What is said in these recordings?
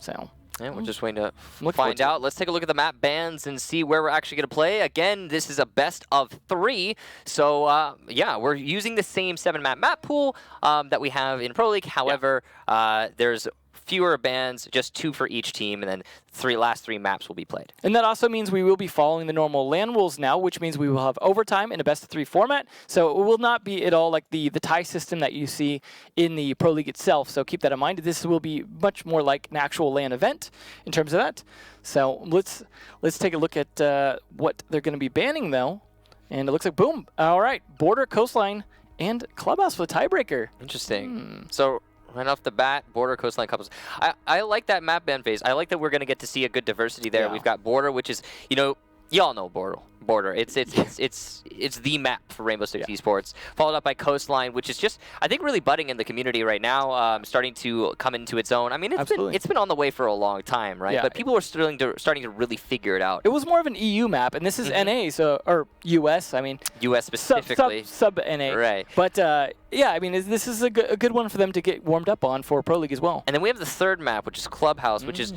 So. Yeah, we're just waiting to Look find out. Let's take a look at the map bans and see where we're actually going to play. Again, this is a best of 3. So, yeah, we're using the same 7-map map pool that we have in Pro League. However, there's fewer bans, just 2 for each team, and then last 3 maps will be played. And that also means we will be following the normal LAN rules now, which means we will have overtime in a best-of-3 format. So it will not be at all like the tie system that you see in the Pro League itself. So keep that in mind. This will be much more like an actual LAN event in terms of that. So let's take a look at what they're going to be banning, though. And it looks like, boom. All right, Border, Coastline, and Clubhouse for the tiebreaker. Interesting. So right off the bat, Border, Coastline, couples. I like that map ban phase. I like that we're going to get to see a good diversity there. Yeah. We've got Border, which is, y'all know Border. It's the map for Rainbow Six Esports. Followed up by Coastline, which is just, I think, really budding in the community right now, starting to come into its own. I mean, it's been on the way for a long time, right? Yeah. But people are starting to really figure it out. It was more of an EU map, and this is NA, or US. I mean, US specifically. Sub NA. Right. But yeah, I mean, this is a good one for them to get warmed up on for Pro League as well. And then we have the 3rd map, which is Clubhouse, which is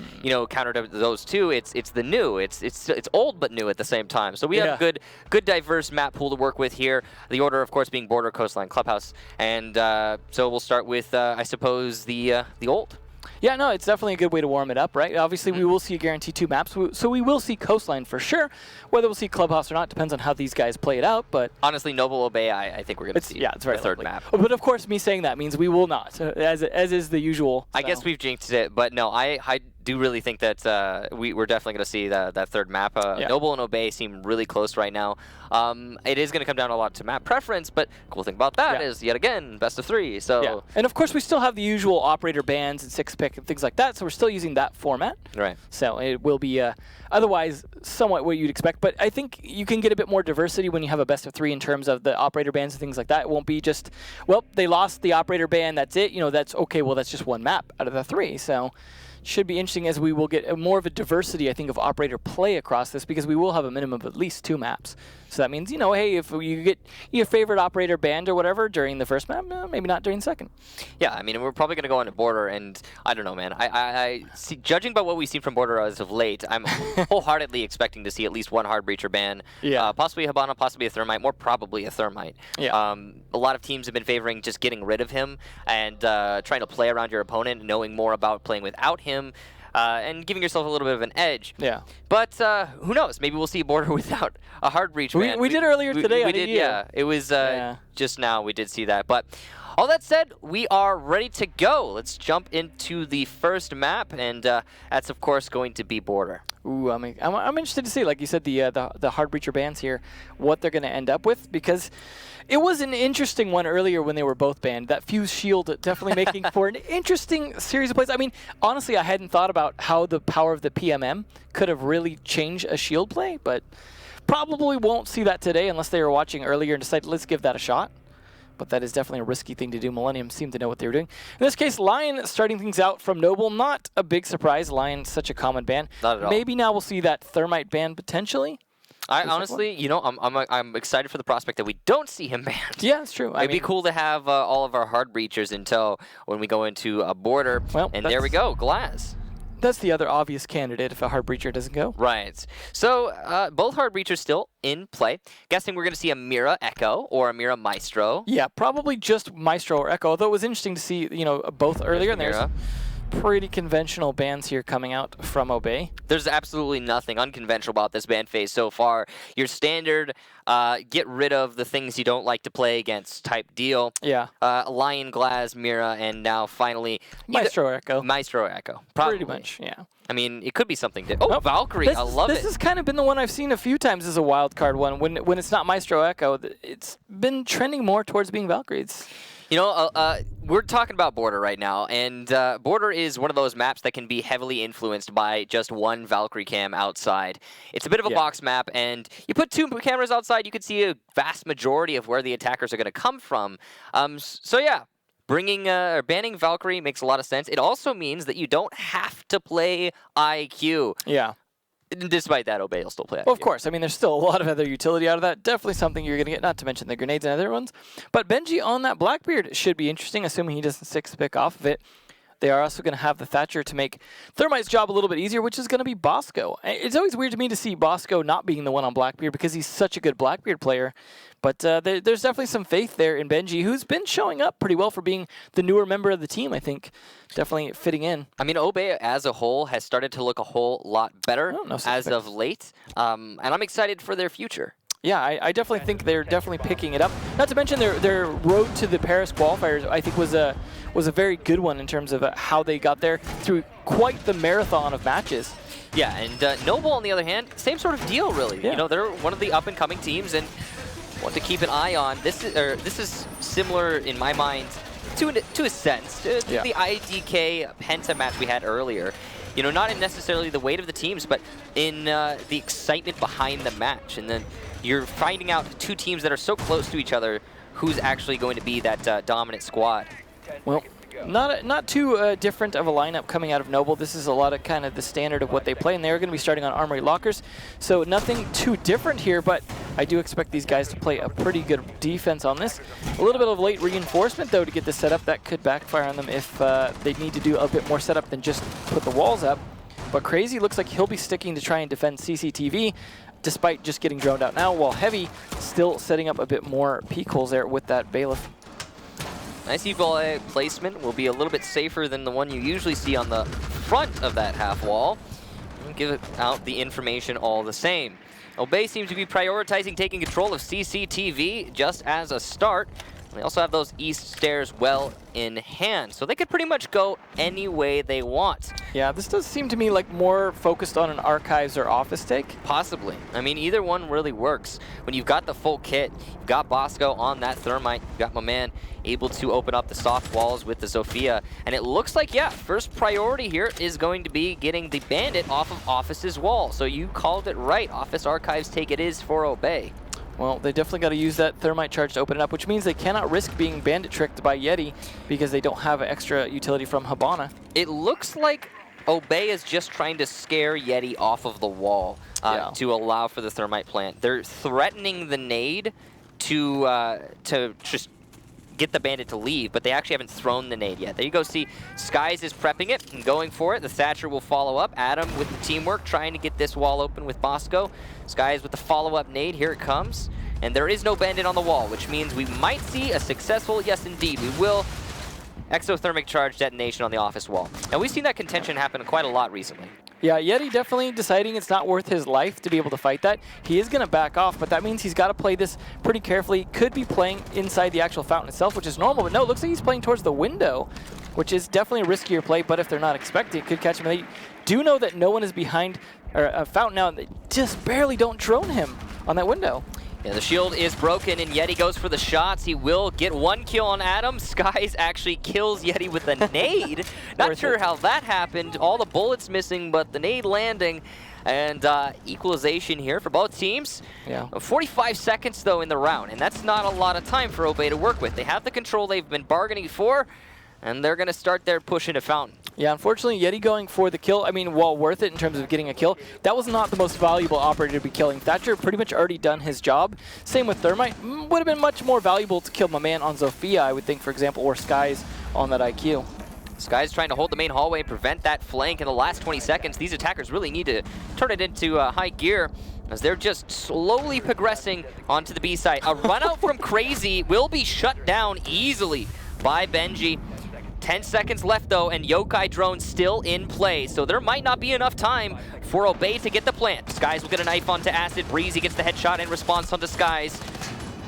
counter to those 2. It's the new. It's old but new at the same time. So we have a good diverse map pool to work with here. The order, of course, being Border, Coastline, Clubhouse, and so we'll start with I suppose the old. Yeah, no, it's definitely a good way to warm it up, right? Obviously, we will see a guaranteed 2 maps, so we will see Coastline for sure. Whether we'll see Clubhouse or not depends on how these guys play it out, but... Honestly, Noble Obey, I think we're going to see it's very the 3rd likely. map. But of course, me saying that means we will not, as is the usual. I guess we've jinxed it, but no, I do really think that we're definitely going to see that 3rd map. Noble and Obey seem really close right now. It is going to come down a lot to map preference, but cool thing about that is, yet again, best of 3. So and of course, we still have the usual operator bans and 6-pick and things like that, so we're still using that format. Right. So it will be otherwise somewhat what you'd expect, but I think you can get a bit more diversity when you have a best of 3 in terms of the operator bans and things like that. It won't be just, well, they lost the operator ban, that's it. That's okay. Well, that's just 1 map out of the 3. So should be interesting as we will get more of a diversity, I think, of operator play across this, because we will have a minimum of at least 2 maps. So that means, hey, if you get your favorite operator banned or whatever during the 1st map, no, maybe not during the 2nd. Yeah, I mean, we're probably going to go into Border, and I don't know, man. I see, judging by what we've seen from Border as of late, I'm wholeheartedly expecting to see at least 1 hard breacher ban. Yeah. Possibly a Habana, possibly a Thermite, more probably a Thermite. Yeah. A lot of teams have been favoring just getting rid of him and trying to play around your opponent, knowing more about playing without him. And giving yourself a little bit of an edge. Yeah. But who knows? Maybe we'll see Border without a hard breach ban. We did earlier today. We did, yeah. It was just now we did see that. But all that said, we are ready to go. Let's jump into the 1st map, and that's, of course, going to be Border. Ooh, I'm interested to see, like you said, the hard breacher bans here, what they're going to end up with, because it was an interesting one earlier when they were both banned. That fuse shield definitely making for an interesting series of plays. I mean, honestly, I hadn't thought about how the power of the PMM could have really changed a shield play, but probably won't see that today unless they were watching earlier and decided, let's give that a shot. But that is definitely a risky thing to do. Millennium seemed to know what they were doing. In this case, Lion starting things out from Noble. Not a big surprise. Lion's such a common ban. Not at all. Maybe now we'll see that Thermite ban potentially. I honestly, I'm excited for the prospect that we don't see him banned. Yeah, it's true. It'd be cool to have all of our hard breachers until when we go into a Border. Well, and there we go, Glass. That's the other obvious candidate if a hard breacher doesn't go. Right. So both hard breachers still in play. Guessing we're going to see a Mira Echo or a Mira Maestro. Yeah, probably just Maestro or Echo. Although it was interesting to see, both earlier. And there's pretty conventional bans here coming out from Obey. There's absolutely nothing unconventional about this ban phase so far. Your standard get rid of the things you don't like to play against type deal. Yeah. Lion, Glass, Mira, and now finally Maestro or Echo. Maestro or Echo. Probably. Pretty much, yeah. I mean, it could be something. Valkyrie, I love it. This has kind of been the one I've seen a few times as a wild card one. When it's not Maestro Echo, it's been trending more towards being Valkyrie. We're talking about Border right now, and Border is one of those maps that can be heavily influenced by just one Valkyrie cam outside. It's a bit of a box map, and you put 2 cameras outside, you could see a vast majority of where the attackers are going to come from. So yeah, banning Valkyrie makes a lot of sense. It also means that you don't have to play IQ. Yeah. Despite that, Obey will still play IQ. Well, of course. I mean, there's still a lot of other utility out of that. Definitely something you're going to get, not to mention the grenades and other ones. But Benji on that Blackbeard should be interesting, assuming he doesn't 6-pick off of it. they are also going to have the Thatcher to make Thermite's job a little bit easier, which is going to be Bosco. It's always weird to me to see Bosco not being the one on Blackbeard because he's such a good Blackbeard player. But there's definitely some faith there in Benji, who's been showing up pretty well for being the newer member of the team, I think. Definitely fitting in. I mean, Obey as a whole has started to look a whole lot better as of late, and I'm excited for their future. Yeah, I definitely think they're definitely picking it up. Not to mention their road to the Paris qualifiers, I think was a very good one in terms of how they got there through quite the marathon of matches. Yeah, and Noble, on the other hand, same sort of deal, really. Yeah. You know, they're one of the up-and-coming teams, and one to keep an eye on. This is similar in my mind to a sense to the IDK Penta match we had earlier. You know, not in necessarily the weight of the teams, but in the excitement behind the match. And then you're finding out two teams that are so close to each other who's actually going to be that dominant squad. Well, not too different of a lineup coming out of Noble. This is a lot of kind of the standard of what they play, and they're going to be starting on Armory Lockers. So nothing too different here, but I do expect these guys to play a pretty good defense on this. A little bit of late reinforcement, though, to get this set up. That could backfire on them if they need to do a bit more setup than just put the walls up. But Crazy looks like he'll be sticking to try and defend CCTV, despite just getting droned out now, while Heavy still setting up a bit more peek holes there with that Bailiff. Nice eagle placement will be a little bit safer than the one you usually see on the front of that half wall. And give out the information all the same. Obey seems to be prioritizing taking control of CCTV just as a start. They also have those east stairs well in hand, so they could pretty much go any way they want. Yeah, this does seem to me like more focused on an archives or office take. Possibly. I mean, either one really works. When you've got the full kit, you've got Bosco on that Thermite, you've got my man able to open up the soft walls with the Zofia, and it looks like, yeah, first priority here is going to be getting the Bandit off of Office's wall. So you called it right. Office archives take it is for Obey. Well, they definitely got to use that Thermite charge to open it up, which means they cannot risk being bandit tricked by Yeti because they don't have extra utility from Habana. It looks like Obey is just trying to scare Yeti off of the wall to allow for the Thermite plant. They're threatening the nade to just get the bandit to leave, but they actually haven't thrown the nade yet. There you go, see, Skies is prepping it and going for it. The Thatcher will follow up. Adam with the teamwork, trying to get this wall open with Bosco. Skies with the follow-up nade, here it comes. And there is no bandit on the wall, which means we might see a successful, yes indeed, we will, exothermic charge detonation on the office wall. And we've seen that contention happen quite a lot recently. Yeah, Yeti definitely deciding it's not worth his life to be able to fight that. He is going to back off, but that means he's got to play this pretty carefully. Could be playing inside the actual fountain itself, which is normal, but no, it looks like he's playing towards the window, which is definitely a riskier play, but if they're not expecting it, could catch him. They do know that no one is behind a fountain now, and they just barely don't drone him on that window. Yeah, the shield is broken, and Yeti goes for the shots. He will get one kill on Adam. Skies actually kills Yeti with a nade. Not sure how that happened. All the bullets missing, but the nade landing. And equalization here for both teams. Yeah. 45 seconds, though, in the round, and that's not a lot of time for Obey to work with. They have the control they've been bargaining for, and they're going to start their push into fountain. Yeah, unfortunately, Yeti going for the kill, I mean, while worth it in terms of getting a kill, that was not the most valuable operator to be killing. Thatcher pretty much already done his job. Same with Thermite. Would have been much more valuable to kill my man on Zofia, I would think, for example, or Skies on that IQ. Skies trying to hold the main hallway and prevent that flank in the last 20 seconds. These attackers really need to turn it into high gear as they're just slowly progressing onto the B side. A run out from Crazy will be shut down easily by Benji. 10 seconds left, though, and Yokai drone still in play, so there might not be enough time for Obey to get the plant. Skies will get a knife onto Acid. Breezy gets the headshot in response onto Skies.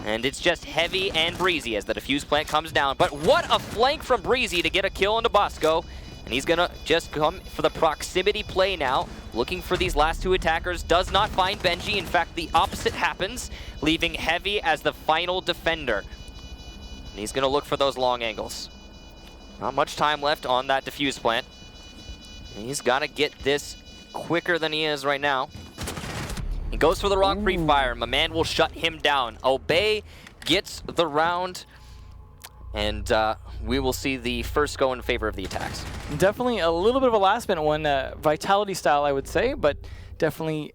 And it's just Heavy and Breezy as the defuse plant comes down. But what a flank from Breezy to get a kill into Bosco. And he's gonna just come for the proximity play now, looking for these last two attackers. Does not find Benji. In fact, the opposite happens, leaving Heavy as the final defender. And he's gonna look for those long angles. Not much time left on that defuse plant. And he's got to get this quicker than he is right now. He goes for the wrong pre-fire. My man will shut him down. Obey gets the round. And we will see the first go in favor of the attacks. Definitely a little bit of a last-minute one. Vitality style, I would say, but definitely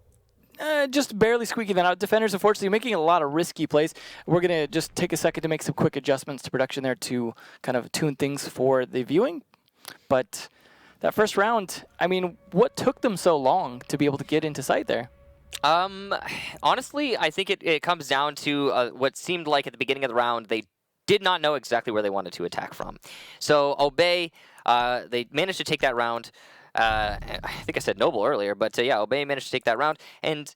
just barely squeaking that out. Defenders, unfortunately, making a lot of risky plays. We're going to just take a second to make some quick adjustments to production there to kind of tune things for the viewing. But that first round, I mean, what took them so long to be able to get into sight there? Honestly, I think it comes down to what seemed like at the beginning of the round, they did not know exactly where they wanted to attack from. So Obey, they managed to take that round. I think I said Noble earlier, but yeah, Obey managed to take that round, and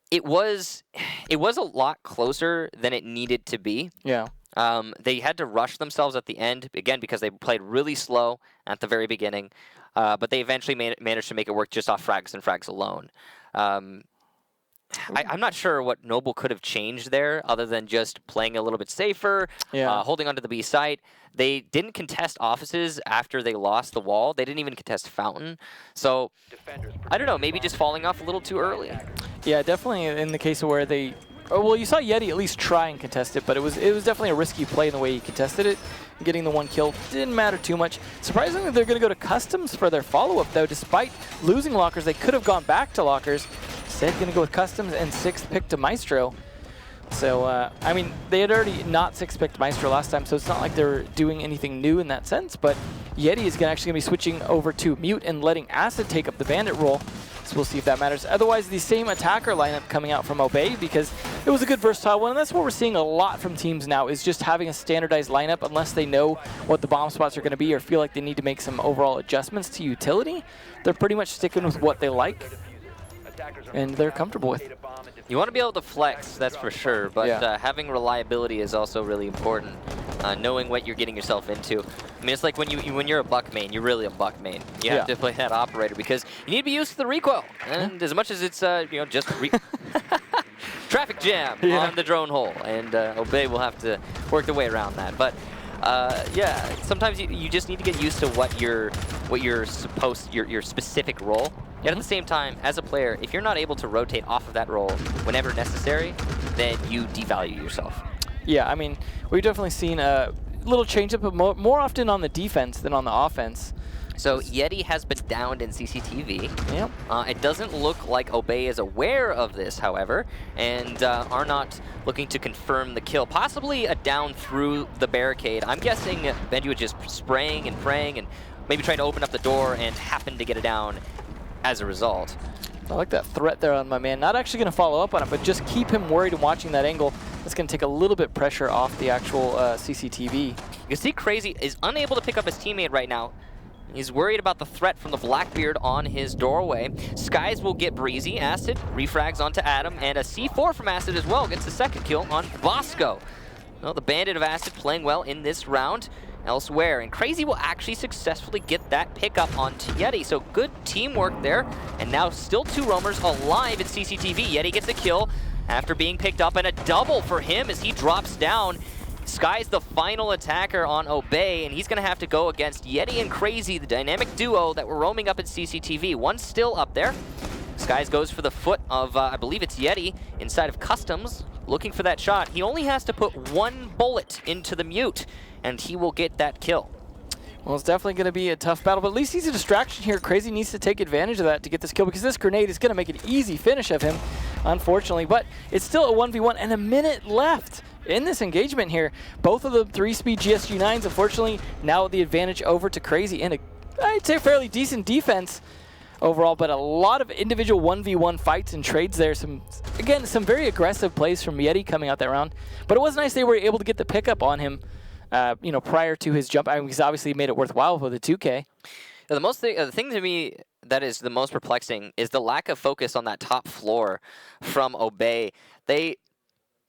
it was a lot closer than it needed to be. Yeah. They had to rush themselves at the end, again, because they played really slow at the very beginning, but they eventually managed to make it work just off frags and frags alone. I'm not sure what Noble could have changed there other than just playing a little bit safer, holding onto the B site. They didn't contest offices after they lost the wall. They didn't even contest fountain. So, I don't know, maybe just falling off a little too early. Yeah, definitely in the case of where they... Well, you saw Yeti at least try and contest it, but it was definitely a risky play in the way he contested it. Getting the one kill didn't matter too much. Surprisingly, they're going to go to customs for their follow-up, though. Despite losing lockers, they could have gone back to lockers. Instead, going to go with customs and 6th pick to Maestro. So, I mean, they had already not 6th picked Maestro last time, so it's not like they're doing anything new in that sense. But Yeti is actually going to be switching over to Mute and letting Acid take up the Bandit role. So we'll see if that matters. Otherwise, the same attacker lineup coming out from Obey, because it was a good versatile one, and that's what we're seeing a lot from teams now, is just having a standardized lineup unless they know what the bomb spots are going to be or feel like they need to make some overall adjustments to utility. They're pretty much sticking with what they like and they're comfortable with. You want to be able to flex, that's for sure, but having reliability is also really important. Knowing what you're getting yourself into. I mean, it's like when you're a buck main, you're really a buck main. You have to play that operator because you need to be used to the recoil. And as much as it's just traffic jam on the drone hole, and Obey will have to work their way around that. But yeah, sometimes you just need to get used to what your specific role. Yet at the same time, as a player, if you're not able to rotate off of that role whenever necessary, then you devalue yourself. Yeah, I mean, we've definitely seen a little change up, but more often on the defense than on the offense. So Yeti has been downed in CCTV. Yep. It doesn't look like Obey is aware of this, however, and are not looking to confirm the kill. Possibly a down through the barricade. I'm guessing Benji was just spraying and praying and maybe trying to open up the door and happened to get it down as a result. I like that threat there on my man. Not actually going to follow up on it, but just keep him worried and watching that angle. That's going to take a little bit pressure off the actual CCTV. You can see Crazy is unable to pick up his teammate right now. He's worried about the threat from the Blackbeard on his doorway. Skies will get breezy. Acid refrags onto Adam, and a C4 from Acid as well gets the second kill on Bosco. Well, the Bandit of Acid playing well in this round elsewhere, and Crazy will actually successfully get that pickup onto Yeti. So good teamwork there, and now still 2 roamers alive in CCTV. Yeti gets a kill after being picked up, and a double for him as he drops down. Sky's the final attacker on Obey, and he's going to have to go against Yeti and Crazy, the dynamic duo that were roaming up in CCTV. One still up there. Skies goes for the foot of, I believe it's Yeti, inside of Customs, looking for that shot. He only has to put 1 bullet into the Mute, and he will get that kill. Well, it's definitely going to be a tough battle, but at least he's a distraction here. Crazy needs to take advantage of that to get this kill, because this grenade is going to make an easy finish of him, unfortunately. But it's still a 1v1 and a minute left in this engagement here. Both of the 3-speed GSG-9s, unfortunately, now the advantage over to Crazy, and I'd say fairly decent defense overall, but a lot of individual 1v1 fights and trades there. Some very aggressive plays from Yeti coming out that round. But it was nice they were able to get the pickup on him prior to his jump. I mean, he's obviously made it worthwhile with a 2K. The thing to me that is the most perplexing is the lack of focus on that top floor from Obey.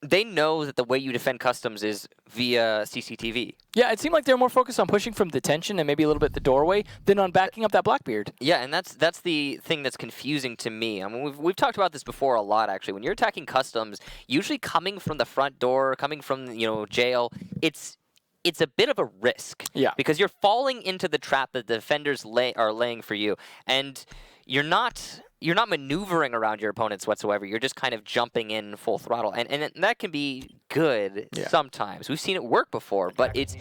They know that the way you defend Customs is via CCTV. Yeah, it seemed like they're more focused on pushing from detention and maybe a little bit the doorway than on backing up that Blackbeard. Yeah, and that's the thing that's confusing to me. I mean, we've talked about this before a lot, actually. When you're attacking Customs, usually coming from the front door, coming from jail, it's a bit of a risk. Yeah. Because you're falling into the trap that the defenders are laying for you, and you're not maneuvering around your opponents whatsoever. You're just kind of jumping in full throttle. And that can be good sometimes. We've seen it work before, but it's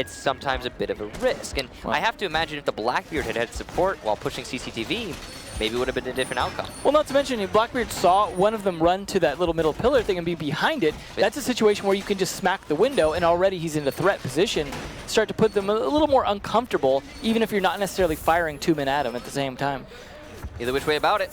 sometimes a bit of a risk. And I have to imagine if the Blackbeard had support while pushing CCTV, maybe it would have been a different outcome. Well, not to mention, if Blackbeard saw one of them run to that little middle pillar thing and be behind it, that's a situation where you can just smack the window, and already he's in a threat position. Start to put them a little more uncomfortable, even if you're not necessarily firing 2 men at him at the same time. Either which way about it.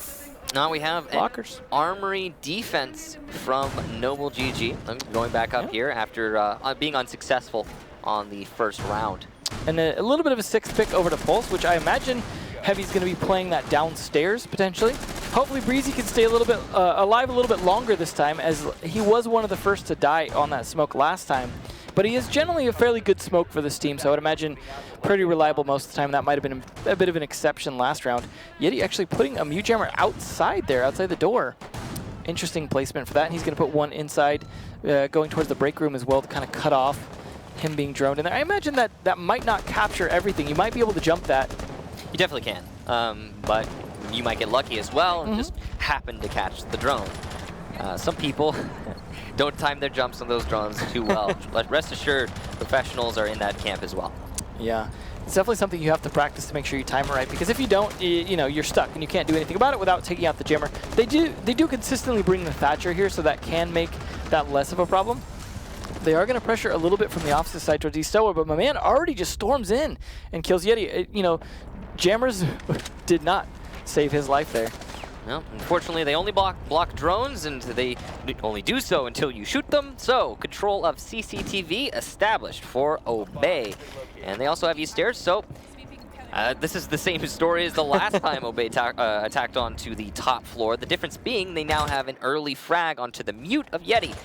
Now we have Blockers. An Armory defense from Noble GG. I'm going back up here after being unsuccessful on the first round. And a little bit of a 6th pick over to Pulse, which I imagine Heavy's going to be playing that downstairs, potentially. Hopefully Breezy can stay a little bit alive a little bit longer this time, as he was one of the first to die on that smoke last time. But he is generally a fairly good smoke for this team, so I would imagine pretty reliable most of the time. That might have been a bit of an exception last round. Yeti actually putting a mute jammer outside there, outside the door. Interesting placement for that, and he's going to put one inside, going towards the break room as well to kind of cut off him being droned in there. I imagine that might not capture everything. You might be able to jump that. You definitely can, but you might get lucky as well and just happen to catch the drone. Some people don't time their jumps on those drones too well. But rest assured, professionals are in that camp as well. Yeah, it's definitely something you have to practice to make sure you time it right, because if you don't, you know, you're stuck and you can't do anything about it without taking out the jammer. They do consistently bring the Thatcher here, so that can make that less of a problem. They are going to pressure a little bit from the opposite side towards East Tower, but my man already just storms in and kills Yeti. You know, jammers did not save his life there. Well, unfortunately, they only block drones, and they only do so until you shoot them. So, control of CCTV established for Obey. And they also have East Stairs, so this is the same story as the last time Obey attacked onto the top floor. The difference being they now have an early frag onto the mute of Yeti.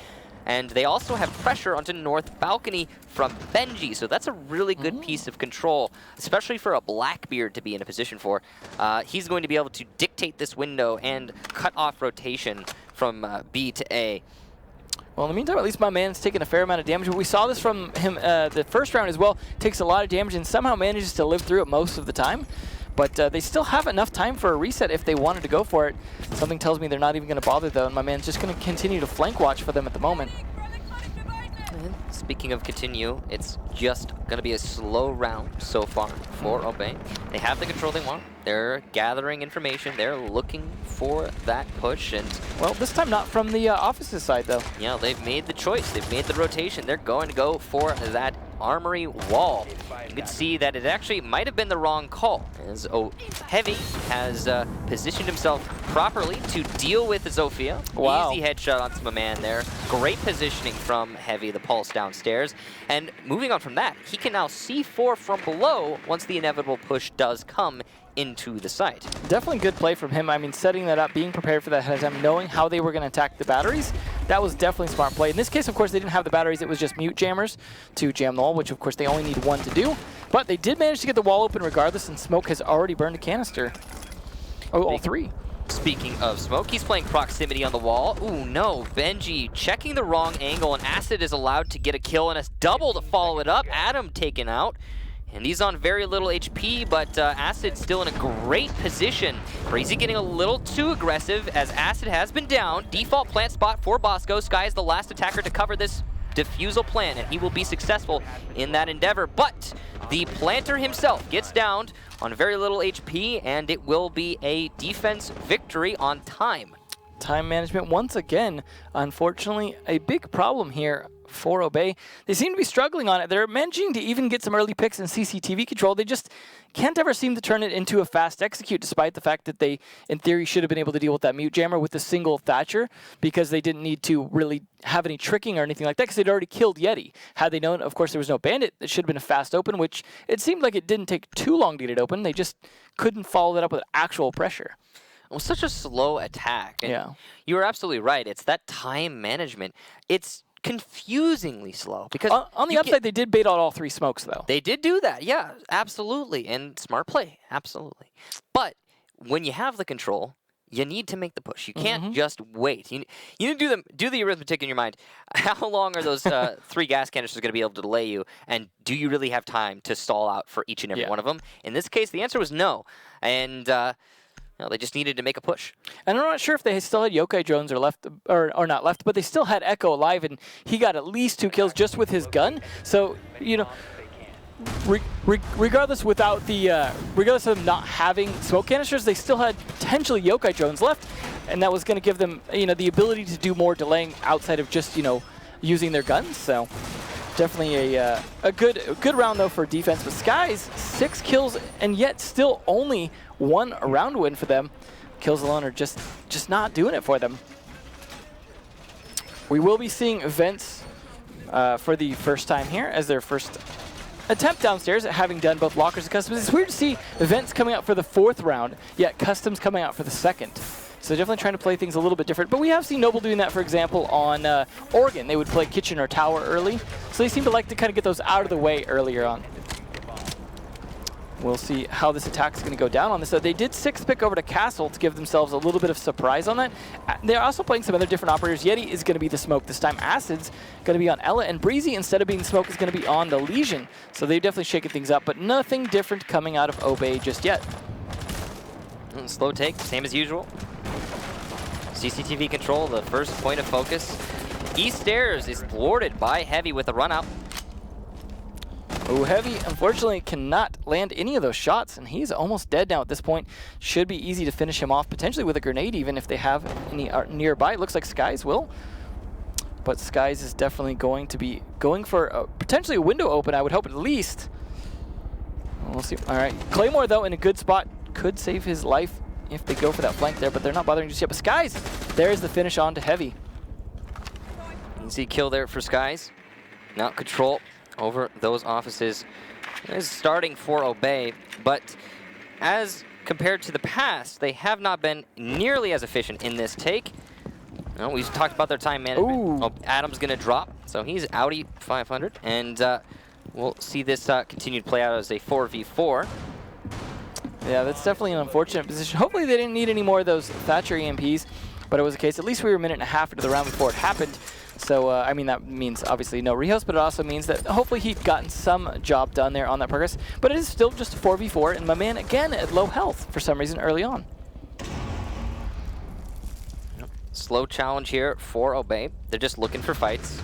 And they also have pressure onto North Balcony from Benji, so that's a really good piece of control, especially for a Blackbeard to be in a position for. He's going to be able to dictate this window and cut off rotation from B to A. Well, in the meantime, at least my man's taking a fair amount of damage. We saw this from him the first round as well. Takes a lot of damage and somehow manages to live through it most of the time. But they still have enough time for a reset if they wanted to go for it. Something tells me they're not even going to bother, though, and my man's just going to continue to flank watch for them at the moment. And speaking of continue, it's just going to be a slow round so far for Obey. They have the control they want. They're gathering information. They're looking for that push. And well, this time not from the office's side, though. Yeah, they've made the choice. They've made the rotation. They're going to go for that Armory wall. You can see that it actually might have been the wrong call, as Heavy has positioned himself properly to deal with Zofia. Wow. Easy headshot onto my man there. Great positioning from Heavy, the pulse downstairs. And moving on from that, he can now C4 from below once the inevitable push does come into the site. Definitely good play from him. I mean, setting that up, being prepared for that ahead of time, knowing how they were going to attack the batteries, that was definitely smart play. In this case, of course, they didn't have the batteries. It was just mute jammers to jam the wall, which, of course, they only need one to do. But they did manage to get the wall open regardless, and Smoke has already burned a canister. Oh, all three. Speaking of Smoke, he's playing proximity on the wall. Ooh, no. Benji checking the wrong angle, and Acid is allowed to get a kill, and a double to follow it up. Adam taken out. And he's on very little HP, but Acid still in a great position. Crazy getting a little too aggressive as Acid has been down. Default plant spot for Bosco. Sky is the last attacker to cover this defusal plan, and he will be successful in that endeavor. But the planter himself gets downed on very little HP, and it will be a defense victory on time. Time management, once again, unfortunately, a big problem here for Obey. They seem to be struggling on it. They're managing to even get some early picks in CCTV control. They just can't ever seem to turn it into a fast execute, despite the fact that they, in theory, should have been able to deal with that mute jammer with a single Thatcher, because they didn't need to really have any tricking or anything like that, because they'd already killed Yeti. Had they known, of course, there was no bandit, it should have been a fast open, which it seemed like it didn't take too long to get it open. They just couldn't follow that up with actual pressure. It was such a slow attack. And yeah. You were absolutely right. It's that time management. It's confusingly slow because on the upside, they did bait out all three smokes, though. They did do that, yeah, absolutely, and smart play, absolutely. But when you have the control, you need to make the push. You can't just wait. You need to do the arithmetic in your mind. How long are those 3 gas canisters going to be able to delay you, and do you really have time to stall out for each and every one of them? In this case, the answer was no, and no, they just needed to make a push. And I'm not sure if they still had yokai drones or not left, but they still had Echo alive, and he got at least 2 kills just with his gun. So, you know, regardless without the regardless of them not having smoke canisters, they still had potentially yokai drones left, and that was going to give them the ability to do more delaying outside of just using their guns. So definitely a good round though for defense. But Skies 6 kills and yet still only 1 round win for them. Kills alone are just not doing it for them. We will be seeing events for the first time here as their first attempt downstairs at having done both lockers and customs. It's weird to see events coming out for the 4th round, yet customs coming out for the 2nd. So definitely trying to play things a little bit different. But we have seen Noble doing that, for example, on Oregon. They would play kitchen or tower early. So they seem to like to kind of get those out of the way earlier on. We'll see how this attack is going to go down on this. So they did 6th pick over to Castle to give themselves a little bit of surprise on that. They're also playing some other different operators. Yeti is going to be the smoke this time. Acid's going to be on Ella, and Breezy, instead of being smoke, is going to be on the Legion. So they've definitely shaken things up, but nothing different coming out of Obey just yet. Slow take, same as usual. CCTV control, the first point of focus. East Stairs is thwarted by Heavy with a run out. Oh, Heavy unfortunately cannot land any of those shots, and he's almost dead now at this point. Should be easy to finish him off, potentially with a grenade even if they have any nearby. It looks like Skies will. But Skies is definitely going to be going for potentially a window open, I would hope at least. We'll see. All right, Claymore though in a good spot. Could save his life if they go for that flank there, but they're not bothering just yet. But Skies, there's the finish on to Heavy. Easy kill there for Skies. Now control over those offices is starting for Obey, but as compared to the past, they have not been nearly as efficient in this take. No, we've talked about their time management. Oh, Adam's going to drop, so he's outie 500, and we'll see this continued play out as a 4v4. Yeah, that's definitely an unfortunate position. Hopefully they didn't need any more of those Thatcher EMPs, but it was the case. At least we were a minute and a half into the round before it happened. So, I mean, that means obviously no rehost, but it also means that hopefully he'd gotten some job done there on that progress. But it is still just a 4v4, and my man, again, at low health for some reason early on. Slow challenge here for Obey. They're just looking for fights.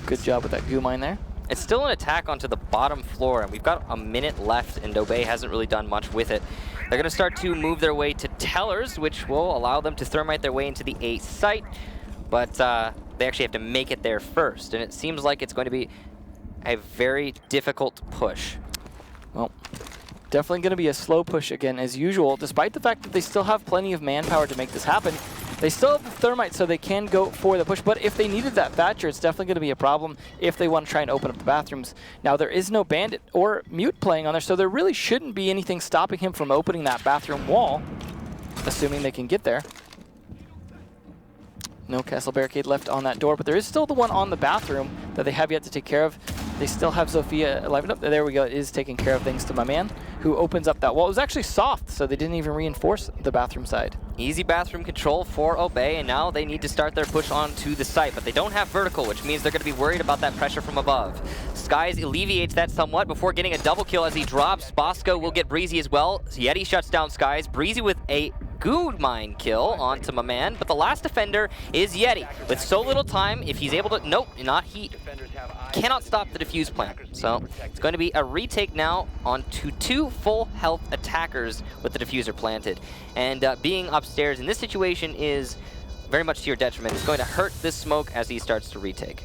Good job with that goo mine there. It's still an attack onto the bottom floor, and we've got a minute left, and Obey hasn't really done much with it. They're going to start to move their way to Tellers, which will allow them to thermite their way into the A site. But they actually have to make it there first, and it seems like it's going to be a very difficult push. Well, definitely going to be a slow push again as usual, despite the fact that they still have plenty of manpower to make this happen. They still have the thermite, so they can go for the push, but if they needed that Thatcher, it's definitely going to be a problem if they want to try and open up the bathrooms. Now, there is no Bandit or Mute playing on there, so there really shouldn't be anything stopping him from opening that bathroom wall, assuming they can get there. No castle barricade left on that door, but there is still the one on the bathroom that they have yet to take care of. They still have Zofia alive. Up. There we go. It is taking care of things to my man, who opens up that wall. It was actually soft, so they didn't even reinforce the bathroom side. Easy bathroom control for Obey, and now they need to start their push onto the site, but they don't have vertical, which means they're going to be worried about that pressure from above. Skies alleviates that somewhat before getting a double kill as he drops. Bosco will get Breezy as well. Yeti shuts down Skies. Breezy with a good mine kill onto my man, but the last defender is Yeti. With so little time, if he's able to, nope, not he cannot stop the defuse plant. So it's going to be a retake now onto 2 full health attackers with the diffuser planted. And being upstairs in this situation is very much to your detriment. It's going to hurt this smoke as he starts to retake.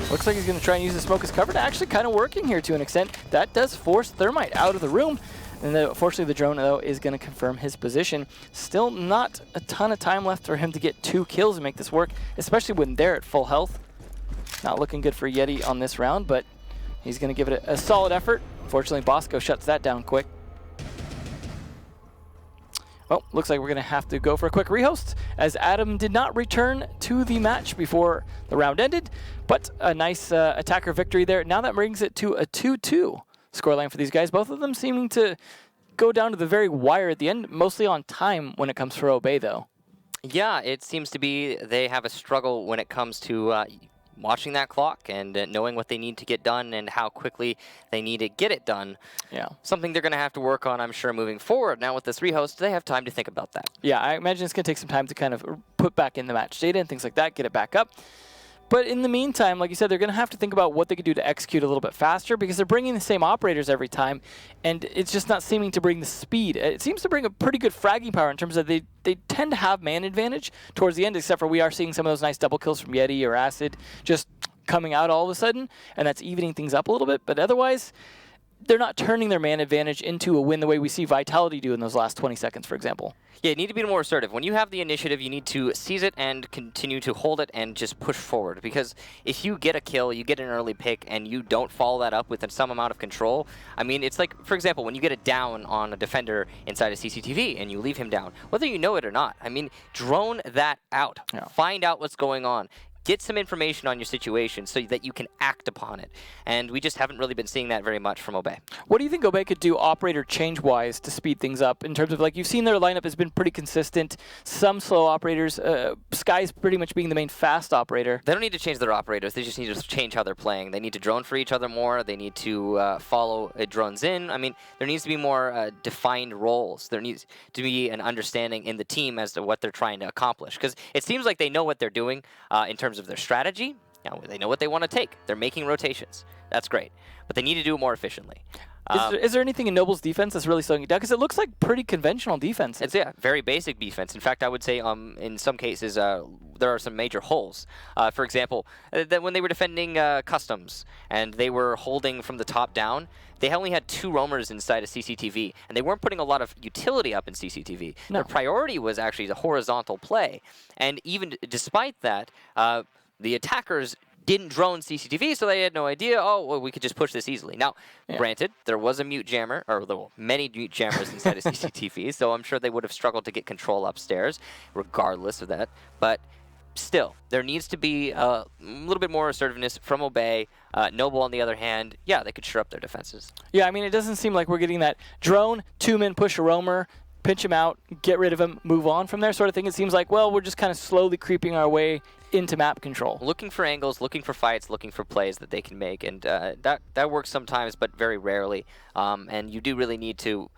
Looks like he's going to try and use the smoke as cover. Actually kind of working here to an extent. That does force Thermite out of the room. And unfortunately, the drone, though, is going to confirm his position. Still not a ton of time left for him to get 2 kills and make this work, especially when they're at full health. Not looking good for Yeti on this round, but he's going to give it a solid effort. Unfortunately, Bosco shuts that down quick. Well, looks like we're going to have to go for a quick rehost, as Adam did not return to the match before the round ended. But a nice attacker victory there. Now that brings it to a 2-2 scoreline for these guys. Both of them seeming to go down to the very wire at the end, mostly on time when it comes for Obey, though. Yeah, it seems to be they have a struggle when it comes to watching that clock and knowing what they need to get done and how quickly they need to get it done. Yeah. Something they're going to have to work on, I'm sure, moving forward. Now with this rehost, they have time to think about that. Yeah, I imagine it's going to take some time to kind of put back in the match data and things like that, get it back up. But in the meantime, like you said, they're going to have to think about what they could do to execute a little bit faster because they're bringing the same operators every time, and it's just not seeming to bring the speed. It seems to bring a pretty good fragging power in terms of they tend to have man advantage towards the end, except for we are seeing some of those nice double kills from Yeti or Acid just coming out all of a sudden, and that's evening things up a little bit. But otherwise, they're not turning their man advantage into a win the way we see Vitality do in those last 20 seconds, for example. Yeah, you need to be more assertive. When you have the initiative, you need to seize it and continue to hold it and just push forward. Because if you get a kill, you get an early pick, and you don't follow that up with some amount of control, I mean, it's like, for example, when you get a down on a defender inside a CCTV and you leave him down, whether you know it or not, I mean, drone that out. Yeah. Find out what's going on. Get some information on your situation so that you can act upon it. And we just haven't really been seeing that very much from Obey. What do you think Obey could do operator change-wise to speed things up in terms of, like, you've seen their lineup has been pretty consistent, some slow operators, Sky's pretty much being the main fast operator. They don't need to change their operators, they just need to change how they're playing. They need to drone for each other more, they need to follow drones in. I mean, there needs to be more defined roles. There needs to be an understanding in the team as to what they're trying to accomplish. Because it seems like they know what they're doing in terms of their strategy. You know, they know what they want to take. They're making rotations. That's great. But they need to do it more efficiently. Is there anything in Noble's defense that's really slowing it down? Because it looks like pretty conventional defense. It's, yeah, very basic defense. In fact, I would say in some cases there are some major holes. For example, that when they were defending customs and they were holding from the top down, they only had 2 roamers inside a CCTV, and they weren't putting a lot of utility up in CCTV. No. Their priority was actually the horizontal play. And even despite that, the attackers didn't drone CCTV, so they had no idea, oh, well, we could just push this easily. Now, granted, there was a mute jammer, or there were many mute jammers inside of CCTV, so I'm sure they would have struggled to get control upstairs, regardless of that. But still, there needs to be a little bit more assertiveness from Obey. Noble, on the other hand, yeah, they could shore up their defenses. Yeah, I mean, it doesn't seem like we're getting that drone, 2-man push a roamer, pinch him out, get rid of him, move on from there sort of thing. It seems like, well, we're just kind of slowly creeping our way into map control. Looking for angles, looking for fights, looking for plays that they can make, and that works sometimes, but very rarely. And you do really need to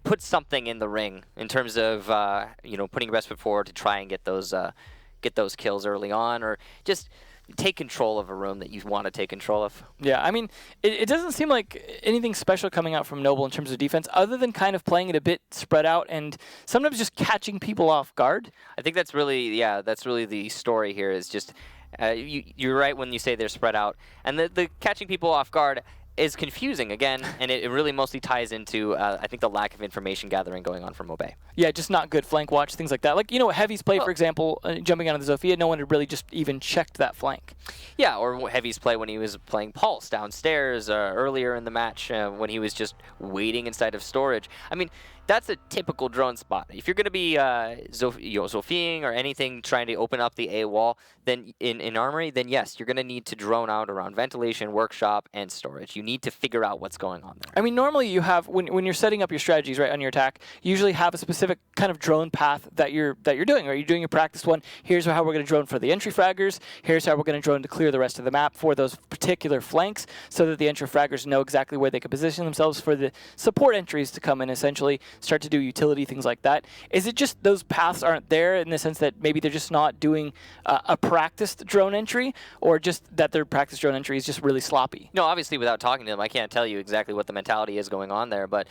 put something in the ring in terms of putting your best foot forward to try and get those kills early on, or just take control of a room that you want to take control of. Yeah, I mean, it doesn't seem like anything special coming out from Noble in terms of defense, other than kind of playing it a bit spread out and sometimes just catching people off guard. I think that's really, that's really the story here, is just, you're right when you say they're spread out. And the catching people off guard is confusing again, and it really mostly ties into, I think, the lack of information gathering going on from Obey. Yeah, just not good flank watch, things like that. Like, Heavy's play, for example, jumping out of the Zofia, no one had really just even checked that flank. Yeah, or Heavy's play when he was playing Pulse downstairs earlier in the match, when he was just waiting inside of storage. I mean, that's a typical drone spot. If you're going to be Zofieing or anything trying to open up the A wall, then in Armory, then yes, you're going to need to drone out around ventilation, workshop, and storage. You need to figure out what's going on there. I mean, normally you have, when you're setting up your strategies, right, on your attack, you usually have a specific kind of drone path that you're doing, right? You're doing your practice one. Here's how we're going to drone for the entry fraggers. Here's how we're going to drone to clear the rest of the map for those particular flanks, so that the entry fraggers know exactly where they can position themselves for the support entries to come in, essentially start to do utility, things like that. Is it just those paths aren't there in the sense that maybe they're just not doing a practiced drone entry, or just that their practice drone entry is just really sloppy? No, obviously, without talking to them, I can't tell you exactly what the mentality is going on there, but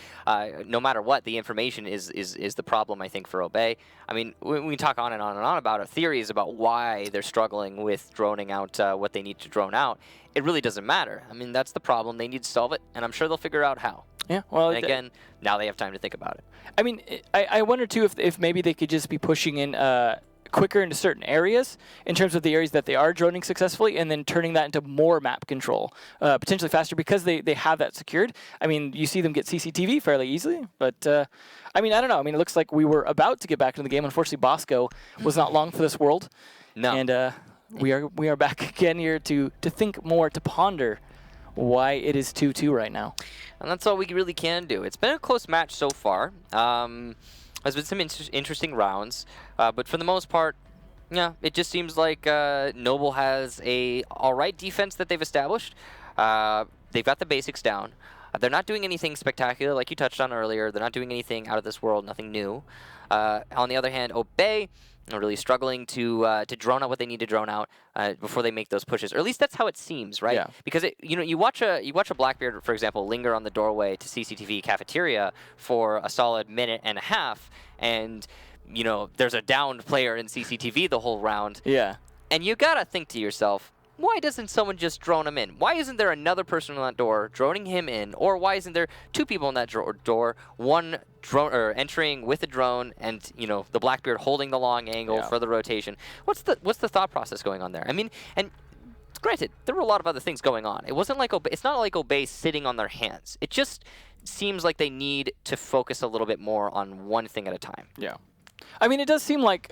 no matter what, the information is the problem, I think, for Obey. I mean, we talk on and on and on about theories about why they're struggling with droning out what they need to drone out. It really doesn't matter. I mean, that's the problem. They need to solve it, and I'm sure they'll figure out how. Yeah, well, and again, now they have time to think about it. I mean, I wonder, too, if maybe they could just be pushing in quicker into certain areas in terms of the areas that they are droning successfully, and then turning that into more map control, potentially faster, because they have that secured. I mean, you see them get CCTV fairly easily, but I mean, I don't know. I mean, it looks like we were about to get back into the game. Unfortunately, Bosco was not long for this world. No. And we are back again here to think more, to ponder why it is 2-2 right now. And that's all we really can do. It's been a close match so far. There's been some interesting rounds, but for the most part, yeah, it just seems like Noble has a all-right defense that they've established. They've got the basics down. They're not doing anything spectacular, like you touched on earlier. They're not doing anything out of this world, nothing new. On the other hand, Obey, are really struggling to drone out what they need to drone out before they make those pushes. Or at least that's how it seems, right? Yeah. Because you watch a Blackbeard, for example, linger on the doorway to CCTV cafeteria for a solid minute and a half, and there's a downed player in CCTV the whole round. Yeah. And you gotta think to yourself, why doesn't someone just drone him in? Why isn't there another person on that door droning him in? Or why isn't there two people on that door, one drone or entering with a drone, and the Blackbeard holding the long angle for the rotation? What's the thought process going on there? I mean, and granted, there were a lot of other things going on. It wasn't like it's not like Obey sitting on their hands. It just seems like they need to focus a little bit more on one thing at a time. Yeah. I mean, it does seem like,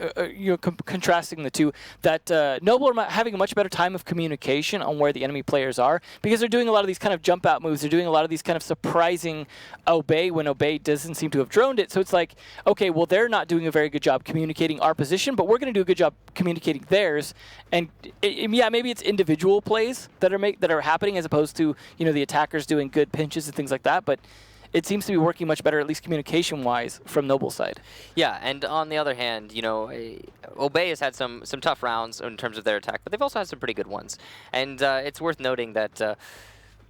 contrasting the two, that Noble are having a much better time of communication on where the enemy players are, because they're doing a lot of these kind of jump out moves. They're doing a lot of these kind of surprising Obey when Obey doesn't seem to have droned it. So it's like, okay, well, they're not doing a very good job communicating our position, but we're going to do a good job communicating theirs. And yeah, maybe it's individual plays that are happening as opposed to the attackers doing good pinches and things like that. But it seems to be working much better, at least communication-wise, from Noble's side. Yeah, and on the other hand, Obey has had some tough rounds in terms of their attack, but they've also had some pretty good ones. And it's worth noting that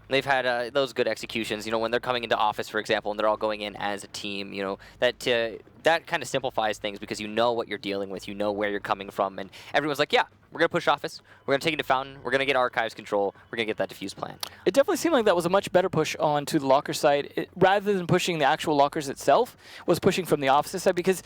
they've had those good executions. When they're coming into office, for example, and they're all going in as a team, that kind of simplifies things because you know what you're dealing with, you know where you're coming from, and everyone's like, yeah, we're going to push office, we're going to take it to Fountain, we're going to get archives control, we're going to get that defuse plan. It definitely seemed like that was a much better push onto the locker side, rather than pushing the actual lockers itself, was pushing from the opposite side, because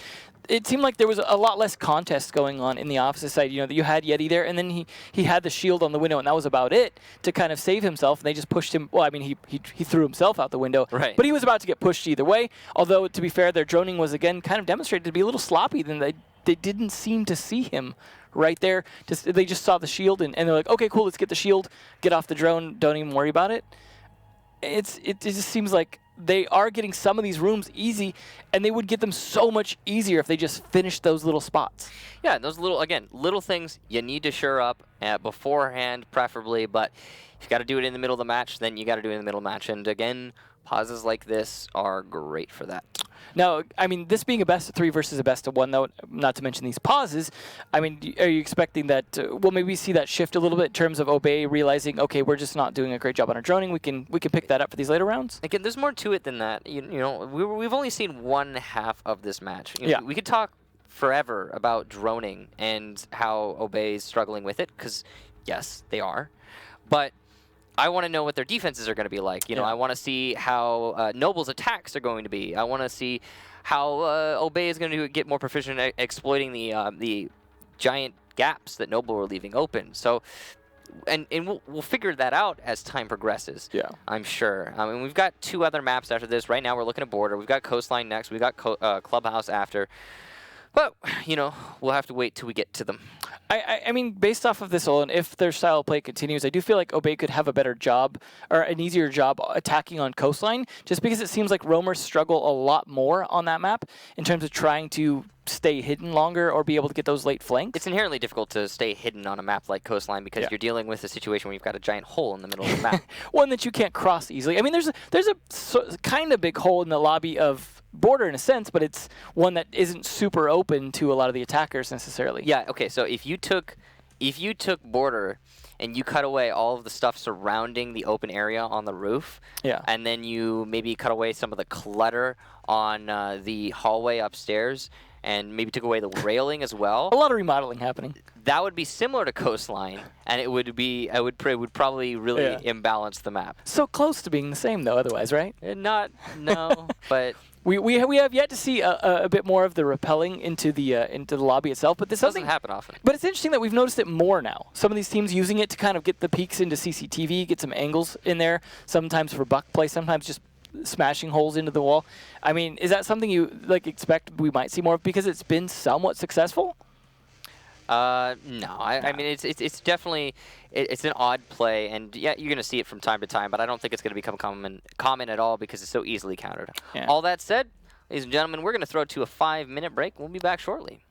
it seemed like there was a lot less contest going on in the opposite side. That you had Yeti there, and then he had the shield on the window, and that was about it to kind of save himself, and they just pushed him. Well, I mean, he threw himself out the window, right. But he was about to get pushed either way, although, to be fair, their droning was, again, kind of demonstrated to be a little sloppy. Then they didn't seem to see him right there. They just saw the shield, and they're like, okay, cool, let's get the shield, get off the drone, don't even worry about it. It just seems like they are getting some of these rooms easy, and they would get them so much easier if they just finished those little spots. Yeah, those little things you need to shore up beforehand, preferably, but if you got to do it in the middle of the match, then you got to do it in the middle of the match. And again, pauses like this are great for that. Now, I mean, this being a best-of-3 versus a best-of-1, though, not to mention these pauses, I mean, are you expecting that, well, maybe we see that shift a little bit in terms of Obey realizing, okay, we're just not doing a great job on our droning, we can pick that up for these later rounds? Again, there's more to it than that. We've only seen one half of this match. Yeah. We could talk forever about droning and how Obey is struggling with it, because, yes, they are. But I want to know what their defenses are going to be like. I want to see how Noble's attacks are going to be. I want to see how Obey is going to get more proficient at exploiting the giant gaps that Noble were leaving open. So, and we'll figure that out as time progresses. Yeah, I'm sure. I mean, we've got two other maps after this. Right now, we're looking at Border. We've got Coastline next. We've got Clubhouse after. But, we'll have to wait till we get to them. I mean, based off of this all, and if their style of play continues, I do feel like Obey could have a better job, or an easier job attacking on Coastline, just because it seems like roamers struggle a lot more on that map in terms of trying to stay hidden longer or be able to get those late flanks. It's inherently difficult to stay hidden on a map like Coastline because you're dealing with a situation where you've got a giant hole in the middle of the map. One that you can't cross easily. I mean, there's a kind of big hole in the lobby of Border in a sense, but it's one that isn't super open to a lot of the attackers necessarily. Yeah, okay, so if you took Border and you cut away all of the stuff surrounding the open area on the roof, and then you maybe cut away some of the clutter on the hallway upstairs, and maybe took away the railing as well. A lot of remodeling happening. That would be similar to Coastline, and it would probably really imbalance the map. So close to being the same though, otherwise, right? No, but we have yet to see a bit more of the rappelling into the lobby itself, but this doesn't happen often. But it's interesting that we've noticed it more now. Some of these teams using it to kind of get the peeks into CCTV, get some angles in there, sometimes for buck play, sometimes just smashing holes into the wall. I mean, is that something you expect we might see more of because it's been somewhat successful? No. I mean, it's definitely it's an odd play, and yeah, you're gonna see it from time to time, but I don't think it's gonna become common at all because it's so easily countered. Yeah. All that said, ladies and gentlemen, we're gonna throw to a 5-minute break. We'll be back shortly.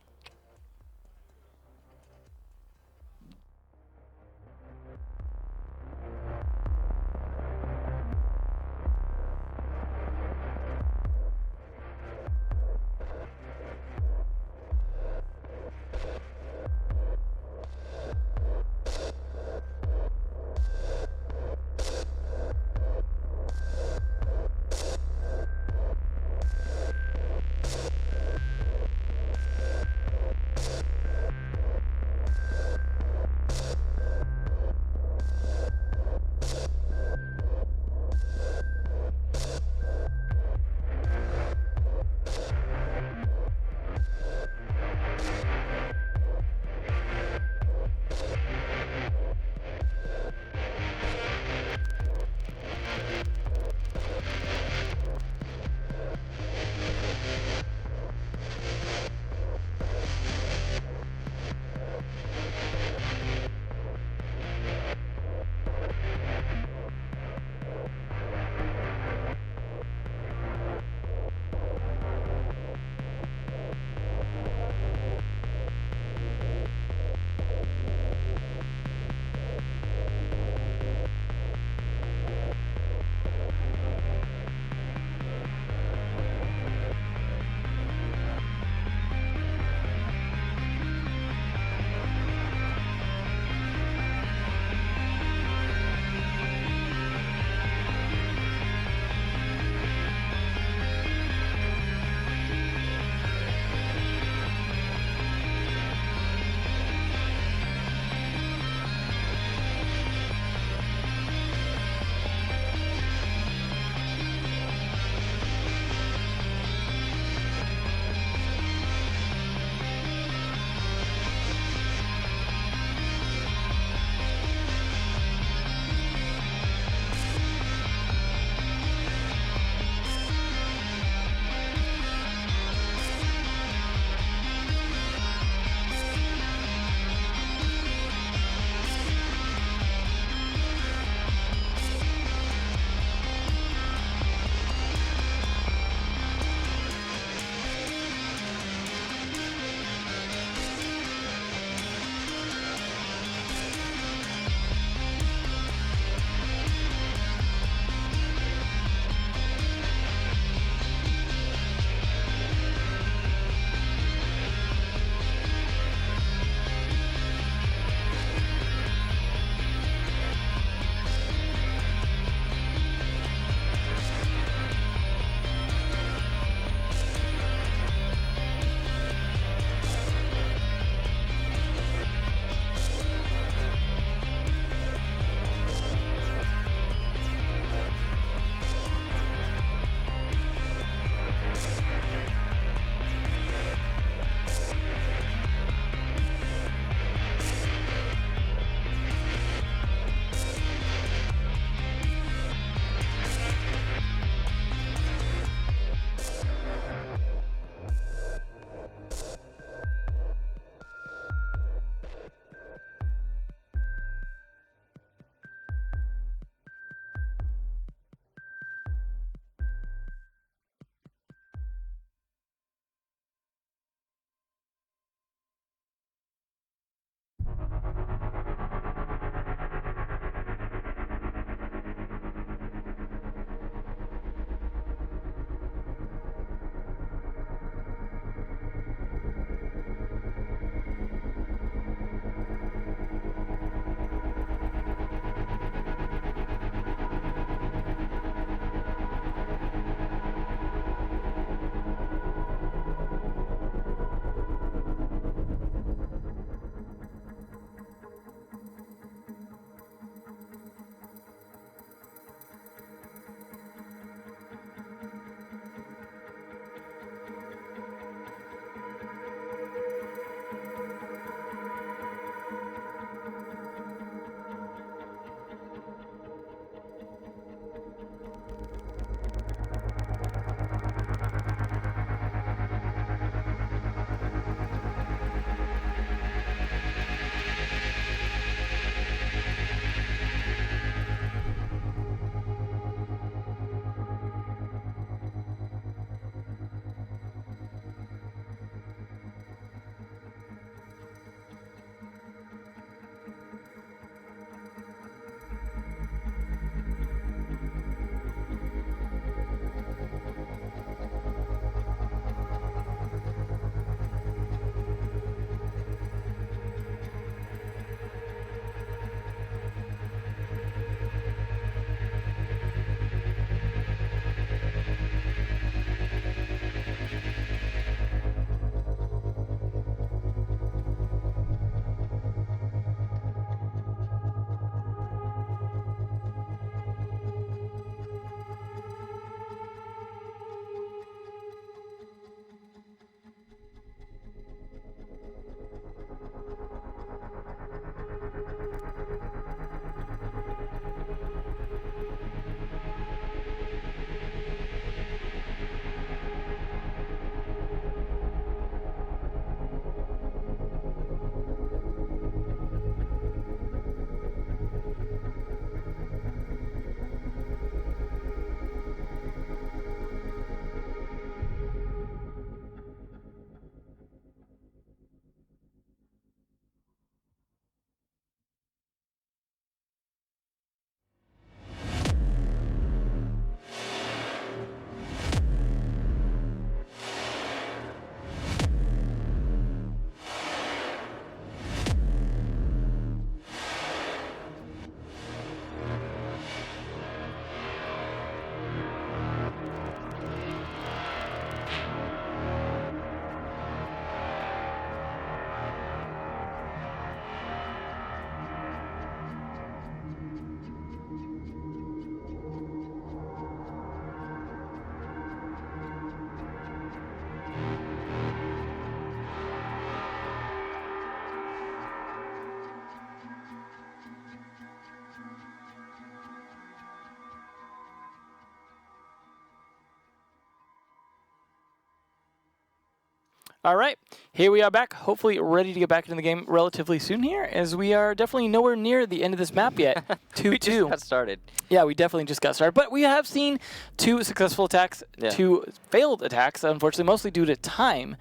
All right, here we are back, hopefully ready to get back into the game relatively soon here, as we are definitely nowhere near the end of this map yet. 2-2. We just got started. Yeah, we definitely just got started. But we have seen 2 successful attacks, 2 failed attacks, unfortunately, mostly due to time.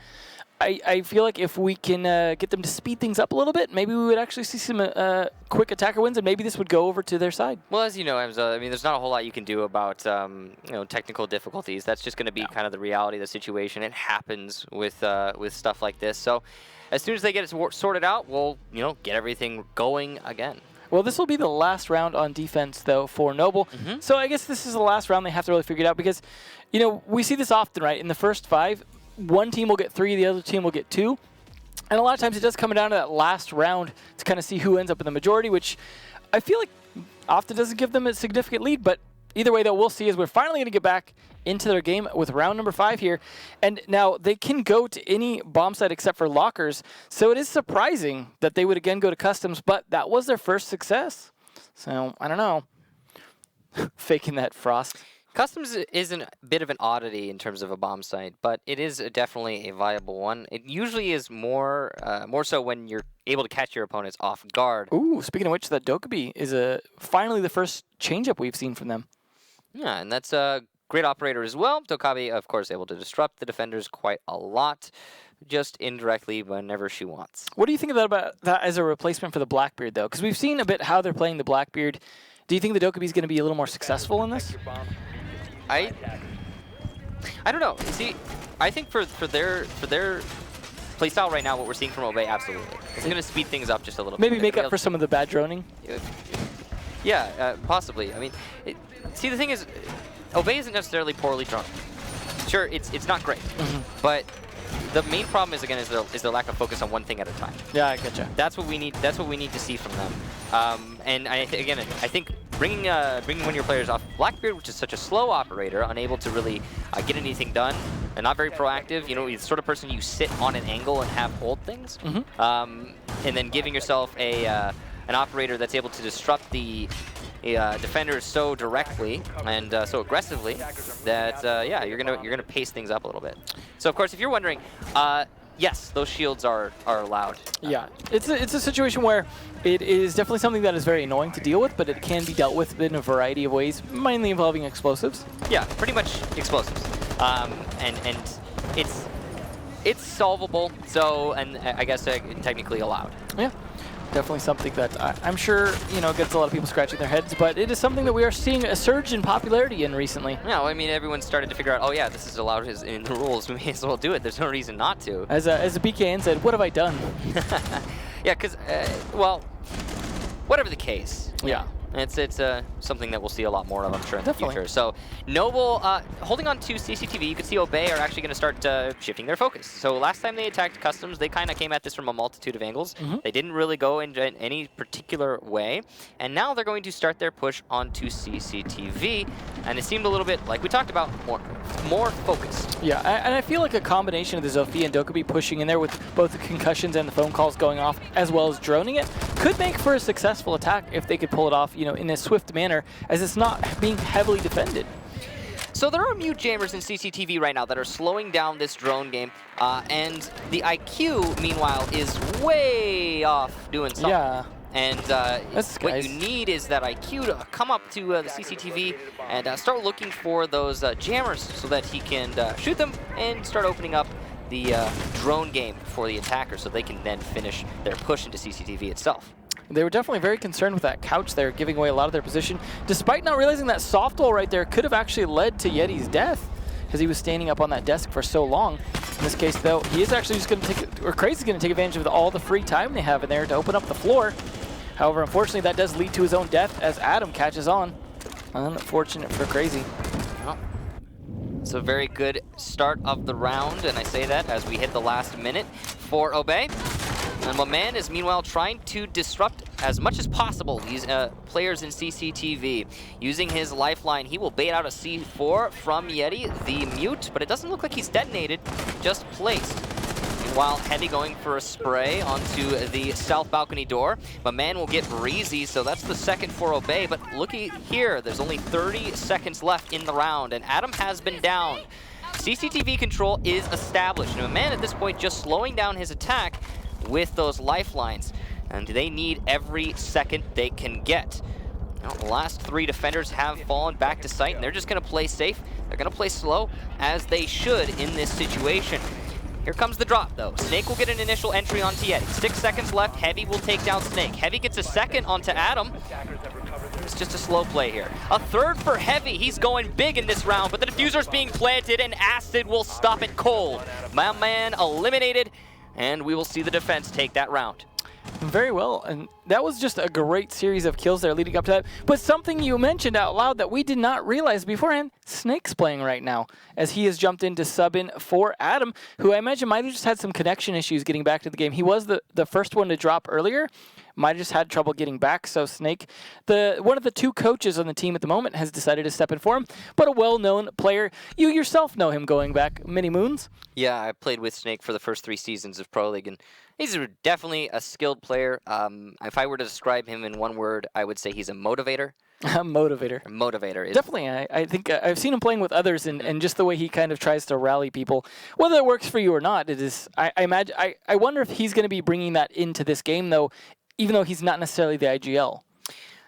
I feel like if we can get them to speed things up a little bit, maybe we would actually see some quick attacker wins, and maybe this would go over to their side. Well, as you know, Emza, I mean, there's not a whole lot you can do about technical difficulties. That's just going to be kind of the reality of the situation. It happens with stuff like this. So as soon as they get it sorted out, we'll get everything going again. Well, this will be the last round on defense, though, for Noble. So I guess this is the last round they have to really figure it out because, we see this often, right? In the first 5, one team will get 3, the other team will get 2. And a lot of times it does come down to that last round to kind of see who ends up in the majority, which I feel like often doesn't give them a significant lead. But either way, though, we'll see as we're finally going to get back into their game with round number 5 here. And now they can go to any bomb site except for lockers. So it is surprising that they would again go to customs, but that was their first success. So I don't know. Faking that frost. Customs is a bit of an oddity in terms of a bomb site, but it is definitely a viable one. It usually is more so when you're able to catch your opponents off guard. Ooh, speaking of which, that Dokkaebi is finally the first changeup we've seen from them. Yeah, and that's a great operator as well. Dokkaebi, of course, able to disrupt the defenders quite a lot, just indirectly whenever she wants. What do you think about that as a replacement for the Blackbeard, though? Because we've seen a bit how they're playing the Blackbeard. Do you think the Dokkaebi is going to be a little more successful in this? I don't know. See, I think for their playstyle right now, what we're seeing from Obey, absolutely. It's going to speed things up just a little bit. Maybe make up for some of the bad droning? Yeah, possibly. I mean, see, the thing is, Obey isn't necessarily poorly drawn. Sure, it's not great, but the main problem is, again, is their lack of focus on one thing at a time. Yeah, I getcha. That's what we need. That's what we need to see from them. And I think bringing one of your players off Blackbeard, which is such a slow operator, unable to really get anything done, and not very proactive. He's the sort of person you sit on an angle and have hold things. And then giving yourself an operator that's able to disrupt the defenders so directly and so aggressively that you're gonna pace things up a little bit. So of course, if you're wondering, yes, those shields are allowed. Yeah, it's a situation where it is definitely something that is very annoying to deal with, but it can be dealt with in a variety of ways, mainly involving explosives. Yeah, pretty much explosives, and it's solvable. So, and I guess technically allowed. Yeah. Definitely something that I'm sure, gets a lot of people scratching their heads, but it is something that we are seeing a surge in popularity in recently. Yeah, well, I mean, everyone started to figure out, oh yeah, this is allowed in the rules. We may as well do it. There's no reason not to. As a BKN said, what have I done? Yeah, because, well, whatever the case. Yeah. It's something that we'll see a lot more of, I'm sure, in the future. So Noble, holding on to CCTV, you can see Obey are actually going to start shifting their focus. So last time they attacked Customs, they kind of came at this from a multitude of angles. They didn't really go in any particular way. And now they're going to start their push onto CCTV. And it seemed a little bit, like we talked about, more focused. Yeah, and I feel like a combination of the Zofia and Dokkaebi pushing in there with both the concussions and the phone calls going off, as well as droning it, could make for a successful attack if they could pull it off, in a swift manner, as it's not being heavily defended. So there are mute jammers in CCTV right now that are slowing down this drone game, and the IQ, meanwhile, is way off doing something. Yeah. And what you need is that IQ to come up to the CCTV and start looking for those jammers so that he can shoot them and start opening up the drone game for the attacker so they can then finish their push into CCTV itself. They were definitely very concerned with that couch there, giving away a lot of their position, despite not realizing that soft wall right there could have actually led to Yeti's death, because he was standing up on that desk for so long. In this case, though, he is actually just going to take, or Crazy's going to take advantage of all the free time they have in there to open up the floor. However, unfortunately, that does lead to his own death as Adam catches on. Unfortunate for Crazy. Well, it's a very good start of the round, and I say that as we hit the last minute for Obey. And Maman is meanwhile trying to disrupt as much as possible these players in CCTV. Using his lifeline, he will bait out a C4 from Yeti, the mute, but it doesn't look like he's detonated, just placed. Meanwhile, Heavy going for a spray onto the south balcony door. Maman will get breezy, so that's the second for Obey, but looky here, there's only 30 seconds left in the round, and Adam has been down. CCTV control is established. And man at this point just slowing down his attack with those lifelines. And they need every second they can get. Now, the last 3 defenders have fallen back to sight, and they're just going to play safe. They're going to play slow, as they should in this situation. Here comes the drop, though. Snake will get an initial entry onto Yeti. 6 seconds left. Heavy will take down Snake. Heavy gets a second onto Adam. It's just a slow play here. A third for Heavy. He's going big in this round, but the diffuser's being planted, and Acid will stop it cold. My man eliminated, and we will see the defense take that round. Very well, and that was just a great series of kills there leading up to that. But something you mentioned out loud that we did not realize beforehand, Snake's playing right now, as he has jumped in to sub in for Adam, who I imagine might have just had some connection issues getting back to the game. He was the first one to drop earlier, might have just had trouble getting back, so Snake, one of the 2 coaches on the team at the moment, has decided to step in for him, but a well-known player. You yourself know him going back many moons. Yeah, I played with Snake for the first 3 seasons of Pro League, and he's definitely a skilled player. If I were to describe him in one word, I would say he's a motivator. A motivator. A motivator. Definitely. I think I've seen him playing with others, and just the way he kind of tries to rally people. Whether it works for you or not, it is. I imagine. I wonder if he's going to be bringing that into this game, though, even though he's not necessarily the IGL.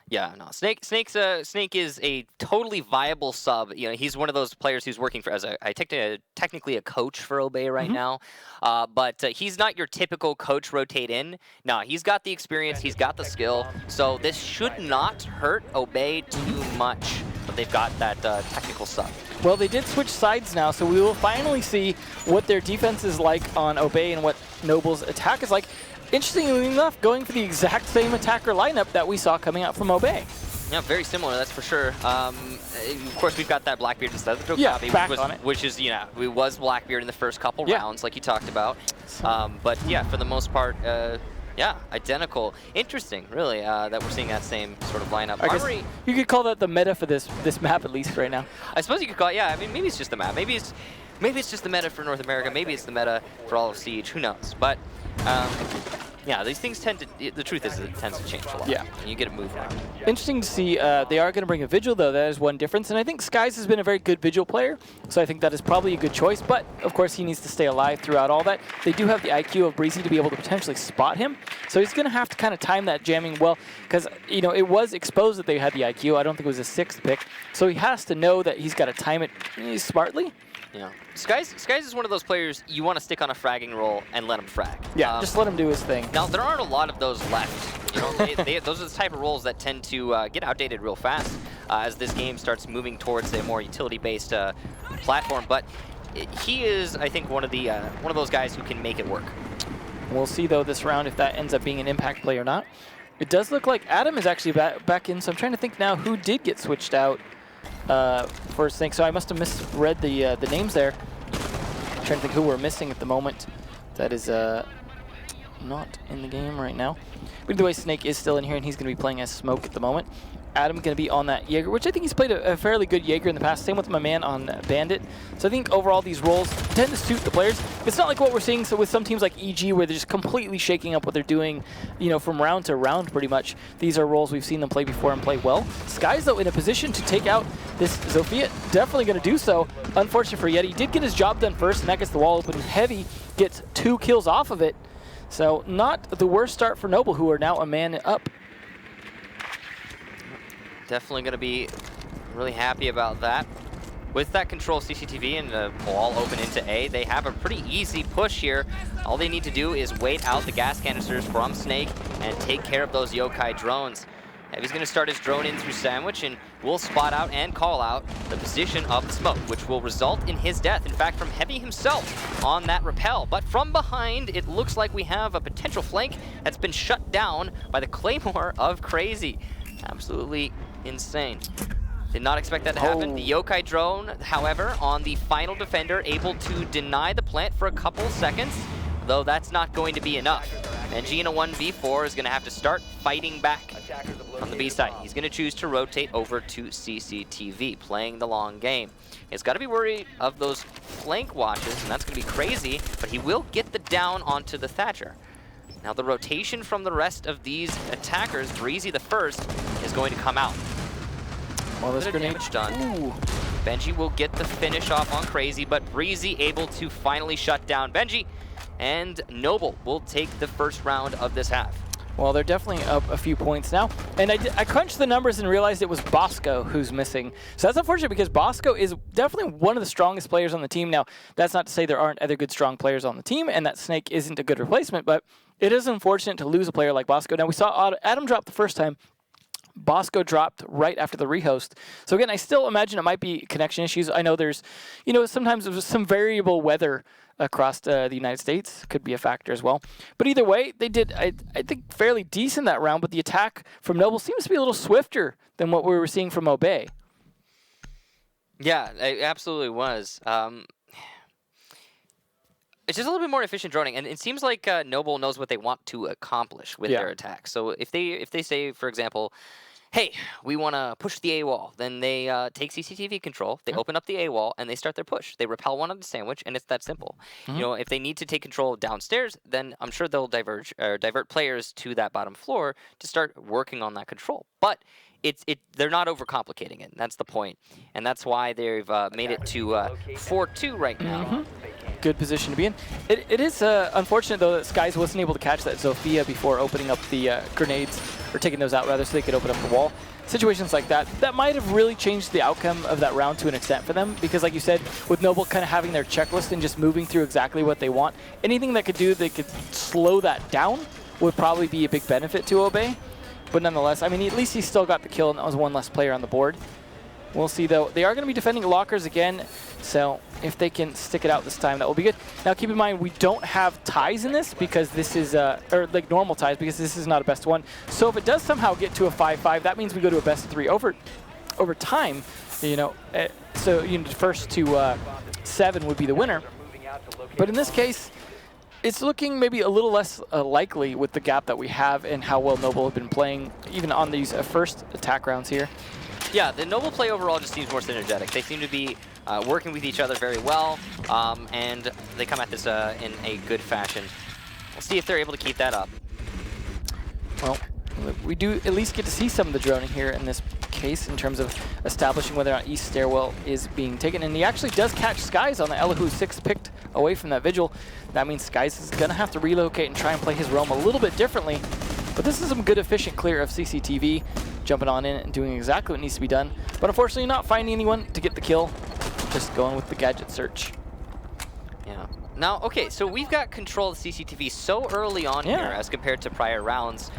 Yeah, no. Snake is a totally viable sub. You know, he's one of those players who's working for as technically a coach for Obey right now. But he's not your typical coach rotate in. No, he's got the experience, he's got the skill. So this should not hurt Obey too much. But they've got that technical sub. Well, they did switch sides now, so we will finally see what their defense is like on Obey and what Noble's attack is like. Interestingly enough, going for the exact same attacker lineup that we saw coming out from Obey. Yeah, very similar, that's for sure. Of course, we've got that Blackbeard instead of the Jokabi, which is, you know, it was Blackbeard in the first couple rounds, like you talked about. But yeah, for the most part, yeah, identical. Interesting, really, that we're seeing that same sort of lineup. I guess you could call that the meta for this map, at least right now. I suppose you could call it, yeah, I mean, maybe it's just the map. Maybe it's just the meta for North America. Maybe it's the meta for all of Siege. Who knows? But yeah, these things tend to. The truth is, it tends to change a lot. Yeah, and you get it moved around. Interesting to see. They are going to bring a Vigil, though. That is one difference. And I think Skies has been a very good Vigil player, so I think that is probably a good choice. But of course, he needs to stay alive throughout all that. They do have the IQ of Breezy to be able to potentially spot him, so he's going to have to kind of time that jamming well, because you know it was exposed that they had the IQ. I don't think it was a 6th pick, so he has to know that he's got to time it smartly. Yeah, Skies is one of those players you want to stick on a fragging roll and let him frag. Yeah, just let him do his thing. Now, there aren't a lot of those left. You know, those are the type of roles that tend to get outdated real fast as this game starts moving towards a more utility-based platform. But he is, I think, one of those guys who can make it work. We'll see, though, this round if that ends up being an impact play or not. It does look like Adam is actually back in, so I'm trying to think now who did get switched out for Snake. So I must have misread the names there. I'm trying to think who we're missing at the moment. That is not in the game right now. But either way, Snake is still in here, and he's going to be playing as Smoke at the moment. Adam going to be on that Jaeger, which I think he's played a fairly good Jaeger in the past. Same with my man on Bandit. So I think overall these roles tend to suit the players. It's not like what we're seeing with some teams like EG where they're just completely shaking up what they're doing, you know, from round to round pretty much. These are roles we've seen them play before and play well. Sky's, though, in a position to take out this Zofia. Definitely going to do so. Unfortunate for Yeti. He did get his job done first, and that gets the wall open. Heavy gets 2 kills off of it. So not the worst start for Noble, who are now a man up. Definitely going to be really happy about that. With that control CCTV and the wall open into A, they have a pretty easy push here. All they need to do is wait out the gas canisters from Snake and take care of those yokai drones. Heavy's going to start his drone in through Sandwich and will spot out and call out the position of the Smoke, which will result in his death. In fact, from Heavy himself on that rappel. But from behind, it looks like we have a potential flank that's been shut down by the Claymore of Crazy. Absolutely insane. Did not expect that to happen. The yokai drone, however, on the final defender, able to deny the plant for a couple seconds, though that's not going to be enough. Benji in a 1v4 is going to have to start fighting back on the B side. He's going to choose to rotate over to CCTV, playing the long game. He's got to be worried of those flank watches, and that's going to be crazy, but he will get the down onto the Thatcher. Now the rotation from the rest of these attackers, Breezy the first, is going to come out. Well, this grenade damage done. Ooh. Benji will get the finish off on Crazy, but Breezy able to finally shut down Benji, and Noble will take the first round of this half. Well, they're definitely up a few points now. And I crunched the numbers and realized it was Bosco who's missing. So that's unfortunate because Bosco is definitely one of the strongest players on the team. Now, that's not to say there aren't other good, strong players on the team and that Snake isn't a good replacement, but it is unfortunate to lose a player like Bosco. Now, we saw Adam drop the first time. Bosco dropped right after the rehost. So again, I still imagine it might be connection issues. I know there's, sometimes there's some variable weather across the United States. Could be a factor as well. But either way, they did, I think, fairly decent that round, but the attack from Noble seems to be a little swifter than what we were seeing from Obey. Yeah, it absolutely was. It's just a little bit more efficient droning, and it seems like Noble knows what they want to accomplish with their attack. So if they say, for example, hey, we want to push the A wall, then they take CCTV control, they open up the A wall, and they start their push. They repel one on the sandwich, and it's that simple. If they need to take control downstairs, then I'm sure they'll divert players to that bottom floor to start working on that control. But they're not overcomplicating it. That's the point, and that's why they've made it to 4-2 right now. Good position to be in. It is unfortunate, though, that Skies wasn't able to catch that Zofia before opening up the grenades, or taking those out, rather, so they could open up the wall. Situations like that might have really changed the outcome of that round to an extent for them, because like you said, with Noble kind of having their checklist and just moving through exactly what they want, anything that they could slow that down would probably be a big benefit to Obey. But nonetheless, I mean, at least he still got the kill, and that was one less player on the board. We'll see, though. They are going to be defending lockers again, so if they can stick it out this time, that will be good. Now, keep in mind, we don't have ties in this because this is, or like normal ties, because this is not a best one. So if it does somehow get to a 5-5, that means we go to a best of 3 over time. So first to 7 would be the winner. But in this case, it's looking maybe a little less likely with the gap that we have and how well Noble have been playing, even on these first attack rounds here. Yeah, the Noble play overall just seems more synergetic. They seem to be working with each other very well, and they come at this in a good fashion. We'll see if they're able to keep that up. Well, we do at least get to see some of the droning here in this case in terms of establishing whether or not East Stairwell is being taken. And he actually does catch Skies on the Elihu 6 picked away from that Vigil. That means Skies is going to have to relocate and try and play his roam a little bit differently. But this is some good efficient clear of CCTV, jumping on in and doing exactly what needs to be done. But unfortunately not finding anyone to get the kill, just going with the gadget search. Yeah. Now, okay, so we've got control of CCTV so early on here as compared to prior rounds.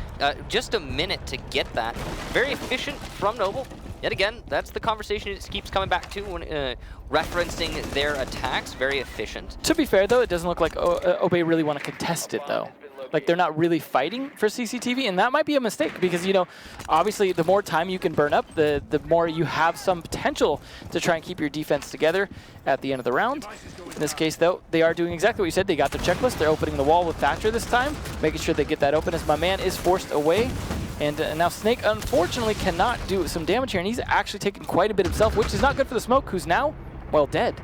Just a minute to get that. Very efficient from Noble. Yet again, that's the conversation it keeps coming back to when referencing their attacks. Very efficient. To be fair, though, it doesn't look like Obey really want to contest it, though. Like, they're not really fighting for CCTV, and that might be a mistake because, obviously the more time you can burn up, the more you have some potential to try and keep your defense together at the end of the round. In this case, though, they are doing exactly what you said. They got their checklist. They're opening the wall with Thatcher this time, making sure they get that open as my man is forced away. And now Snake, unfortunately, cannot do some damage here, and he's actually taking quite a bit himself, which is not good for the Smoke, who's now, well, dead.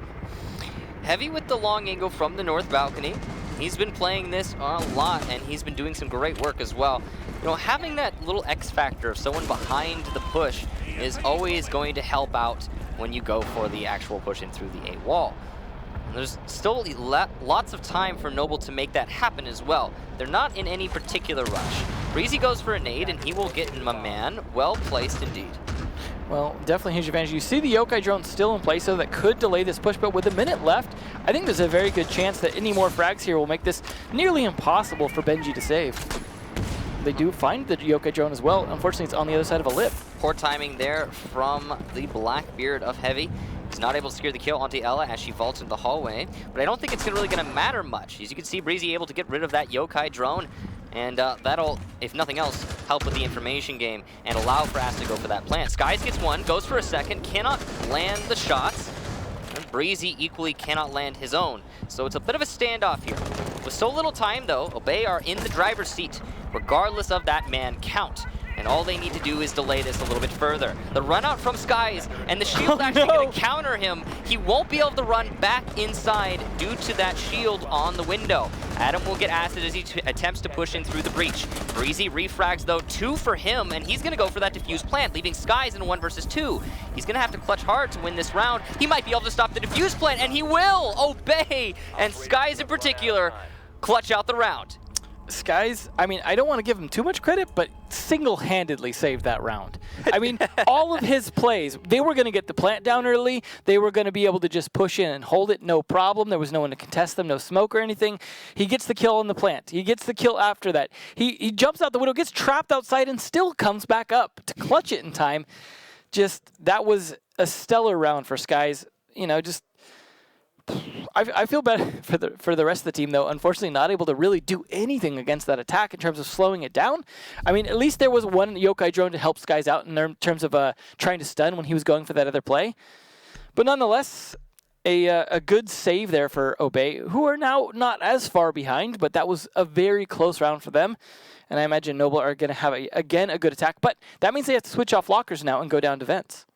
Heavy with the long angle from the north balcony. He's been playing this a lot, and he's been doing some great work as well. Having that little X factor of someone behind the push is always going to help out when you go for the actual push in through the A wall. And there's still lots of time for Noble to make that happen as well. They're not in any particular rush. Breezy goes for a nade, and he will get my man. Well placed indeed. Well, definitely huge advantage. You see the Yokai drone still in place, so that could delay this push, but with a minute left, I think there's a very good chance that any more frags here will make this nearly impossible for Benji to save. They do find the Yokai drone as well. Unfortunately, it's on the other side of a lip. Poor timing there from the Blackbeard of Heavy. He's not able to secure the kill onto Ella as she vaults into the hallway, but I don't think it's really going to matter much. As you can see, Breezy able to get rid of that Yokai drone, and that'll, if nothing else, help with the information game and allow for Ass to go for that plant. Skies gets one, goes for a second, cannot land the shots, and Breezy equally cannot land his own. So it's a bit of a standoff here. With so little time, though, Obey are in the driver's seat, regardless of that man count. and all they need to do is delay this a little bit further. The run out from Skies, and the shield actually going to counter him. He won't be able to run back inside due to that shield on the window. Adam will get acid as he attempts to push in through the breach. Breezy refrags though, 2 for him, and he's going to go for that defuse plant, leaving Skies in a 1 versus 2. He's going to have to clutch hard to win this round. He might be able to stop the defuse plant, and he will! Obey! And Skies in particular clutch out the round. Skies, I mean, I don't want to give him too much credit, but single-handedly saved that round. I mean, all of his plays, they were going to get the plant down early. They were going to be able to just push in and hold it, no problem. There was no one to contest them, no smoke or anything. He gets the kill on the plant. He gets the kill after that. He jumps out the window, gets trapped outside, and still comes back up to clutch it in time. Just, that was a stellar round for Skies. You know, just... I feel bad for the rest of the team, though. Unfortunately, not able to really do anything against that attack in terms of slowing it down. I mean, at least there was one yokai drone to help Skies out in terms of trying to stun when he was going for that other play. But nonetheless, a good save there for Obey, who are now not as far behind, but that was a very close round for them. And I imagine Noble are going to have, again, a good attack. But that means they have to switch off lockers now and go down to vents.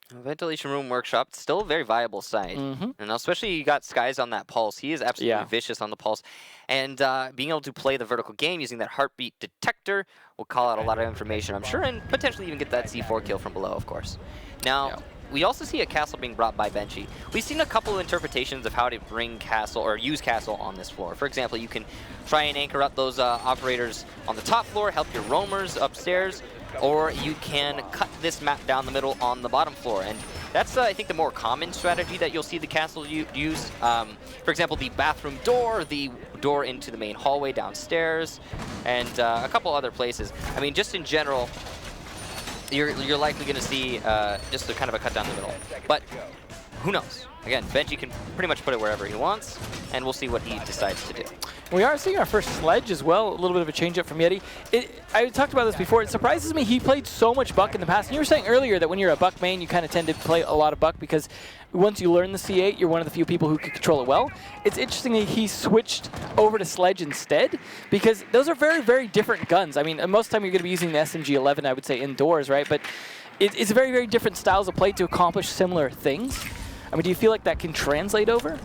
Ventilation Room Workshop, still a very viable site. And especially you got Skies on that pulse. He is absolutely vicious on the pulse. And being able to play the vertical game using that heartbeat detector will call out a lot of information, I'm sure, and potentially even get that C4 kill from below, of course. Now, we also see a castle being brought by Benchy. We've seen a couple of interpretations of how to bring castle or use castle on this floor. For example, you can try and anchor up those operators on the top floor, help your roamers upstairs, or you can cut this map down the middle on the bottom floor. And that's, I think, the more common strategy that you'll see the castle use. For example, the bathroom door, the door into the main hallway downstairs, and a couple other places. I mean, just in general, you're likely going to see just a kind of a cut down the middle. But who knows? Again, Benji can pretty much put it wherever he wants, and we'll see what he decides to do. We are seeing our first sledge as well, a little bit of a change-up from Yeti. I talked about this before. It surprises me he played so much Buck in the past. And you were saying earlier that when you're a Buck main, you kind of tend to play a lot of Buck because once you learn the C8, you're one of the few people who can control it well. It's interesting that he switched over to Sledge instead because those are very, very different guns. I mean, most of the time you're going to be using the SMG-11, I would say, indoors, right? But it's very, very different styles of play to accomplish similar things. I mean, do you feel like that can translate over?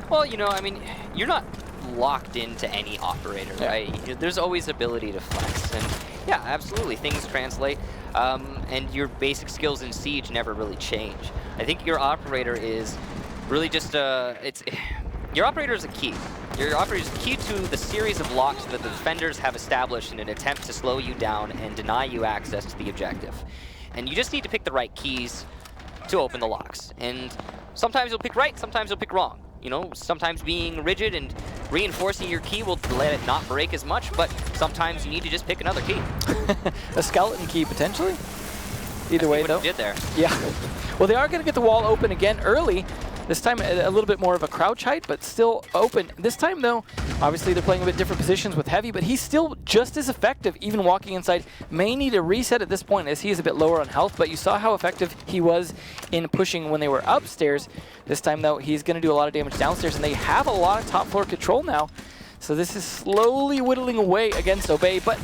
Well, you know, I mean, you're not locked into any operator, right? There's always ability to flex, and yeah, absolutely, things translate, and your basic skills in Siege never really change. I think your operator is really just your operator is a key. Your operator is key to the series of locks that the defenders have established in an attempt to slow you down and deny you access to the objective. And you just need to pick the right keys to open the locks. And sometimes you'll pick right, sometimes you'll pick wrong. You know, sometimes being rigid and reinforcing your key will let it not break as much, but sometimes you need to just pick another key. A skeleton key, potentially? Either way, though. What you did there. Yeah. Well, they are going to get the wall open again early. This time a little bit more of a crouch height, but still open. This time, though, obviously they're playing a bit different positions with Heavy, but he's still just as effective, even walking inside. May need a reset at this point as he is a bit lower on health, but you saw how effective he was in pushing when they were upstairs. This time, though, he's going to do a lot of damage downstairs, and they have a lot of top floor control now. So this is slowly whittling away against Obey, but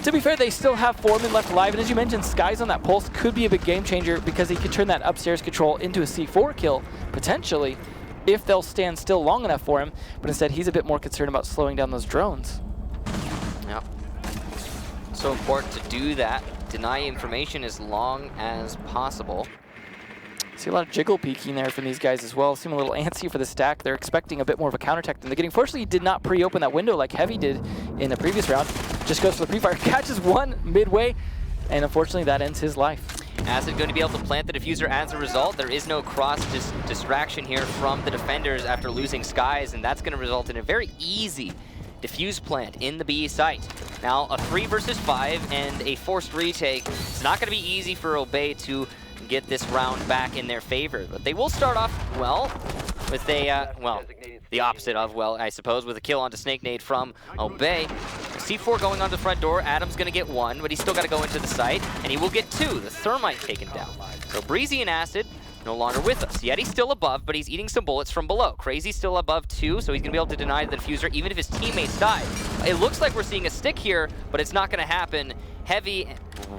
to be fair, they still have Foreman left alive, and as you mentioned, Skies on that pulse could be a big game changer because he could turn that upstairs control into a C4 kill, potentially, if they'll stand still long enough for him, but instead he's a bit more concerned about slowing down those drones. Yeah. So important to do that, deny information as long as possible. See a lot of jiggle peeking there from these guys as well. Seem a little antsy for the stack. They're expecting a bit more of a counterattack than they're getting. Fortunately, he did not pre-open that window like Heavy did in the previous round. Just goes for the pre-fire, catches one midway, and unfortunately that ends his life. Acid going to be able to plant the diffuser as a result. There is no cross distraction here from the defenders after losing Skies, and that's going to result in a very easy diffuse plant in the B site. Now a 3 versus 5 and a forced retake. It's not going to be easy for Obey to get this round back in their favor, but they will start off well with a, well, the opposite of well, I suppose, with a kill onto Snake Nade from Obey. C4 going onto the front door. Adam's going to get 1, but he's still got to go into the site, and he will get 2. The Thermite taken down. So Breezy and Acid no longer with us. Yeti's still above, but he's eating some bullets from below. Crazy's still above 2, so he's going to be able to deny the diffuser even if his teammates die. It looks like we're seeing a stick here, but it's not going to happen. Heavy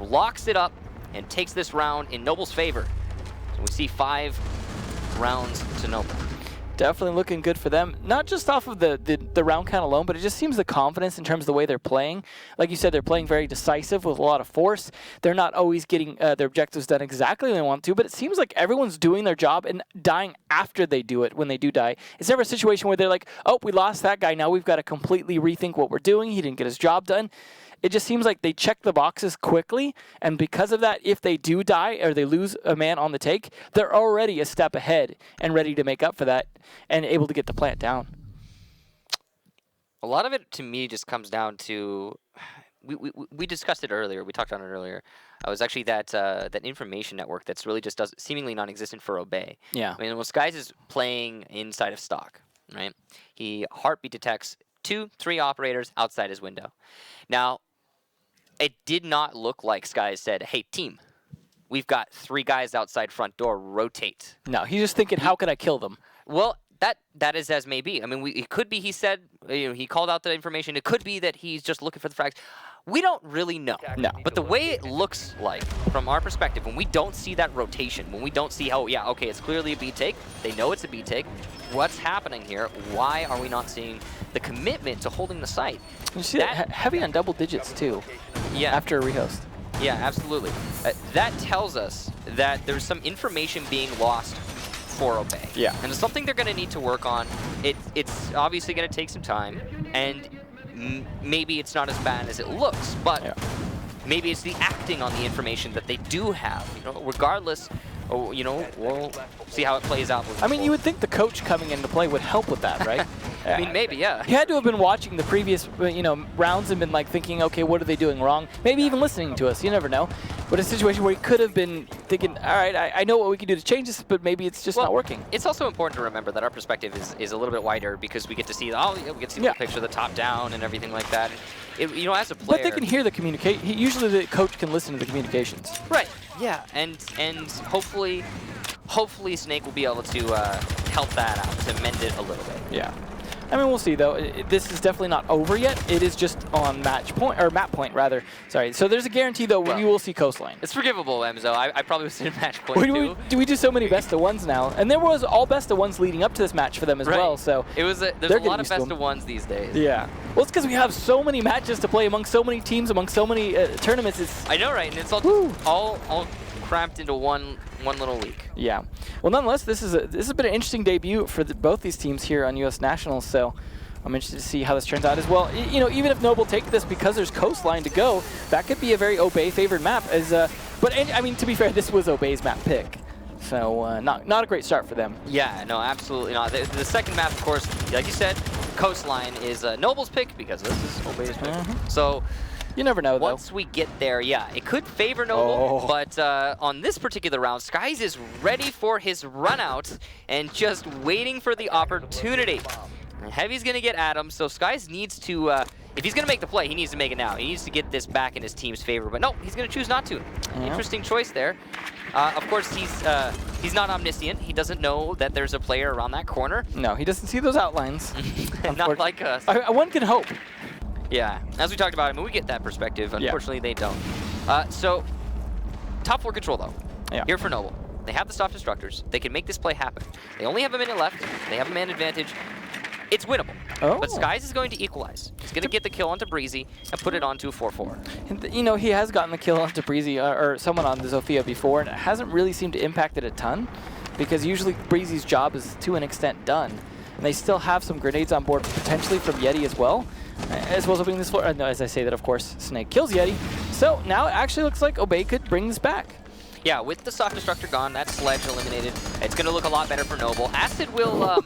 locks it up and takes this round in Noble's favor. So we see 5 rounds to Noble. Definitely looking good for them. Not just off of the round count alone, but it just seems the confidence in terms of the way they're playing. Like you said, they're playing very decisive with a lot of force. They're not always getting their objectives done exactly when they want to, but it seems like everyone's doing their job and dying after they do it, when they do die. It's never a situation where they're like, oh, we lost that guy, now we've got to completely rethink what we're doing. He didn't get his job done. It just seems like they check the boxes quickly, and because of that, if they do die or they lose a man on the take, they're already a step ahead and ready to make up for that and able to get the plant down. A lot of it, to me, just comes down to, we discussed it earlier, we talked on it earlier. It was actually that information network that's really just seemingly non-existent for Obey. Yeah. I mean, when Skies is playing inside of stock, right, he heartbeat detects 2, 3 operators outside his window. Now, it did not look like Skies said, hey, team, we've got 3 guys outside front door, rotate. No, he's just thinking, how can I kill them? Well, that is as may be. I mean, it could be he said, he called out the information. It could be that he's just looking for the frags. We don't really know. No. But the way it looks like, from our perspective, when we don't see that rotation, when we don't see how, yeah, okay, it's clearly a B take, they know it's a B take, what's happening here? Why are we not seeing the commitment to holding the site? You see that heavy on double digits, too, after a rehost. Yeah, absolutely. That tells us that there's some information being lost for Obey. Yeah. And it's something they're going to need to work on. It's obviously going to take some time, and maybe it's not as bad as it looks, but maybe it's the acting on the information that they do have. You know, regardless, you know, we'll see how it plays out. I mean, you would think the coach coming into play would help with that, right? I mean, maybe, yeah. He had to have been watching the previous, rounds and been like thinking, okay, what are they doing wrong? Maybe even listening to us. You never know. But a situation where he could have been thinking, all right, I know what we can do to change this, but maybe it's just not working. It's also important to remember that our perspective is a little bit wider because we get to see, we get to see the picture of the top down and everything like that. You know, as a player. But they can hear the communication. Usually the coach can listen to the communications. Right. Yeah. And hopefully Snake will be able to help that out, to mend it a little bit. Yeah. I mean, we'll see, though. This is definitely not over yet. It is just on map point, rather. Sorry. So there's a guarantee, though, we will see Coastline. It's forgivable, Emzo. I probably was in match point, too. We do so many best-of-ones now. And there was all best-of-ones leading up to this match for them as well. So there's a lot of best-of-ones these days. Yeah. Well, it's because we have so many matches to play among so many teams, among so many tournaments. I know, right? And it's all cramped into one little league. Yeah. Well, nonetheless, this has been an interesting debut for both these teams here on U.S. Nationals. So I'm interested to see how this turns out as well. You know, even if Noble take this because there's Coastline to go, that could be a very Obey favored map. I mean, to be fair, this was Obey's map pick. So not a great start for them. Yeah, no, absolutely not. The second map, of course, like you said, Coastline is Noble's pick because this is Obey's pick. So you never know, though. Once we get there, yeah, it could favor Noble, but on this particular round, Skies is ready for his run out and just waiting for the opportunity. And Heavy's going to get Adam, so Skies needs to, if he's going to make the play, he needs to make it now. He needs to get this back in his team's favor, but no, he's going to choose not to. Interesting choice there. Of course, he's not omniscient. He doesn't know that there's a player around that corner. No, he doesn't see those outlines. Not like us. One can hope. Yeah, as we talked about, I mean, we get that perspective. Unfortunately, they don't. So, top 4 control, though. Here for Noble. They have the stop destructors. They can make this play happen. They only have a minute left. They have a man advantage. It's winnable. But Skies is going to equalize. He's going to get the kill onto Breezy and put it onto a 4-4. You know, he has gotten the kill onto Breezy or someone on the Zofia before, and it hasn't really seemed to impact it a ton because usually Breezy's job is to an extent done. And they still have some grenades on board, potentially from Yeti as well as opening this floor. No, as I say that, of course, Snake kills Yeti. So now it actually looks like Obey could bring this back. Yeah, with the Soft Destructor gone, that Sledge eliminated, it's going to look a lot better for Noble. Acid will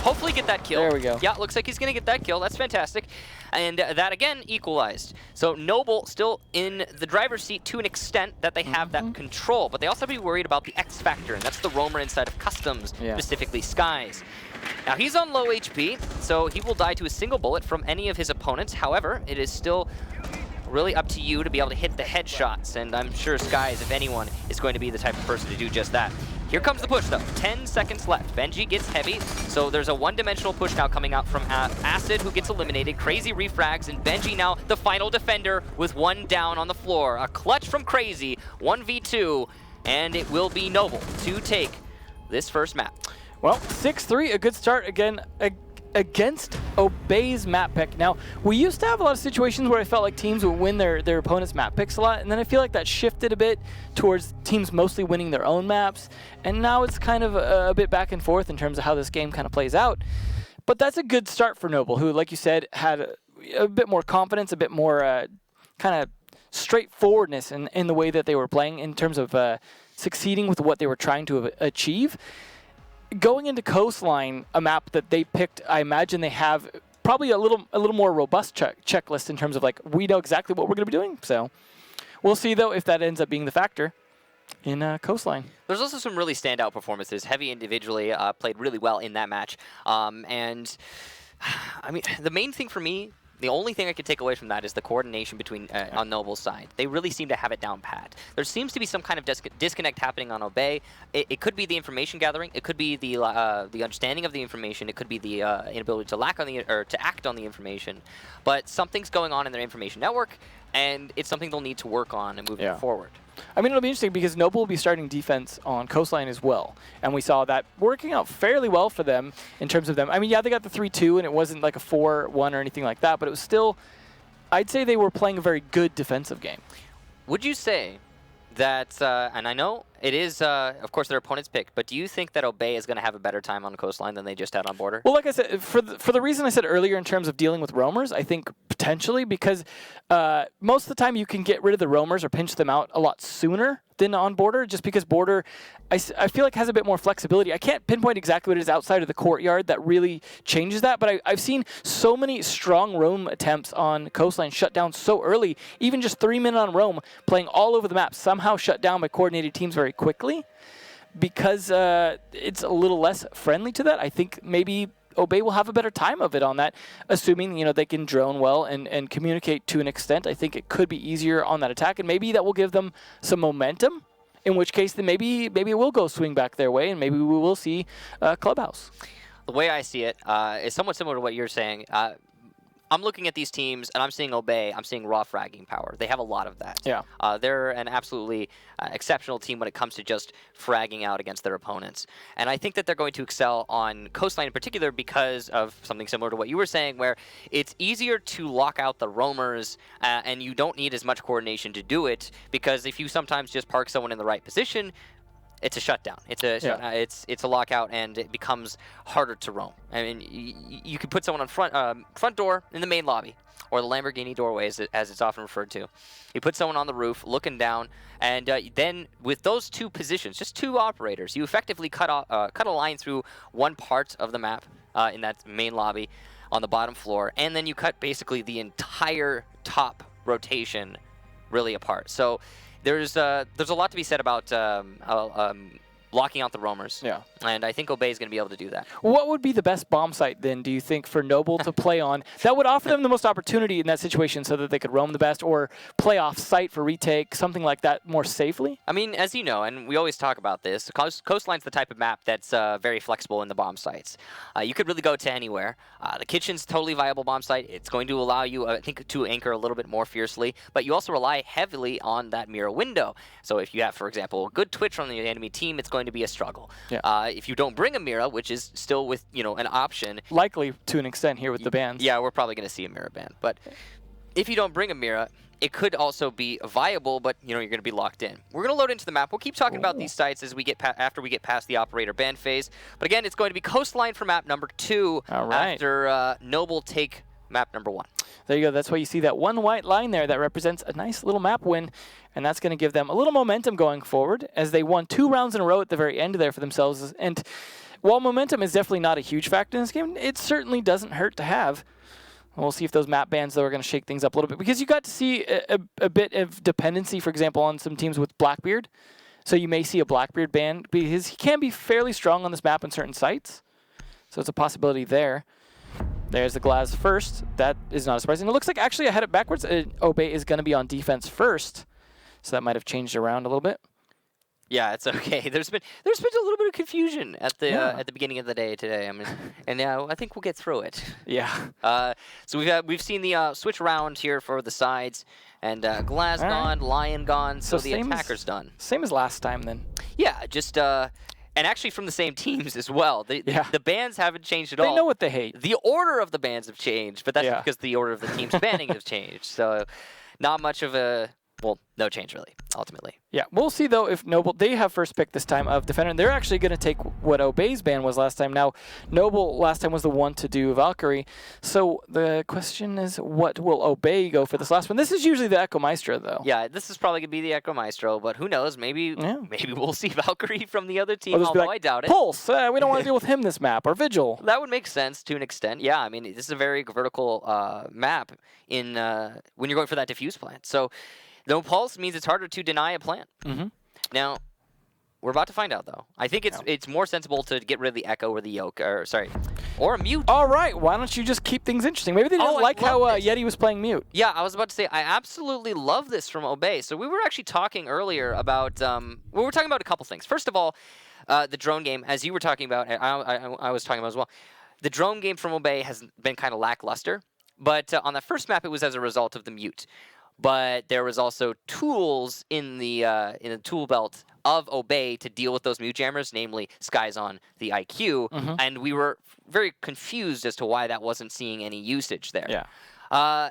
hopefully get that kill. There we go. Yeah, looks like he's going to get that kill. That's fantastic. And that, again, equalized. So Noble still in the driver's seat to an extent that they have that control, but they also have to be worried about the X factor, and that's the roamer inside of Customs, specifically Skies. Now, he's on low HP, so he will die to a single bullet from any of his opponents. However, it is still really up to you to be able to hit the headshots, and I'm sure Skies, if anyone, is going to be the type of person to do just that. Here comes the push, though. 10 seconds left. Benji gets heavy, so there's a one-dimensional push now coming out from Acid, who gets eliminated. Crazy refrags, and Benji now the final defender with one down on the floor. A clutch from Crazy, 1v2, and it will be Noble to take this first map. Well, 6-3, a good start again against Obey's map pick. Now, we used to have a lot of situations where I felt like teams would win their opponent's map picks a lot, and then I feel like that shifted a bit towards teams mostly winning their own maps, and now it's kind of a bit back and forth in terms of how this game kind of plays out. But that's a good start for Noble, who, like you said, had a bit more confidence, a bit more kind of straightforwardness in the way that they were playing in terms of succeeding with what they were trying to achieve. Going into Coastline, a map that they picked, I imagine they have probably a little more robust checklist in terms of like, we know exactly what we're going to be doing. So we'll see, though, if that ends up being the factor in Coastline. There's also some really standout performances. Heavy individually played really well in that match. And I mean, the main thing for me, the only thing I could take away from that is the coordination between on Noble's side. They really seem to have it down pat. There seems to be some kind of disconnect happening on Obey. It could be the information gathering. It could be the understanding of the information. It could be the inability to act on the information. But something's going on in their information network, and it's something they'll need to work on and moving forward. I mean, it'll be interesting because Noble will be starting defense on Coastline as well. And we saw that working out fairly well for them in terms of them. I mean, yeah, they got the 3-2, and it wasn't like a 4-1 or anything like that, but it was still, I'd say they were playing a very good defensive game. Would you say that, and I know it is, of course, their opponent's pick, but do you think that Obey is going to have a better time on Coastline than they just had on Border? Well, like I said, for the reason I said earlier in terms of dealing with roamers, I think potentially because most of the time you can get rid of the roamers or pinch them out a lot sooner than on Border, just because Border, I feel like has a bit more flexibility. I can't pinpoint exactly what it is outside of the courtyard that really changes that, but I've seen so many strong roam attempts on Coastline shut down so early, even just 3 minutes on roam, playing all over the map, somehow shut down by coordinated teams very quickly. Because it's a little less friendly to that, I think maybe Obey will have a better time of it on that, assuming they can drone well and communicate to an extent. I think it could be easier on that attack, and maybe that will give them some momentum, in which case then maybe it will go swing back their way, and maybe we will see Clubhouse. The way I see it is somewhat similar to what you're saying. I'm looking at these teams, and I'm seeing Obey. I'm seeing raw fragging power. They have a lot of that. Yeah. They're an absolutely exceptional team when it comes to just fragging out against their opponents. And I think that they're going to excel on Coastline in particular because of something similar to what you were saying, where it's easier to lock out the roamers, and you don't need as much coordination to do it, because if you sometimes just park someone in the right position, it's a shutdown. It's a lockout, and it becomes harder to roam. I mean, you could put someone on front door in the main lobby, or the Lamborghini doorway, as it's often referred to. You put someone on the roof, looking down, and then with those two positions, just two operators, you effectively cut a line through one part of the map in that main lobby on the bottom floor, and then you cut basically the entire top rotation really apart. So there's a lot to be said about blocking out the roamers. Yeah. And I think Obey is going to be able to do that. What would be the best bomb site then, do you think, for Noble to play on that would offer them the most opportunity in that situation so that they could roam the best, or play off site for retake, something like that more safely? I mean, as you know, and we always talk about this, Coastline's the type of map that's very flexible in the bomb sites. You could really go to anywhere. The kitchen's a totally viable bomb site. It's going to allow you, I think, to anchor a little bit more fiercely, but you also rely heavily on that mirror window. So if you have, for example, a good twitch from the enemy team, it's going to be a struggle. Yeah. If you don't bring a Mira, which is still with an option, likely to an extent here with the bans. Yeah, we're probably going to see a Mira ban. But if you don't bring a Mira, it could also be viable, but you're going to be locked in. We're going to load into the map. We'll keep talking about these sites as we get after we get past the operator ban phase. But again, it's going to be Coastline for map number 2 after Noble take map number 1. There you go. That's why you see that one white line there that represents a nice little map win, and that's going to give them a little momentum going forward as they won 2 rounds in a row at the very end there for themselves. And while momentum is definitely not a huge factor in this game, it certainly doesn't hurt to have. We'll see if those map bans, though, are going to shake things up a little bit, because you got to see a bit of dependency, for example, on some teams with Blackbeard. So you may see a Blackbeard ban because he can be fairly strong on this map on certain sites. So it's a possibility there. There's the Glaz first. That is not surprising. It looks like actually I had it backwards. Obey is going to be on defense first. So that might have changed around a little bit. Yeah, it's okay. There's been a little bit of confusion at the beginning of the day today. I mean, and now I think we'll get through it. Yeah. So we've seen the switch around here for the sides, and Glass gone, Lion gone, so the attacker's done. Same as last time then. Yeah, just and actually from the same teams as well. The bans haven't changed at all. They know what they hate. The order of the bans have changed, but that's because the order of the teams banning has changed. So not much of a, well, no change really, ultimately. Yeah, we'll see though if Noble, they have first pick this time of Defender, and they're actually going to take what Obey's ban was last time. Now, Noble last time was the one to do Valkyrie, so the question is, what will Obey go for this last one? This is usually the Echo Maestro though. Yeah, this is probably going to be the Echo Maestro, but who knows, maybe we'll see Valkyrie from the other team, although I doubt it. Pulse, we don't want to deal with him this map, or Vigil. That would make sense to an extent, yeah. I mean, this is a very vertical map in when you're going for that diffuse plant, so no Pulse means it's harder to deny a plant. Now, we're about to find out, though. I think it's more sensible to get rid of the Echo or the Yoke, or a Mute. All right, why don't you just keep things interesting? Maybe they didn't like how Yeti was playing Mute. Yeah, I was about to say, I absolutely love this from Obey. So we were actually talking earlier about, we were talking about a couple things. First of all, the drone game, as you were talking about, I was talking about as well. The drone game from Obey has been kind of lackluster, but on the first map, it was as a result of the Mute. But there was also tools in the tool belt of Obey to deal with those mute jammers, namely Skies on the IQ, and we were very confused as to why that wasn't seeing any usage there. Yeah.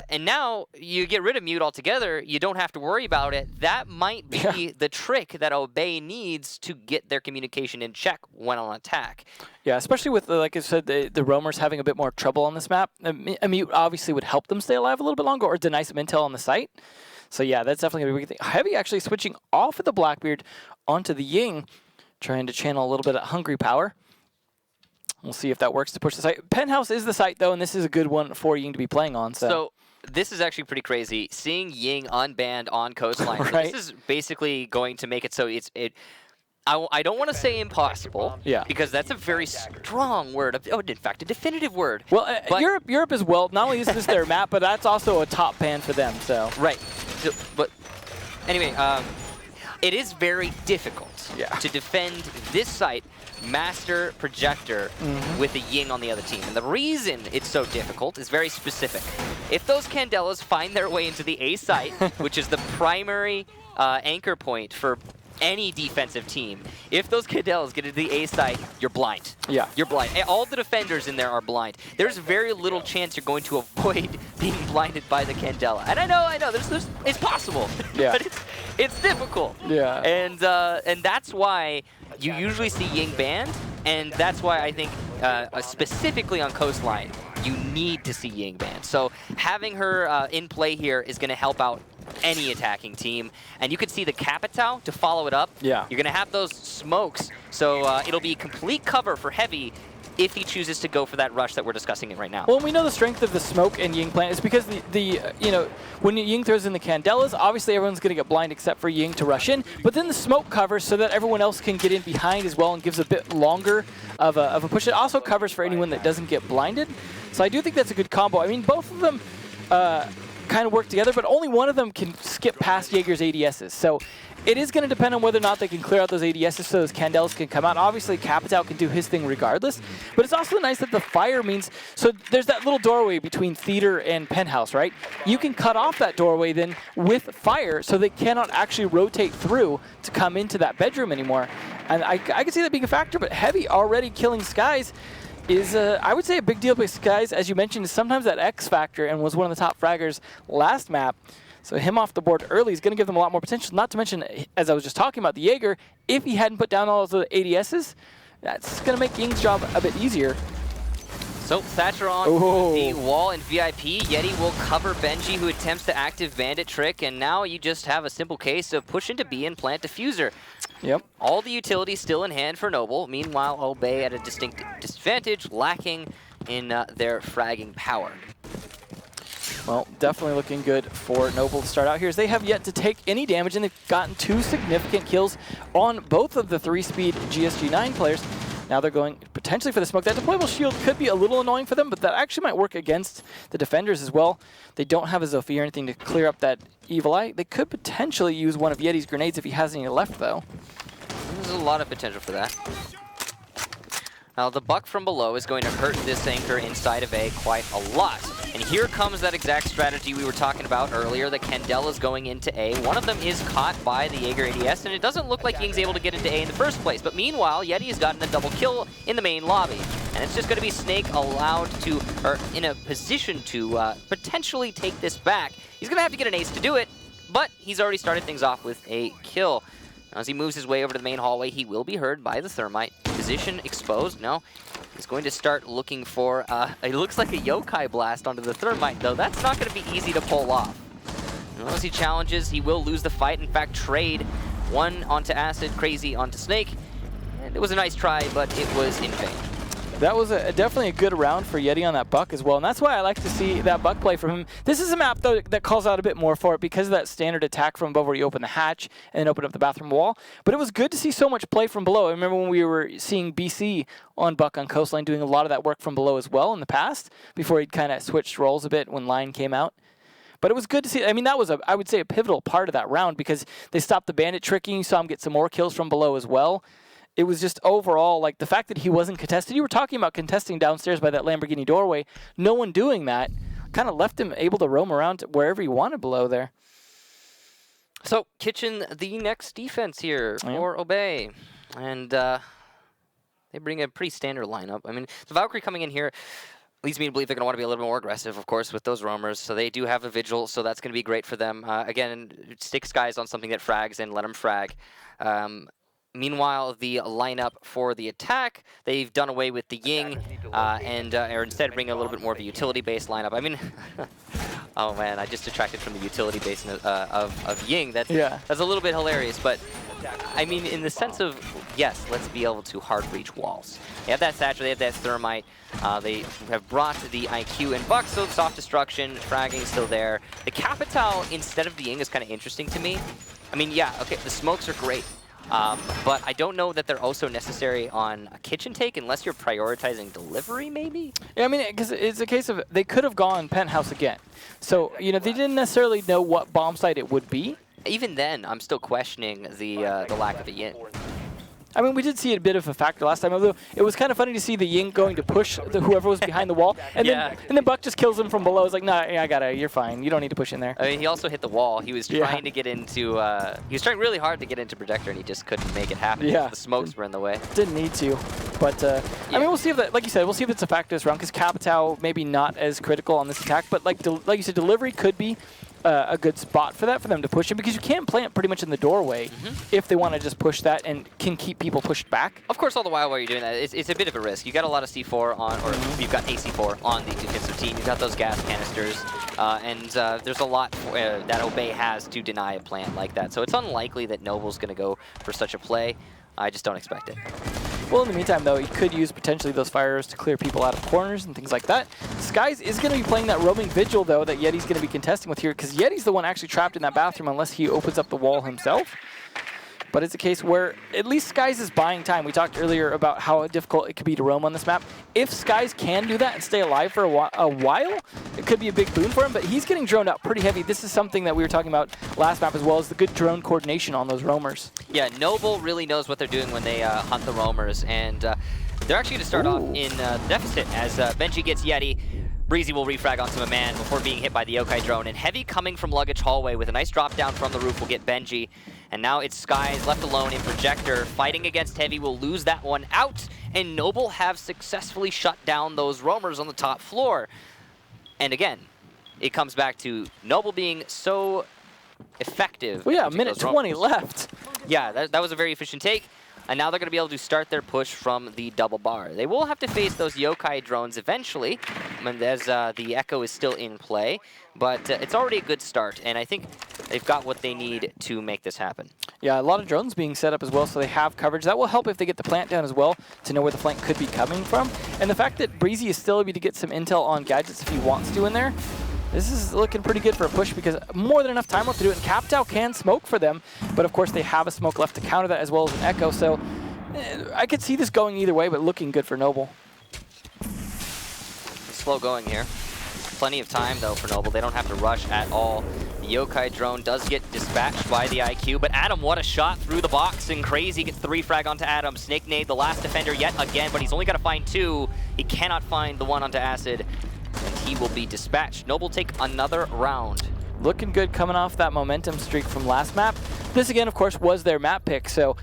And now you get rid of Mute altogether, you don't have to worry about it. That might be the trick that Obey needs to get their communication in check when on attack. Yeah, especially with, like I said, the roamers having a bit more trouble on this map. A Mute obviously would help them stay alive a little bit longer or deny some intel on the site. So yeah, that's definitely going to be a big thing. Heavy actually switching off of the Blackbeard onto the Ying, trying to channel a little bit of hungry power. We'll see if that works to push the site. Penthouse is the site, though, and this is a good one for Ying to be playing on. So this is actually pretty crazy. Seeing Ying unbanned on Coastline, right? This is basically going to make it so I don't want to say impossible, because that's a very strong word. In fact, a definitive word. Well, Europe as well. Not only is this their map, but that's also a top ban for them. So right. So, but anyway, it is very difficult to defend this site, Master Projector, with a Ying on the other team. And the reason it's so difficult is very specific. If those Candelas find their way into the A site, which is the primary anchor point for any defensive team, if those Candelas get into the A site, you're blind. Yeah. You're blind. All the defenders in there are blind. There's very little chance you're going to avoid being blinded by the Candela. And I know, it's possible. Yeah. But it's difficult. Yeah. And that's why you usually see Ying banned, and that's why I think specifically on Coastline, you need to see Ying banned. So having her in play here is going to help out any attacking team, and you can see the Capitao to follow it up. Yeah. You're going to have those smokes, so it'll be complete cover for Heavy if he chooses to go for that rush that we're discussing right now. Well, we know the strength of the smoke and Ying plant is because when Ying throws in the Candelas, obviously everyone's going to get blind except for Ying to rush in, but then the smoke covers so that everyone else can get in behind as well and gives a bit longer of a push. It also covers for anyone that doesn't get blinded. So I do think that's a good combo. I mean, both of them kind of work together, but only one of them can skip past Jaeger's ADSs. So it is going to depend on whether or not they can clear out those ADSs so those Candelas can come out. Obviously, Capitao can do his thing regardless, but it's also nice that the fire means, so there's that little doorway between Theater and Penthouse, right? You can cut off that doorway then with fire so they cannot actually rotate through to come into that bedroom anymore. And I can see that being a factor, but Heavy already killing Skies is, I would say, a big deal because Skies, as you mentioned, is sometimes that X factor and was one of the top fraggers last map. So him off the board early is going to give them a lot more potential. Not to mention, as I was just talking about, the Jaeger, if he hadn't put down all of the ADSs, that's going to make Ying's job a bit easier. So Thatcher on the wall in VIP. Yeti will cover Benji, who attempts to active Bandit trick, and now you just have a simple case of push into B and plant Diffuser. Yep. All the utilities still in hand for Noble. Meanwhile, Obey at a distinct disadvantage, lacking in their fragging power. Well, definitely looking good for Noble to start out here, as they have yet to take any damage, and they've gotten 2 significant kills on both of the 3-speed GSG9 players. Now they're going potentially for the smoke. That deployable shield could be a little annoying for them, but that actually might work against the defenders as well. They don't have a Zofia or anything to clear up that Evil Eye. They could potentially use one of Yeti's grenades if he has any left, though. a lot of potential for that. Now, the buck from below is going to hurt this anchor inside of A quite a lot. And here comes that exact strategy we were talking about earlier, that Kendall is going into A. One of them is caught by the Jaeger ADS, and it doesn't look like Ying's able to get into A in the first place. But meanwhile, Yeti has gotten a double kill in the main lobby. And it's just going to be Snake allowed to, or in a position to potentially take this back. He's going to have to get an ace to do it, but he's already started things off with a kill. As he moves his way over to the main hallway, he will be heard by the Thermite. Position exposed. No, he's going to start looking for, it looks like a Yokai Blast onto the Thermite, though. That's not going to be easy to pull off. Unless he challenges, he will lose the fight. In fact, trade one onto Acid, Crazy onto Snake. And it was a nice try, but it was in vain. That was definitely a good round for Yeti on that buck as well, and that's why I like to see that buck play from him. This is a map, though, that calls out a bit more for it because of that standard attack from above where you open the hatch and then open up the bathroom wall. But it was good to see so much play from below. I remember when we were seeing BC on buck on Coastline doing a lot of that work from below as well in the past, before he'd kind of switched roles a bit when Line came out. But it was good to see. I mean, that was, I would say, a pivotal part of that round because they stopped the bandit tricking. You saw him get some more kills from below as well. It was just overall, like, the fact that he wasn't contested. You were talking about contesting downstairs by that Lamborghini doorway. No one doing that kind of left him able to roam around wherever he wanted below there. So, Kitchen, the next defense here for Obey. And they bring a pretty standard lineup. I mean, the Valkyrie coming in here leads me to believe they're going to want to be a little bit more aggressive, of course, with those roamers. So they do have a Vigil, so that's going to be great for them. Again, stick Skies on something that frags and let them frag. Meanwhile, the lineup for the attack, they've done away with the Ying and or instead bring a little bit more of a utility-based lineup. I mean, oh man, I just detracted from the utility base of Ying. That's a little bit hilarious, but I mean, in the sense of, yes, let's be able to hard breach walls. They have that Satchel, they have that Thermite, they have brought the IQ and Buck, so soft destruction, fragging still there. The Capital instead of the Ying is kind of interesting to me. I mean, yeah, okay, the smokes are great. But I don't know that they're also necessary on a kitchen take unless you're prioritizing delivery, maybe? Yeah, I mean, because it's a case of they could have gone penthouse again. So, you know, they didn't necessarily know what bomb site it would be. Even then, I'm still questioning the lack of a Yin. I mean, we did see a bit of a factor last time, although it was kind of funny to see the Ying going to push whoever was behind the wall, and then Buck just kills him from below. It's like, nah, I got it. You're fine. You don't need to push in there. I mean, he also hit the wall. He was trying to get into, he was trying really hard to get into Projector, and he just couldn't make it happen. Yeah. The smokes were in the way. Didn't need to. But, I mean, we'll see if that, like you said, we'll see if it's a factor this round, because Capital maybe not as critical on this attack, but like you said, delivery could be a good spot for that, for them to push him, because you can plant pretty much in the doorway if they want to just push that and can keep people pushed back. Of course, all the while you're doing that, it's a bit of a risk. You got a lot of C4 on, or you've got AC4 on the defensive team. You've got those gas canisters, and there's a lot that Obey has to deny a plant like that. So it's unlikely that Noble's going to go for such a play. I just don't expect it. Well, in the meantime, though, he could use potentially those fires to clear people out of corners and things like that. Skies is going to be playing that roaming Vigil, though, that Yeti's going to be contesting with here, because Yeti's the one actually trapped in that bathroom unless he opens up the wall himself. But it's a case where at least Skies is buying time. We talked earlier about how difficult it could be to roam on this map. If Skies can do that and stay alive for a while, it could be a big boon for him, but he's getting droned out pretty heavy. This is something that we were talking about last map as well, as the good drone coordination on those roamers. Yeah, Noble really knows what they're doing when they hunt the roamers, and they're actually going to start off in deficit as Benji gets Yeti. Breezy will refrag onto a man before being hit by the Yokai drone, and Heavy coming from Luggage Hallway with a nice drop down from the roof will get Benji. And now it's Skies left alone in Projector, fighting against Heavy, will lose that one out, and Noble have successfully shut down those roamers on the top floor. And again, it comes back to Noble being so effective. Well, yeah, a minute 20 left. Yeah, that was a very efficient take. And now they're going to be able to start their push from the double bar. They will have to face those Yokai drones eventually, as the Echo is still in play. But it's already a good start, and I think they've got what they need to make this happen. Yeah, a lot of drones being set up as well, so they have coverage. That will help if they get the plant down as well, to know where the flank could be coming from. And the fact that Breezy is still able to get some intel on gadgets if he wants to in there, this is looking pretty good for a push, because more than enough time left to do it. And Capital can smoke for them, but of course they have a smoke left to counter that as well as an Echo. So I could see this going either way, but looking good for Noble. Slow going here. plenty of time, though, for Noble. They don't have to rush at all. The Yokai drone does get dispatched by the IQ, but Adam, what a shot through the box, and Crazy gets the refrag onto Adam. Snake Nade, the last defender yet again, but he's only got to find 2. He cannot find the one onto Acid, and he will be dispatched. Noble take another round. Looking good coming off that momentum streak from last map. This, again, of course, was their map pick, so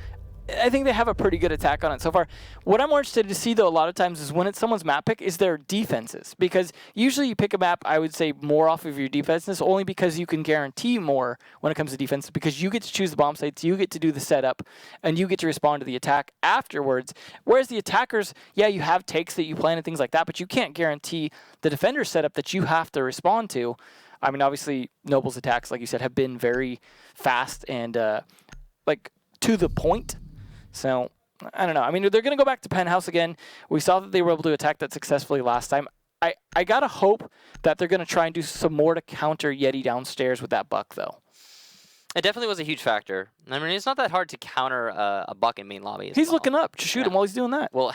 I think they have a pretty good attack on it so far. What I'm more interested to see, though, a lot of times is when it's someone's map pick, is their defenses. Because usually you pick a map, I would say, more off of your defenses, only because you can guarantee more when it comes to defense, because you get to choose the bomb sites, you get to do the setup, and you get to respond to the attack afterwards. Whereas the attackers, yeah, you have takes that you plan and things like that, but you can't guarantee the defender setup that you have to respond to. I mean, obviously, Noble's attacks, like you said, have been very fast and, like, to the point. So, I don't know. I mean, they're going to go back to Penthouse again. We saw that they were able to attack that successfully last time. I got to hope that they're going to try and do some more to counter Yeti downstairs with that buck, though. It definitely was a huge factor. I mean, it's not that hard to counter a buck in main lobby. He's looking up. Just shoot him while he's doing that. Well,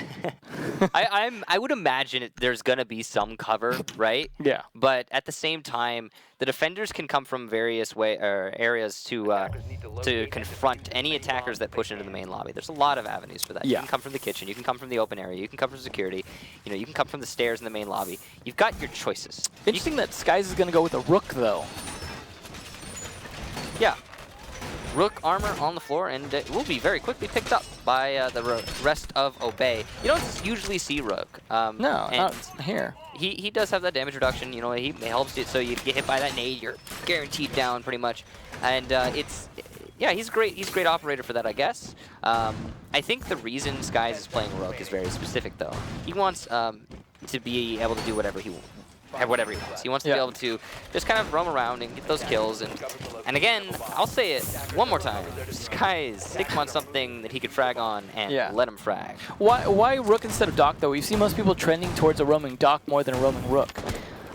I would imagine there's going to be some cover, right? Yeah. But at the same time, the defenders can come from various areas to confront any attackers that push into the main lobby. There's a lot of avenues for that. Yeah. You can come from the kitchen. You can come from the open area. You can come from security. You know, you can come from the stairs in the main lobby. You've got your choices. Interesting that Skies is going to go with a Rook, though. Yeah. Rook armor on the floor, and it will be very quickly picked up by the rest of Obey. You don't usually see Rook. No, not here. He does have that damage reduction. You know, he helps it so you get hit by that nade, you're guaranteed down pretty much. And yeah, he's great. He's a great operator for that, I guess. I think the reason Skies is playing Rook is very specific, though. He wants to be able to do whatever he wants. He wants to be able to just kind of roam around and get those kills. And again, I'll say it one more time. Skies, stick him on something that he could frag on and let him frag. Why Rook instead of Doc, though? You see most people trending towards a roaming Doc more than a roaming Rook.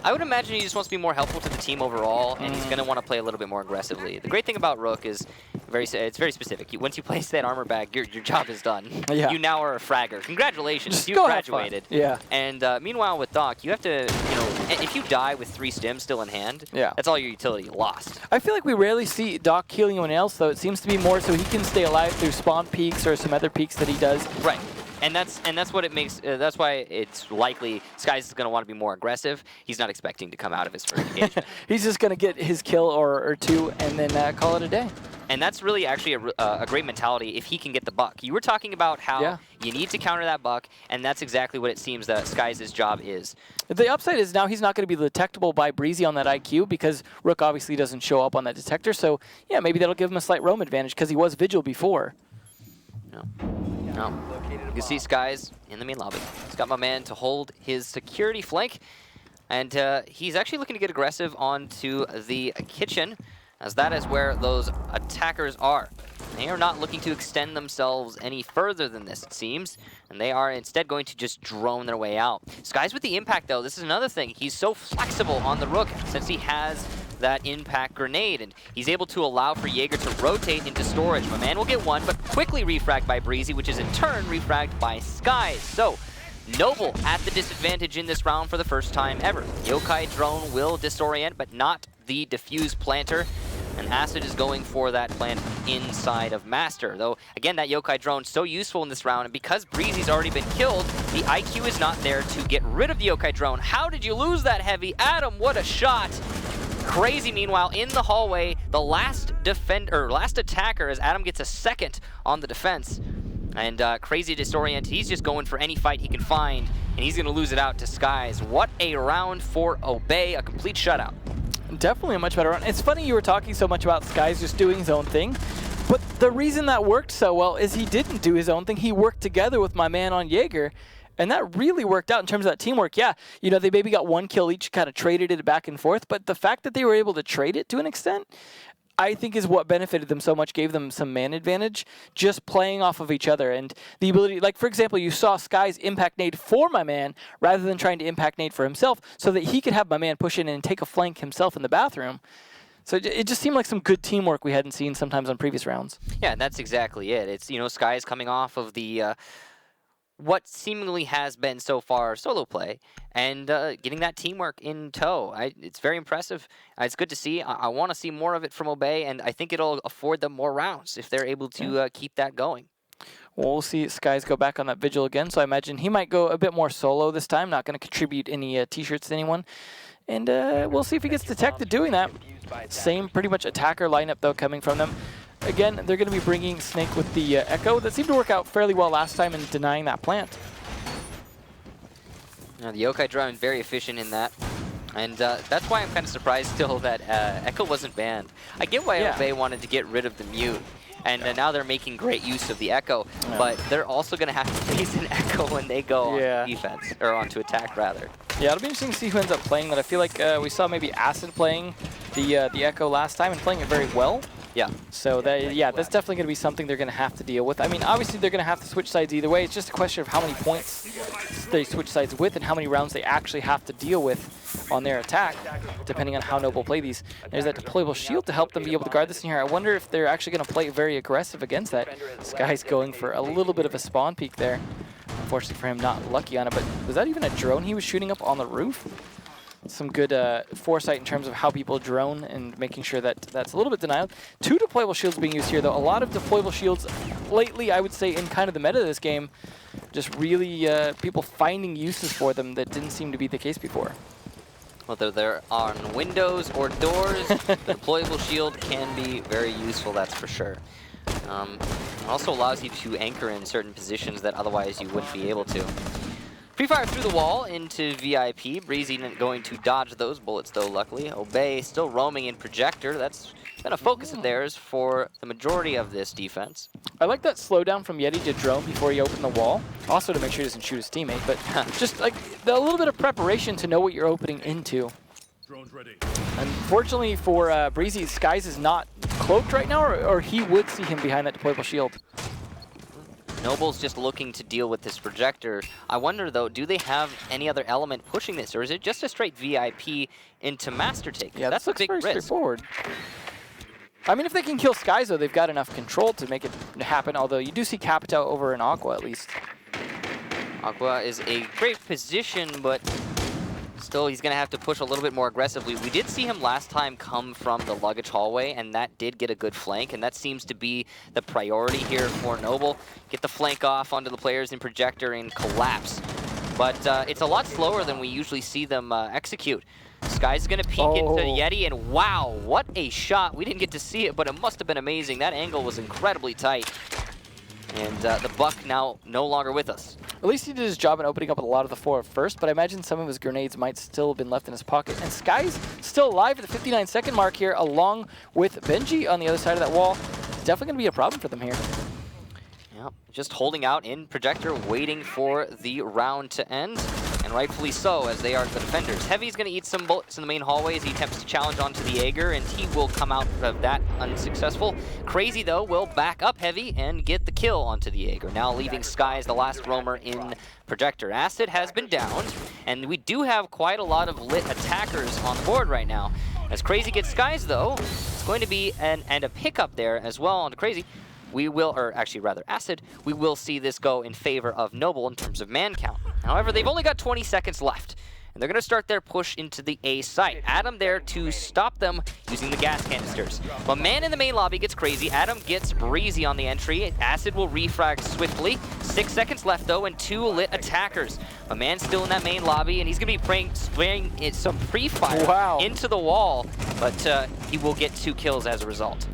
I would imagine he just wants to be more helpful to the team overall, and he's going to want to play a little bit more aggressively. The great thing about Rook is it's very specific. Once you place that armor bag, your job is done. Yeah. You now are a fragger. Congratulations, Just you go graduated. Yeah. And meanwhile with Doc, you have to, you know, if you die with 3 stims still in hand, that's all your utility lost. I feel like we rarely see Doc healing anyone else, though. It seems to be more so he can stay alive through spawn peaks or some other peaks that he does. Right. And that's what it makes. That's why it's likely Skies is going to want to be more aggressive. He's not expecting to come out of his first engagement. He's just going to get his kill or 2 and then call it a day. And that's really actually a great mentality if he can get the buck. You were talking about how you need to counter that buck, and that's exactly what it seems that Skies' job is. The upside is now he's not going to be detectable by Breezy on that IQ because Rook obviously doesn't show up on that detector. So, yeah, maybe that'll give him a slight roam advantage because he was Vigil before. No. You can see Skies in the main lobby. He's got my man to hold his security flank, and he's actually looking to get aggressive onto the kitchen, as that is where those attackers are. They are not looking to extend themselves any further than this, it seems, and they are instead going to just drone their way out. Skies with the impact, though, this is another thing. He's so flexible on the Rook since he has that impact grenade, and he's able to allow for Jaeger to rotate into storage. My man will get one, but quickly refragged by Breezy, which is in turn refragged by Skies. So, Noble at the disadvantage in this round for the first time ever. Yokai drone will disorient, but not the diffuse planter. And Acid is going for that plant inside of Master. Though, again, that Yokai drone so useful in this round, and because Breezy's already been killed, the IQ is not there to get rid of the Yokai drone. How did you lose that, Heavy? Adam, what a shot! Crazy, meanwhile, in the hallway, the last attacker, as Adam gets a second on the defense. And Crazy disorient, he's just going for any fight he can find, and he's going to lose it out to Skies. What a round for Obey, a complete shutout. Definitely a much better round. It's funny you were talking so much about Skies just doing his own thing, but the reason that worked so well is he didn't do his own thing. He worked together with my man on Jaeger, and that really worked out in terms of that teamwork. Yeah, you know, they maybe got 1 kill each, kind of traded it back and forth, but the fact that they were able to trade it to an extent, I think is what benefited them so much, gave them some man advantage, just playing off of each other. And the ability, like, for example, you saw Skies impact nade for my man rather than trying to impact nade for himself so that he could have my man push in and take a flank himself in the bathroom. So it just seemed like some good teamwork we hadn't seen sometimes on previous rounds. Yeah, and that's exactly it. It's, you know, Skies coming off of the what seemingly has been so far solo play and getting that teamwork in tow. It's very impressive. It's good to see. I want to see more of it from Obey, and I think it'll afford them more rounds if they're able to keep that going. Well, we'll see Skies go back on that Vigil again, so I imagine he might go a bit more solo this time, not going to contribute any T-shirts to anyone. And we'll see if he gets detected doing that. Same pretty much attacker lineup, though, coming from them. Again, they're going to be bringing Snake with the Echo. That seemed to work out fairly well last time in denying that plant. Now, the Yokai drone very efficient in that. And that's why I'm kind of surprised still that Echo wasn't banned. I get why Obey wanted to get rid of the mute. And now they're making great use of the Echo, but they're also going to have to face an Echo when they go on defense, or onto attack, rather. Yeah, it'll be interesting to see who ends up playing that. I feel like we saw maybe Acid playing the Echo last time and playing it very well. Yeah. So that's definitely going to be something they're going to have to deal with. I mean, obviously they're going to have to switch sides either way. It's just a question of how many points they switch sides with and how many rounds they actually have to deal with on their attack, depending on how Noble play these. There's that deployable shield to help them be able to guard this in here. I wonder if they're actually going to play very aggressive against that. This guy's going for a little bit of a spawn peek there. Unfortunately for him, not lucky on it, but was that even a drone he was shooting up on the roof? Some good foresight in terms of how people drone and making sure that that's a little bit denied. 2 deployable shields being used here, though. A lot of deployable shields lately, I would say, in kind of the meta of this game. Just really people finding uses for them that didn't seem to be the case before. Whether they're on windows or doors, the deployable shield can be very useful, that's for sure. It also allows you to anchor in certain positions that otherwise you wouldn't be able to. Pre-fire through the wall into VIP. Breezy going to dodge those bullets, though, luckily. Obey still roaming in Projector. That's been a focus of theirs for the majority of this defense. I like that slowdown from Yeti to drone before he opened the wall. Also to make sure he doesn't shoot his teammate, but just like a little bit of preparation to know what you're opening into. Drone's ready. Unfortunately for Breezy, Skies is not cloaked right now, or he would see him behind that deployable shield. Noble's just looking to deal with this Projector. I wonder, though, do they have any other element pushing this, or is it just a straight VIP into Master Take? Yeah, that's a big very risk. Straightforward. I mean, if they can kill Skies, though, they've got enough control to make it happen, although you do see Capitao over in Aqua, at least. Aqua is a great position, but still he's going to have to push a little bit more aggressively. We did see him last time come from the luggage hallway, and that did get a good flank, and that seems to be the priority here for Noble. Get the flank off onto the players in Projector and collapse. But it's a lot slower than we usually see them execute. Sky's going to peek into Yeti, and wow, what a shot. We didn't get to see it, but it must have been amazing. That angle was incredibly tight. And the Buck now no longer with us. At least he did his job in opening up a lot of the 4 at first, but I imagine some of his grenades might still have been left in his pocket. And Sky's still alive at the 59-second mark here, along with Benji on the other side of that wall. Definitely going to be a problem for them here. Yep, just holding out in Projector, waiting for the round to end. And rightfully so, as they are the defenders. Heavy's going to eat some bullets in the main hallway as he attempts to challenge onto the Jaeger, and he will come out of that unsuccessful. Crazy, though, will back up Heavy and get the kill onto the Jaeger, now leaving Sky as the last roamer in Projector. Acid has been downed, and we do have quite a lot of lit attackers on the board right now. As Crazy gets Skies, though, it's going to be a pickup there as well onto Crazy. We will, or actually rather Acid, we will see this go in favor of Noble in terms of man count. However, they've only got 20 seconds left, and they're going to start their push into the A site. Adam there to stop them using the gas canisters. My man in the main lobby gets Crazy. Adam gets Breezy on the entry. Acid will refrag swiftly. 6 seconds left, though, and 2 lit attackers. My man's still in that main lobby, and he's going to be spraying some pre-fire into the wall, but he will get 2 kills as a result.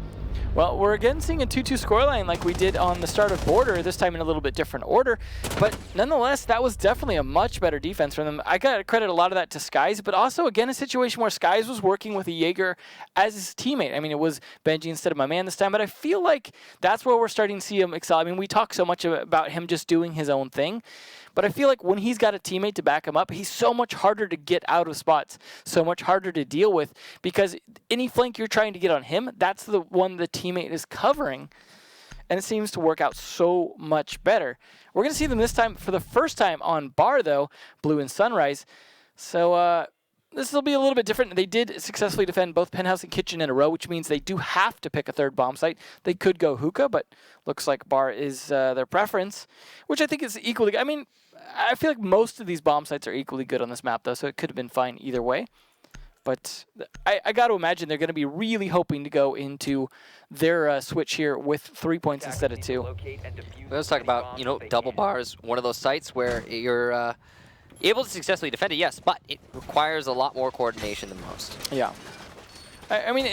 Well, we're again seeing a 2-2 scoreline like we did on the start of Border, this time in a little bit different order. But nonetheless, that was definitely a much better defense from them. I got to credit a lot of that to Skies, but also, again, a situation where Skies was working with a Jaeger as his teammate. I mean, it was Benji instead of my man this time, but I feel like that's where we're starting to see him excel. I mean, we talk so much about him just doing his own thing, but I feel like when he's got a teammate to back him up, he's so much harder to get out of spots, so much harder to deal with, because any flank you're trying to get on him, that's the one the teammate is covering, and it seems to work out so much better. We're going to see them this time for the first time on Bar, though, Blue and Sunrise. So this will be a little bit different. They did successfully defend both penthouse and kitchen in a row, which means they do have to pick a third bomb site. They could go hookah, but looks like bar is their preference, which I think is equally. I mean, I feel like most of these bomb sites are equally good on this map, though, so it could have been fine either way. But I got to imagine they're going to be really hoping to go into their switch here with 3 points instead of 2. Let's talk about, double bars, one of those sites where you're able to successfully defend it, yes, but it requires a lot more coordination than most. Yeah. I mean,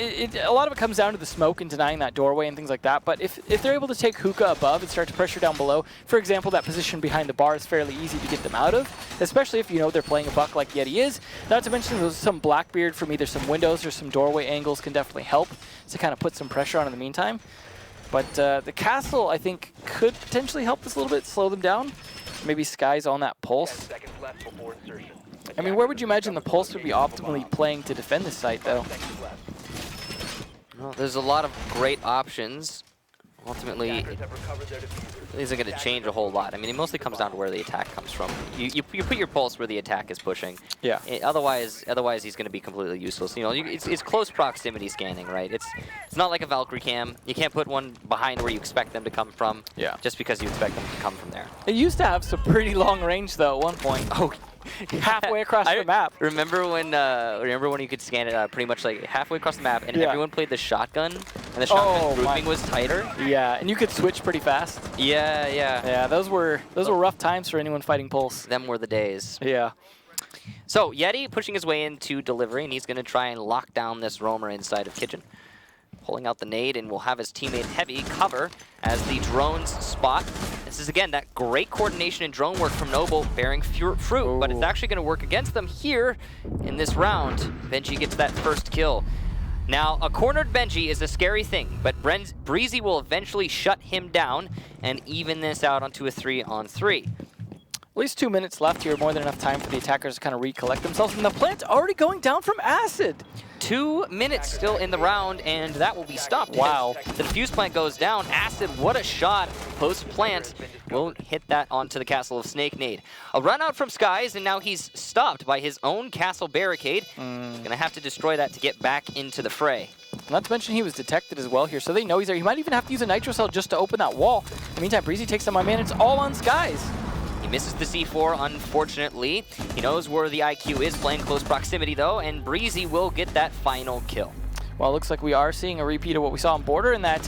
a lot of it comes down to the smoke and denying that doorway and things like that, but if they're able to take hookah above and start to pressure down below, for example, that position behind the bar is fairly easy to get them out of, especially if, they're playing a buck like Yeti is. Not to mention there's some Blackbeard from either some windows or some doorway angles can definitely help to kind of put some pressure on in the meantime. But the castle, I think, could potentially help this a little bit, slow them down. Maybe Sky's on that pulse. I mean, where would you imagine the pulse would be optimally playing to defend this site, though? Well, there's a lot of great options. Ultimately, it isn't going to change a whole lot. I mean, it mostly comes down to where the attack comes from. You put your pulse where the attack is pushing. Yeah. Otherwise he's going to be completely useless. It's close proximity scanning, right? It's not like a Valkyrie cam. You can't put one behind where you expect them to come from. Yeah. Just because you expect them to come from there. It used to have some pretty long range, though, at one point. Oh. Halfway across the map. Remember when you could scan it pretty much like halfway across the map, and everyone played the shotgun, and the shotgun grouping was tighter. Yeah, and you could switch pretty fast. Yeah. Yeah, those were rough times for anyone fighting Pulse. Them were the days. Yeah. So Yeti pushing his way into delivery, and he's going to try and lock down this roamer inside of kitchen. Pulling out the nade, and will have his teammate Heavy cover as the drones spot. This is, again, that great coordination and drone work from Noble bearing fruit, but it's actually going to work against them here in this round. Benji gets that first kill. Now, a cornered Benji is a scary thing, but Breezy will eventually shut him down and even this out onto a 3-on-3. At least 2 minutes left here, more than enough time for the attackers to kind of recollect themselves, and the plant already going down from acid. 2 minutes still in the round, and that will be stopped. Wow. The defuse plant goes down. Acid, what a shot. Post plant will hit that onto the castle of Snake Nade. A run out from Skies, and now he's stopped by his own castle barricade. He's going to have to destroy that to get back into the fray. Not to mention he was detected as well here, so they know he's there. He might even have to use a Nitro Cell just to open that wall. In the meantime, Breezy takes on my man. It's all on Skies. He misses the C4, unfortunately. He knows where the IQ is, playing close proximity, though, and Breezy will get that final kill. Well, it looks like we are seeing a repeat of what we saw on Border, in that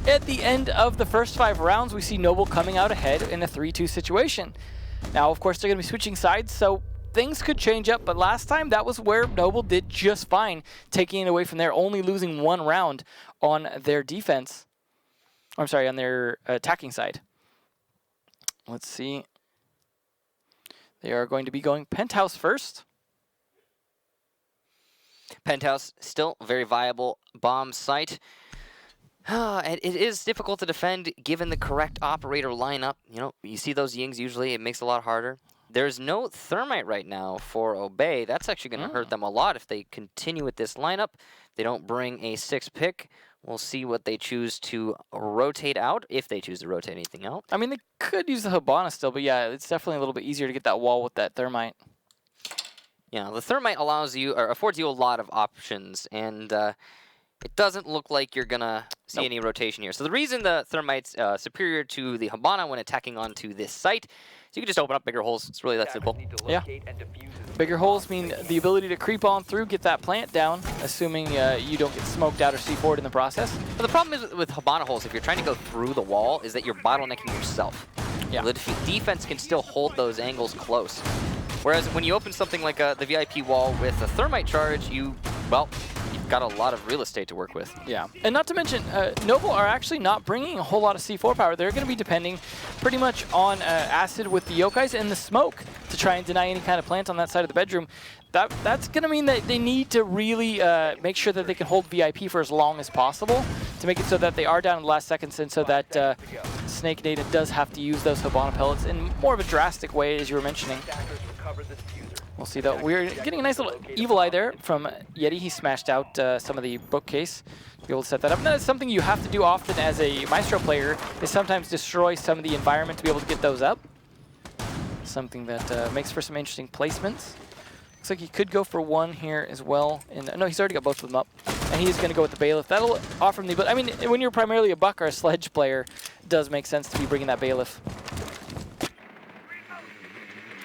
at the end of the first 5 rounds, we see Noble coming out ahead in a 3-2 situation. Now, of course, they're going to be switching sides, so things could change up, but last time that was where Noble did just fine, taking it away from there, only losing 1 round on their defense. I'm sorry, on their attacking side. Let's see. They are going to be going Penthouse first. Penthouse, still very viable bomb site. It is difficult to defend given the correct operator lineup. You see those Yings usually, it makes it a lot harder. There's no Thermite right now for Obey. That's actually going to hurt them a lot if they continue with this lineup. They don't bring a 6 pick. We'll see what they choose to rotate out, if they choose to rotate anything out. I mean, they could use the Hibana still, but yeah, it's definitely a little bit easier to get that wall with that Thermite. Yeah, the Thermite allows you, or affords you a lot of options, and it doesn't look like you're going to see any rotation here. So the reason the Thermite's superior to the Hibana when attacking onto this site, so you can just open up bigger holes. It's really that simple. Yeah. Bigger holes mean the ability to creep on through, get that plant down, assuming you don't get smoked out or C4'd in the process. But the problem is with Hibana holes, if you're trying to go through the wall, is that you're bottlenecking yourself. Yeah. The defense can still hold those angles close. Whereas when you open something like the VIP wall with a Thermite charge, you've got a lot of real estate to work with. Yeah, and not to mention, Noble are actually not bringing a whole lot of C4 power. They're going to be depending pretty much on Acid with the Yokais and the smoke to try and deny any kind of plant on that side of the bedroom. That's going to mean that they need to really make sure that they can hold VIP for as long as possible to make it so that they are down in the last seconds, and so that Snake Nade does have to use those Hibana pellets in more of a drastic way, as you were mentioning. We'll see, though. We're getting a nice little Evil Eye there from Yeti. He smashed out some of the bookcase to be able to set that up. And that is something you have to do often as a Maestro player, is sometimes destroy some of the environment to be able to get those up. Something that makes for some interesting placements. Looks like he could go for one here as well. And no, he's already got both of them up. And he's going to go with the Bailiff. That'll offer him the... But I mean, when you're primarily a Buck or a Sledge player, it does make sense to be bringing that Bailiff.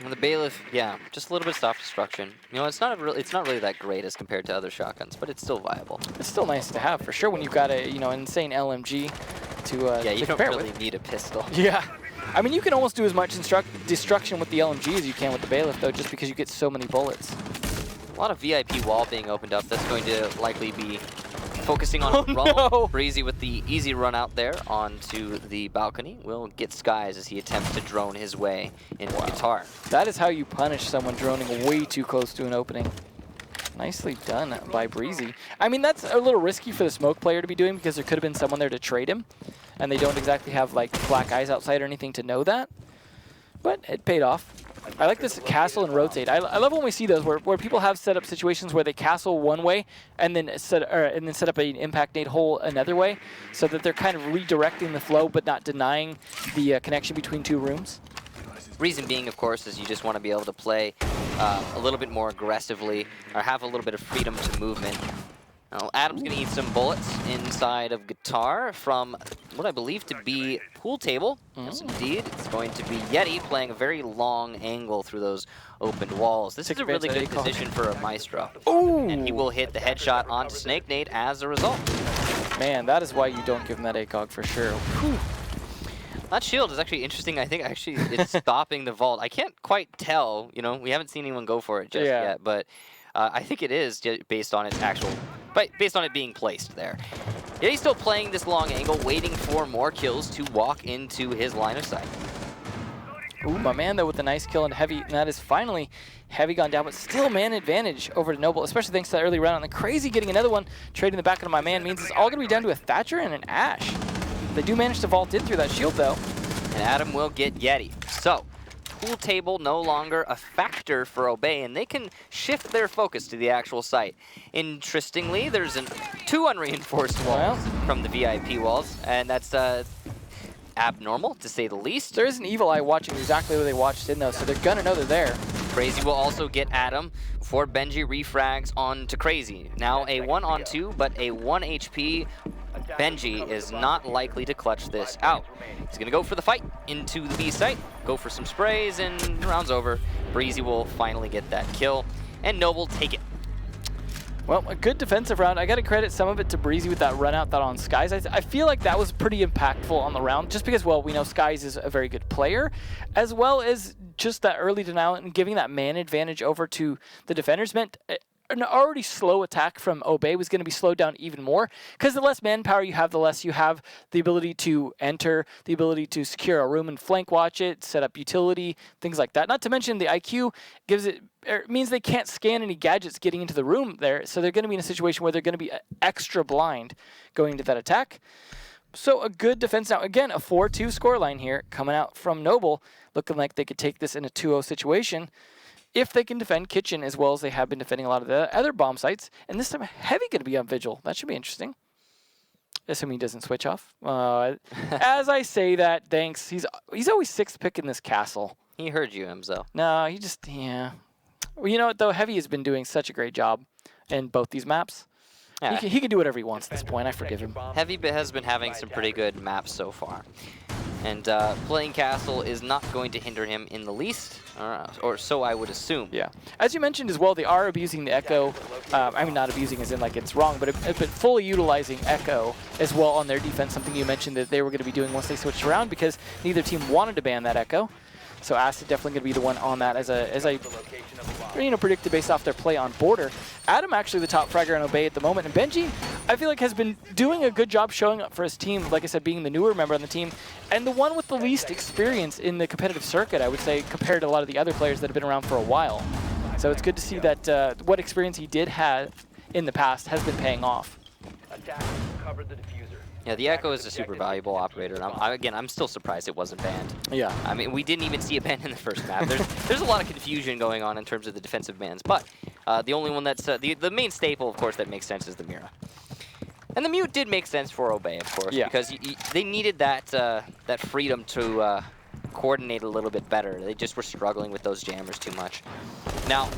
And the Bailiff, yeah, just a little bit of soft destruction. You know, it's not really that great as compared to other shotguns, but it's still viable. It's still nice to have for sure when you've got a an insane LMG to yeah, you to don't really need a pistol. Yeah, I mean you can almost do as much destruction with the LMG as you can with the Bailiff though, just because you get so many bullets. A lot of VIP wall being opened up. That's going to likely be focusing on Roll. No. Breezy with the easy run out there onto the balcony will get skies as he attempts to drone his way into Guitar. That is how you punish someone droning way too close to an opening. Nicely done by Breezy. I mean, that's a little risky for the smoke player to be doing because there could have been someone there to trade him, and they don't exactly have like black eyes outside or anything to know that. But it paid off. I like this castle and rotate. I love when we see those where people have set up situations where they castle one way and then set up an impact nade hole another way, so that they're kind of redirecting the flow but not denying the connection between two rooms. Reason being, of course, is you just want to be able to play a little bit more aggressively or have a little bit of freedom to movement. Now, Adam's going to eat some bullets inside of Guitar from what I believe to be pool table. Yes, indeed. It's going to be Yeti playing a very long angle through those opened walls. This is a really good position for a Maestro. Ooh. And he will hit the headshot onto Snake Nate as a result. Man, that is why you don't give him that ACOG for sure. Whew. That shield is actually interesting. I think actually it's stopping the vault. I can't quite tell. You know, we haven't seen anyone go for it just yet, but I think it is just based on its actual... But based on it being placed there. Yeah, he's still playing this long angle, waiting for more kills to walk into his line of sight. Ooh, my man, though, with a nice kill on Heavy. And that is finally Heavy gone down, but still man advantage over to Noble, especially thanks to that early round. And the Crazy getting another one, trading the back of my man, means it's all going to be down to a Thatcher and an Ash. They do manage to vault in through that shield, though. And Adam will get Yeti. So, pool table no longer a factor for Obey, and they can shift their focus to the actual site. Interestingly, there's two unreinforced walls from the VIP walls, and that's abnormal, to say the least. There is an Evil Eye watching exactly where they watched in, though, so they're going to know they're there. Crazy will also get Adam before Benji refrags onto Crazy. Now a 1-on-2, but a 1 HP Benji is not likely to clutch this out. He's going to go for the fight into the B site, go for some sprays, and the round's over. Breezy will finally get that kill, and Noble take it. Well, a good defensive round. I got to credit some of it to Breezy with that run out that on Skies. I feel like that was pretty impactful on the round, just because, well, we know Skies is a very good player, as well as just that early denial and giving that man advantage over to the defenders meant an already slow attack from Obey was going to be slowed down even more, because the less manpower you have, the less you have the ability to enter, the ability to secure a room and flank watch it, set up utility, things like that. Not to mention the IQ gives it means they can't scan any gadgets getting into the room there, so they're going to be in a situation where they're going to be extra blind going into that attack. So a good defense. Now, again, a 4-2 scoreline here coming out from Noble, looking like they could take this in a 2-0 situation if they can defend Kitchen as well as they have been defending a lot of the other bomb sites. And this time, Heavy going to be on Vigil. That should be interesting. Assuming he doesn't switch off. As I say that, thanks. He's always 6th pick in this castle. He heard you, Emzo. No, he just, yeah. Well, you know what, though? Heavy has been doing such a great job in both these maps. Yeah. He can do whatever he wants at this point. I forgive him. Heavy has been having some pretty good maps so far. And playing Castle is not going to hinder him in the least, or so I would assume. Yeah. As you mentioned as well, they are abusing the Echo. I mean, not abusing as in like it's wrong, but fully utilizing Echo as well on their defense, something you mentioned that they were going to be doing once they switched around, because neither team wanted to ban that Echo. So Acid definitely going to be the one on that, as I predicted based off their play on Border. Adam actually the top fragger on Obey at the moment, and Benji I feel like has been doing a good job showing up for his team, like I said, being the newer member on the team, and the one with the least experience in the competitive circuit, I would say, compared to a lot of the other players that have been around for a while. So it's good to see that what experience he did have in the past has been paying off. Yeah, the Echo is a super valuable operator, and I'm still surprised it wasn't banned. Yeah. I mean, we didn't even see it banned in the first map. There's a lot of confusion going on in terms of the defensive bans, but the only one that's the main staple, of course, that makes sense is the Mira. And the Mute did make sense for Obey, of course, because they needed that that freedom to coordinate a little bit better. They just were struggling with those jammers too much. Now,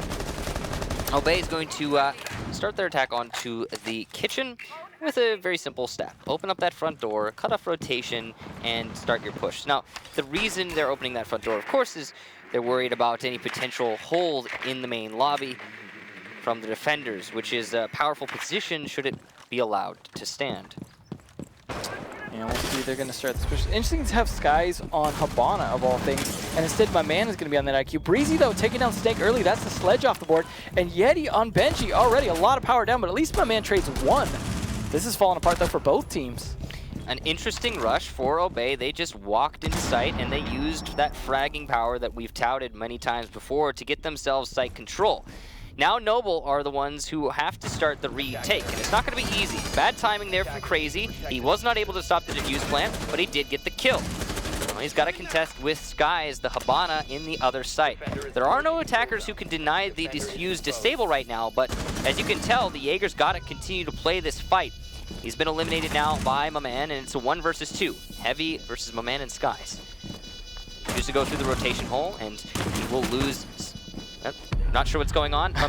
Obey is going to start their attack onto the kitchen with a very simple step. Open up that front door, cut off rotation, and start your push. Now, the reason they're opening that front door, of course, is they're worried about any potential hold in the main lobby from the defenders, which is a powerful position should it be allowed to stand. And we'll see they're going to start this push. Interesting to have Skies on Habana, of all things. And instead, my man is going to be on that IQ. Breezy, though, taking down Snake early. That's the sledge off the board. And Yeti on Benji already. A lot of power down, but at least my man trades one. This is falling apart, though, for both teams. An interesting rush for Obey. They just walked into sight, and they used that fragging power that we've touted many times before to get themselves site control. Now Noble are the ones who have to start the retake, and it's not going to be easy. Bad timing there from Crazy. He was not able to stop the defuse plant, but he did get the kill. Well, he's got to contest with Skies, the Habana, in the other site. There are no attackers who can deny the diffuse disable right now, but as you can tell, the Jaeger's got to continue to play this fight. He's been eliminated now by my man, and it's a 1 versus 2. Heavy versus my man and Skies. He used to go through the rotation hole, and he will lose. Not sure what's going on. My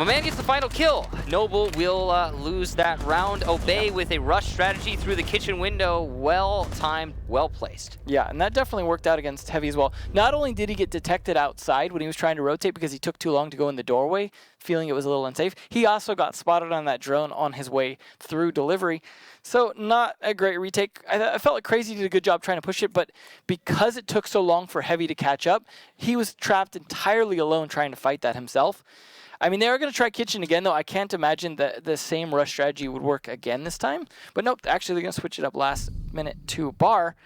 man gets the final kill. Noble will lose that round. Obey with a rush strategy through the kitchen window. Well timed, well placed. Yeah, and that definitely worked out against Heavy as well. Not only did he get detected outside when he was trying to rotate because he took too long to go in the doorway, feeling it was a little unsafe, he also got spotted on that drone on his way through delivery. So not a great retake. I felt like Crazy did a good job trying to push it, but because it took so long for Heavy to catch up, he was trapped entirely alone trying to fight that himself. I mean, they are going to try kitchen again, though. I can't imagine that the same rush strategy would work again this time. But nope, actually they're going to switch it up last minute to Bar.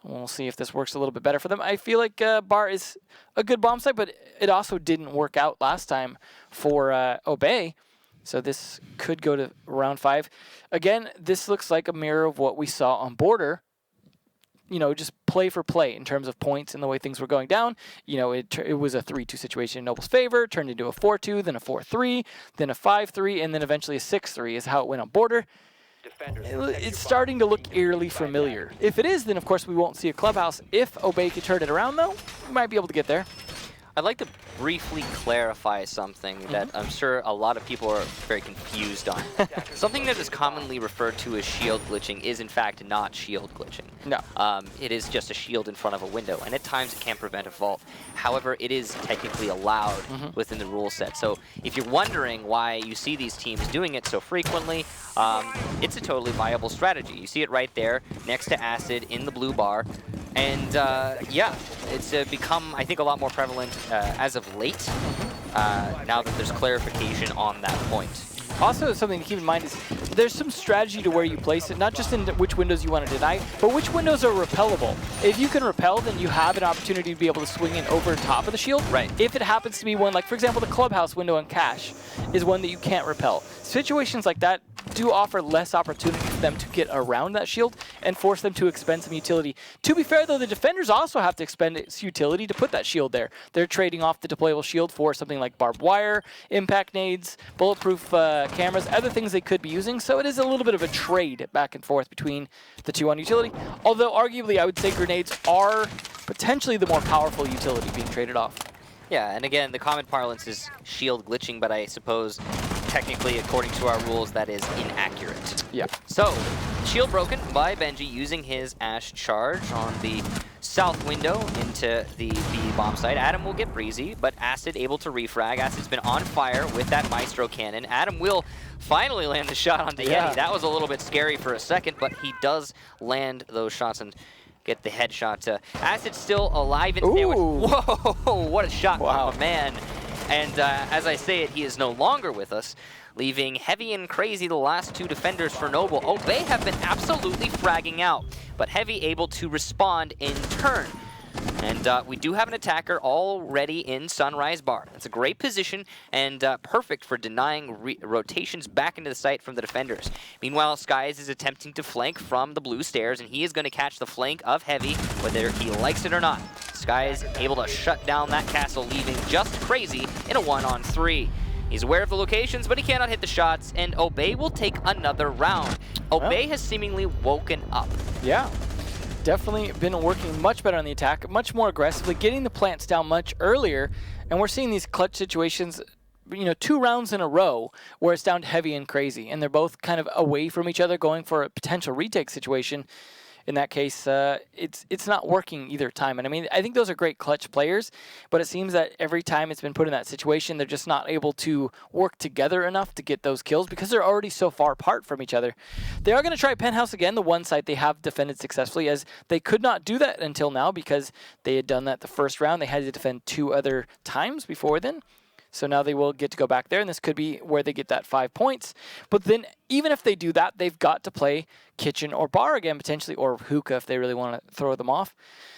We'll see if this works a little bit better for them. I feel like Bar is a good bomb site, but it also didn't work out last time for Obey. So this could go to round 5. Again, this looks like a mirror of what we saw on Border. You know, just play for play in terms of points and the way things were going down. You know, it was a 3-2 situation in Noble's favor, turned into a 4-2, then a 4-3, then a 5-3, and then eventually a 6-3 is how it went on Border. It's starting to look eerily familiar. If it is, then of course we won't see a clubhouse. If Obey could turn it around, though, we might be able to get there. I'd like to briefly clarify something that I'm sure a lot of people are very confused on. Something that is commonly referred to as shield glitching is in fact not shield glitching. No. It is just a shield in front of a window, and at times it can prevent a vault. However, it is technically allowed within the rule set. So if you're wondering why you see these teams doing it so frequently, it's a totally viable strategy. You see it right there next to Acid in the blue bar. And yeah, it's become, I think, a lot more prevalent as of late, now that there's clarification on that point. Also, something to keep in mind is there's some strategy to where you place it, not just in which windows you want to deny, but which windows are repellable. If you can repel, then you have an opportunity to be able to swing in over top of the shield. Right. If it happens to be one, like for example, the clubhouse window on Cash is one that you can't repel. Situations like that do offer less opportunity for them to get around that shield and force them to expend some utility. To be fair, though, the defenders also have to expend its utility to put that shield there. They're trading off the deployable shield for something like barbed wire, impact nades, bulletproof cameras, other things they could be using. So it is a little bit of a trade back and forth between the two on utility. Although arguably, I would say grenades are potentially the more powerful utility being traded off. Yeah, and again, the common parlance is shield glitching, but I suppose technically, according to our rules, that is inaccurate. Yeah. So, shield broken by Benji using his Ash charge on the south window into the B bomb site. Adam will get Breezy, but Acid able to refrag. Acid's been on fire with that Maestro cannon. Adam will finally land the shot on the Yeti. That was a little bit scary for a second, but he does land those shots and get the headshot. Acid's still alive and sandwiched. Whoa, what a shot from a man. And as I say it, he is no longer with us, leaving Heavy and Crazy, the last two defenders for Noble. Obey have been absolutely fragging out, but Heavy able to respond in turn. And we do have an attacker already in Sunrise Bar. That's a great position and perfect for denying rotations back into the site from the defenders. Meanwhile, Skies is attempting to flank from the blue stairs, and he is going to catch the flank of Heavy, whether he likes it or not. Skies able to shut down that castle, leaving just Crazy in a 1-on-3. He's aware of the locations, but he cannot hit the shots, and Obey will take another round. Obey has seemingly woken up. Yeah. Definitely been working much better on the attack, much more aggressively, getting the plants down much earlier, And we're seeing these clutch situations, 2 rounds in a row where it's down to heavy and crazy, and they're both kind of away from each other going for a potential retake situation. In that case, it's not working either time. And I mean, I think those are great clutch players, but it seems that every time it's been put in that situation, they're just not able to work together enough to get those kills because they're already so far apart from each other. They are going to try Penthouse again, the one site they have defended successfully, as they could not do that until now because they had done that the first round. They had to defend 2 other times before then. So now they will get to go back there, and this could be where they get that 5 points. But then, even if they do that, they've got to play Kitchen or Bar again, potentially, or Hookah if they really want to throw them off.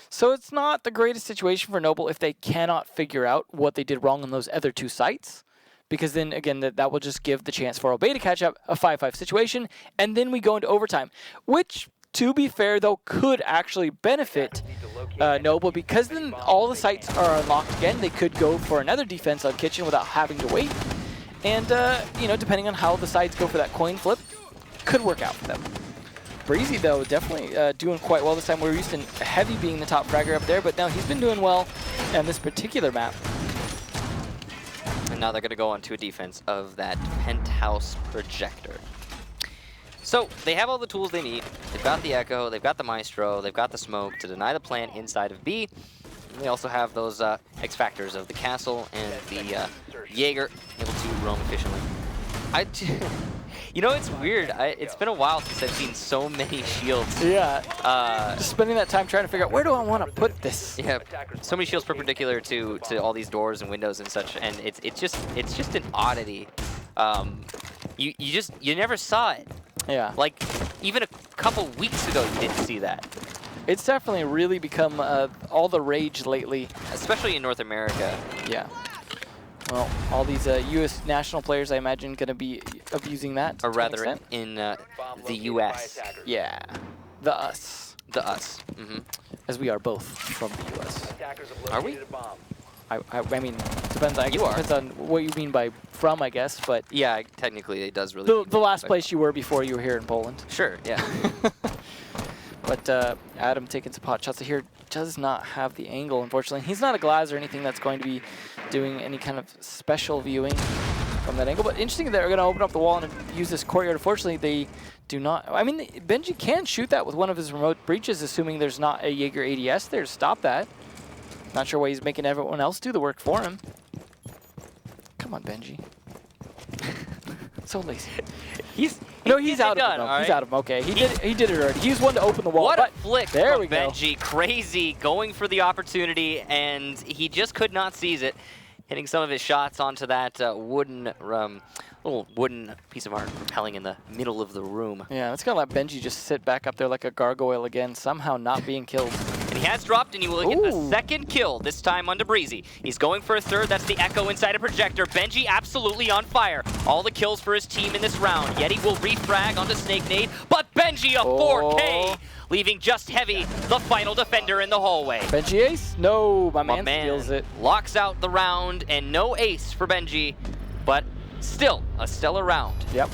So it's not the greatest situation for Noble if they cannot figure out what they did wrong on those other 2 sites. Because then, again, that will just give the chance for Obey to catch up, a 5-5 situation, and then we go into overtime, which, to be fair, though, could actually benefit Noble, because then all the sites are unlocked again. They could go for another defense on Kitchen without having to wait. And, depending on how the sides go for that coin flip, could work out for them. Breezy, though, definitely doing quite well this time. We're used to Heavy being the top fragger up there, but now he's been doing well on this particular map. And now they're going to go on to a defense of that Penthouse Projector. So they have all the tools they need. They've got the Echo, they've got the Maestro, they've got the Smoke to deny the plant inside of B. And they also have those X factors of the Castle and the Jaeger able to roam efficiently. It's weird. It's been a while since I've seen so many shields. Yeah. Just spending that time trying to figure out where do I want to put this. Yeah. So many shields perpendicular to all these doors and windows and such, and it's just an oddity. You never saw it. Yeah. Like, even a couple weeks ago, you didn't see that. It's definitely really become all the rage lately. Especially in North America. Yeah. Well, all these U.S. national players, I imagine, going to be abusing that. Or rather, in the U.S. Yeah. The us. The us. Mm-hmm. As we are both from the U.S. Are we? I mean, depends on what you mean by from, I guess, but yeah, technically it does really. The last place you were before you were here in Poland. Sure, yeah. But Adam taking some pot shots here does not have the angle, unfortunately. He's not a Glaz or anything that's going to be doing any kind of special viewing from that angle. But interesting that they're going to open up the wall and use this courtyard. Unfortunately, they do not. I mean, Benji can shoot that with one of his remote breaches, assuming there's not a Jaeger ADS there to stop that. Not sure why he's making everyone else do the work for him. Come on, Benji. So lazy. He's out of him. He's out of him. Okay, he did it already. He's one to open the wall. What a flick there from we go. Benji. Crazy, going for the opportunity, and he just could not seize it. Hitting some of his shots onto that little wooden piece of art propelling in the middle of the room. Yeah, that's gonna let Benji just sit back up there like a gargoyle again, somehow not being killed. And he has dropped, and he will get the second kill, this time onto Breezy. He's going for a third. That's the Echo inside a Projector. Benji absolutely on fire. All the kills for his team in this round. Yeti will refrag onto Snake Nade, but Benji a 4K, leaving just Heavy, the final defender in the hallway. Benji ace? No, my man steals it. Locks out the round, and no ace for Benji, but still a stellar round. Yep.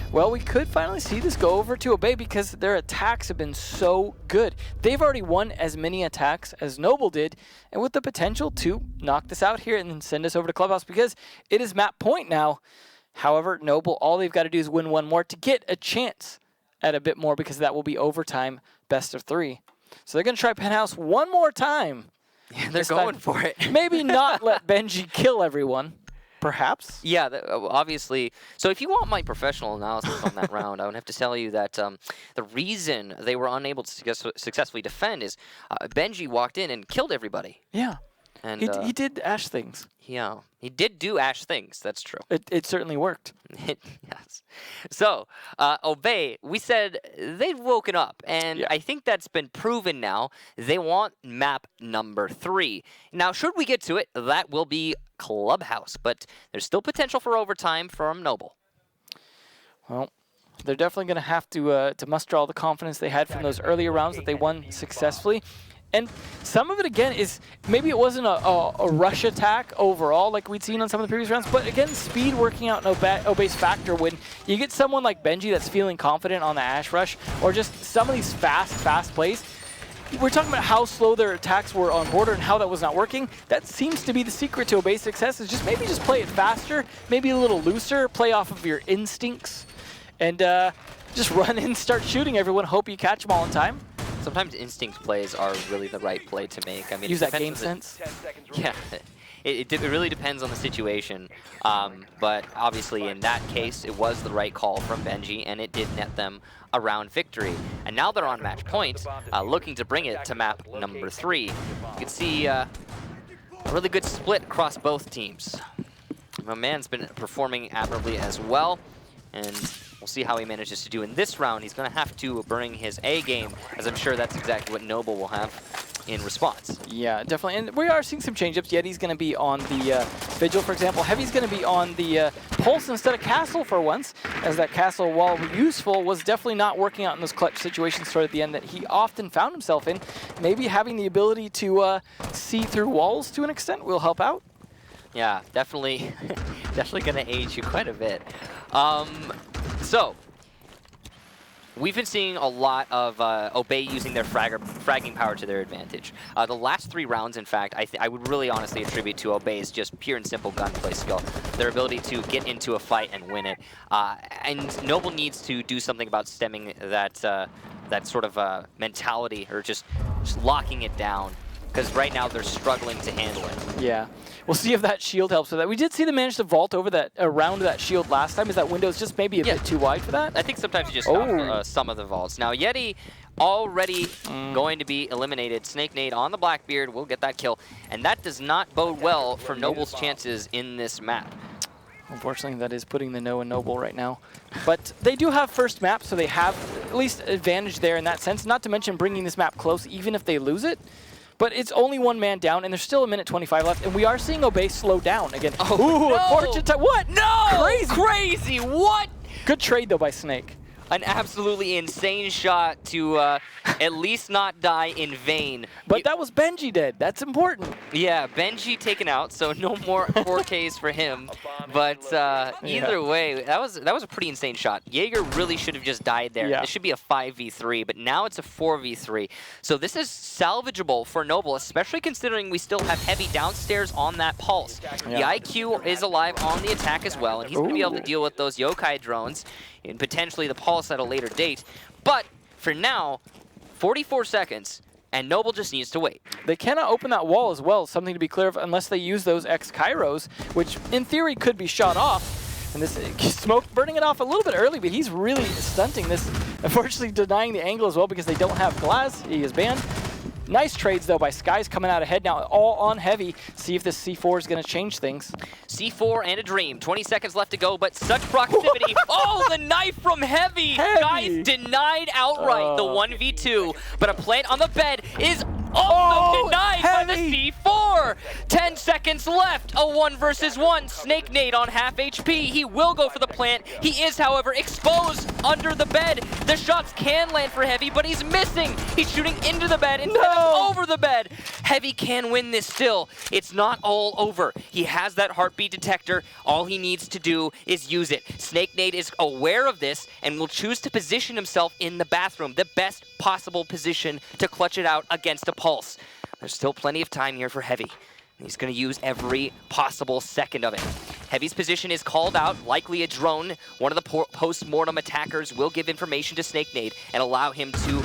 Well, we could finally see this go over to Obey because their attacks have been so good. They've already won as many attacks as Noble did, and with the potential to knock this out here and then send us over to Clubhouse because it is map point now. However, Noble, all they've got to do is win one more to get a chance at a bit more because that will be overtime best of 3. So they're going to try Penthouse one more time. Yeah, they're going for it. Maybe not let Benji kill everyone. Perhaps? Yeah, obviously. So if you want my professional analysis on that round, I would have to tell you that the reason they were unable to successfully defend is Benji walked in and killed everybody. Yeah. And he did Ash things. Yeah, he did do Ash things. That's true. It certainly worked. Yes. So, Obey, we said they've woken up, and I think that's been proven now. They want map number 3. Now, should we get to it, that will be Clubhouse, but there's still potential for overtime from Noble. Well, they're definitely going to have to muster all the confidence they had from those earlier rounds that they won successfully. And some of it, again, is maybe it wasn't a rush attack overall like we'd seen on some of the previous rounds, but again, speed working out in Obey's factor when you get someone like Benji that's feeling confident on the Ash Rush, or just some of these fast plays. we're talking about how slow their attacks were on Border and how that was not working. That seems to be the secret to Obey's success, is just maybe just play it faster, maybe a little looser, play off of your instincts, and just run in, start shooting everyone, hope you catch them all in time. Sometimes instinct plays are really the right play to make. I mean, use that game sense. Yeah. It really depends on the situation, but obviously in that case, it was the right call from Benji, and it did net them a round victory. And now they're on match point, looking to bring it to map number 3. You can see a really good split across both teams. My man's been performing admirably as well, and we'll see how he manages to do in this round. He's going to have to bring his A game, as I'm sure that's exactly what Noble will have in response. Yeah, definitely. And we are seeing some change-ups. Yeti's going to be on the Vigil, for example. Heavy's going to be on the Pulse instead of Castle for once, as that Castle, while useful, was definitely not working out in those clutch situations toward the end that he often found himself in. Maybe having the ability to see through walls to an extent will help out. Yeah, definitely, definitely going to age you quite a bit. So, we've been seeing a lot of Obey using their fragging power to their advantage. The last 3 rounds, in fact, I would really honestly attribute to Obey's just pure and simple gunplay skill. Their ability to get into a fight and win it. And Noble needs to do something about stemming that, that sort of mentality, or just locking it down. Because right now they're struggling to handle it. Yeah. We'll see if that shield helps with that. We did see them manage to vault over that around that shield last time. Is that window's just maybe a bit too wide for that? I think sometimes you just stop some of the vaults. Now Yeti already going to be eliminated. Snake Nade on the Blackbeard will get that kill. And that does not bode well for Noble's chances in this map. Unfortunately, that is putting the no in Noble right now. But they do have first map, so they have at least advantage there in that sense. Not to mention bringing this map close, even if they lose it. But it's only 1 man down, and there's still 1:25 left, and we are seeing Obey slow down again. Oh, ooh, no! a fortune time. What? No! Crazy. Crazy! What? Good trade, though, by Snake. An absolutely insane shot to at least not die in vain. But that was Benji dead. That's important. Yeah, Benji taken out, so no more 4Ks for him. But either way, that was a pretty insane shot. Jaeger really should have just died there. Yeah. This should be a 5v3, but now it's a 4v3. So this is salvageable for Noble, especially considering we still have Heavy downstairs on that Pulse. The IQ is alive on the attack as well, and he's going to be able to deal with those yokai drones and potentially the Pulse at a later date. But for now, 44 seconds, and Noble just needs to wait. They cannot open that wall as well, something to be clear of, unless they use those X-Kairos, which in theory could be shot off. And this Smoke burning it off a little bit early, but he's really stunting this. Unfortunately, denying the angle as well because they don't have glass. He is banned. Nice trades, though, by Sky's coming out ahead now, all on Heavy. See if this C4 is going to change things. C4 and a dream. 20 seconds left to go, but such proximity. Oh, the knife from Heavy. Sky's denied outright the 1v2, but a plant on the bed is also denied by the C4. 10 seconds left. A 1 versus 1. Snake Nade on half HP. He will go for the plant. He is, however, exposed under the bed. The shots can land for Heavy, but he's missing. He's shooting into the bed instead of over the bed. Heavy can win this still. It's not all over. He has that heartbeat detector. All he needs to do is use it. Snake Nade is aware of this and will choose to position himself in the bathroom, the best possible position to clutch it out against a Pulse. There's still plenty of time here for Heavy. He's going to use every possible second of it. Heavy's position is called out, likely a drone. One of the post-mortem attackers will give information to Snake Nade and allow him to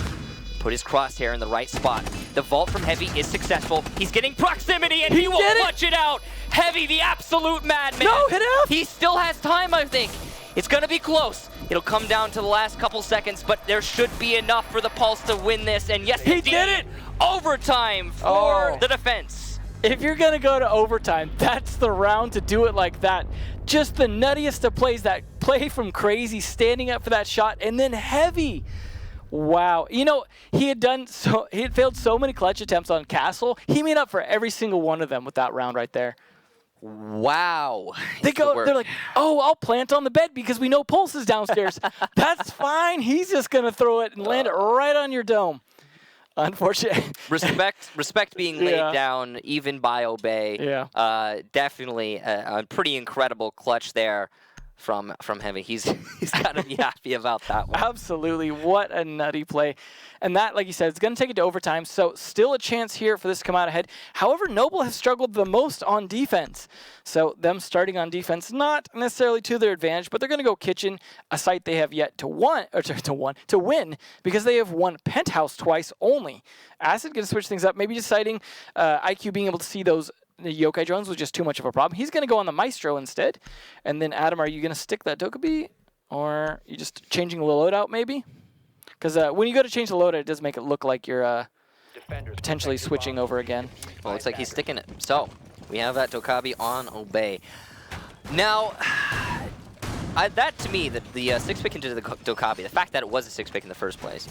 put his crosshair in the right spot. The vault from Heavy is successful. He's getting proximity and he will clutch it out. Heavy, the absolute madman. No, hit up. He still has time, I think. It's going to be close. It'll come down to the last couple seconds, but there should be enough for the Pulse to win this. And yes, he did it. Overtime for the defense. If you're going to go to overtime, that's the round to do it like that. Just the nuttiest of plays, that play from Crazy, standing up for that shot, and then Heavy. Wow. You know, he had failed so many clutch attempts on Castle. He made up for every single one of them with that round right there. Wow. They're like, oh, I'll plant on the bed because we know Pulse is downstairs. That's fine. He's just going to throw it and land it right on your dome. Unfortunately. Respect being laid down even by Obey. Yeah. Definitely a pretty incredible clutch there from Heavy. He's got to be happy about that one. Absolutely. What a nutty play. And that, like you said, it's going to take it to overtime, so still a chance here for this to come out ahead. However, Noble has struggled the most on defense. So them starting on defense, not necessarily to their advantage, but they're going to go Kitchen, a site they have yet to win, because they have won Penthouse twice only. Acid going to switch things up, maybe deciding IQ being able to see those yokai drones was just too much of a problem. He's going to go on the Maestro instead. And then, Adam, are you going to stick that Dokkaebi? Or are you just changing the loadout, maybe? Because when you go to change the loadout, it does make it look like you're potentially switching over again. Well, looks like he's sticking it. So, we have that Dokkaebi on Obey. Now, that to me, the 6-pick into the Dokkaebi, the fact that it was a 6-pick in the first place,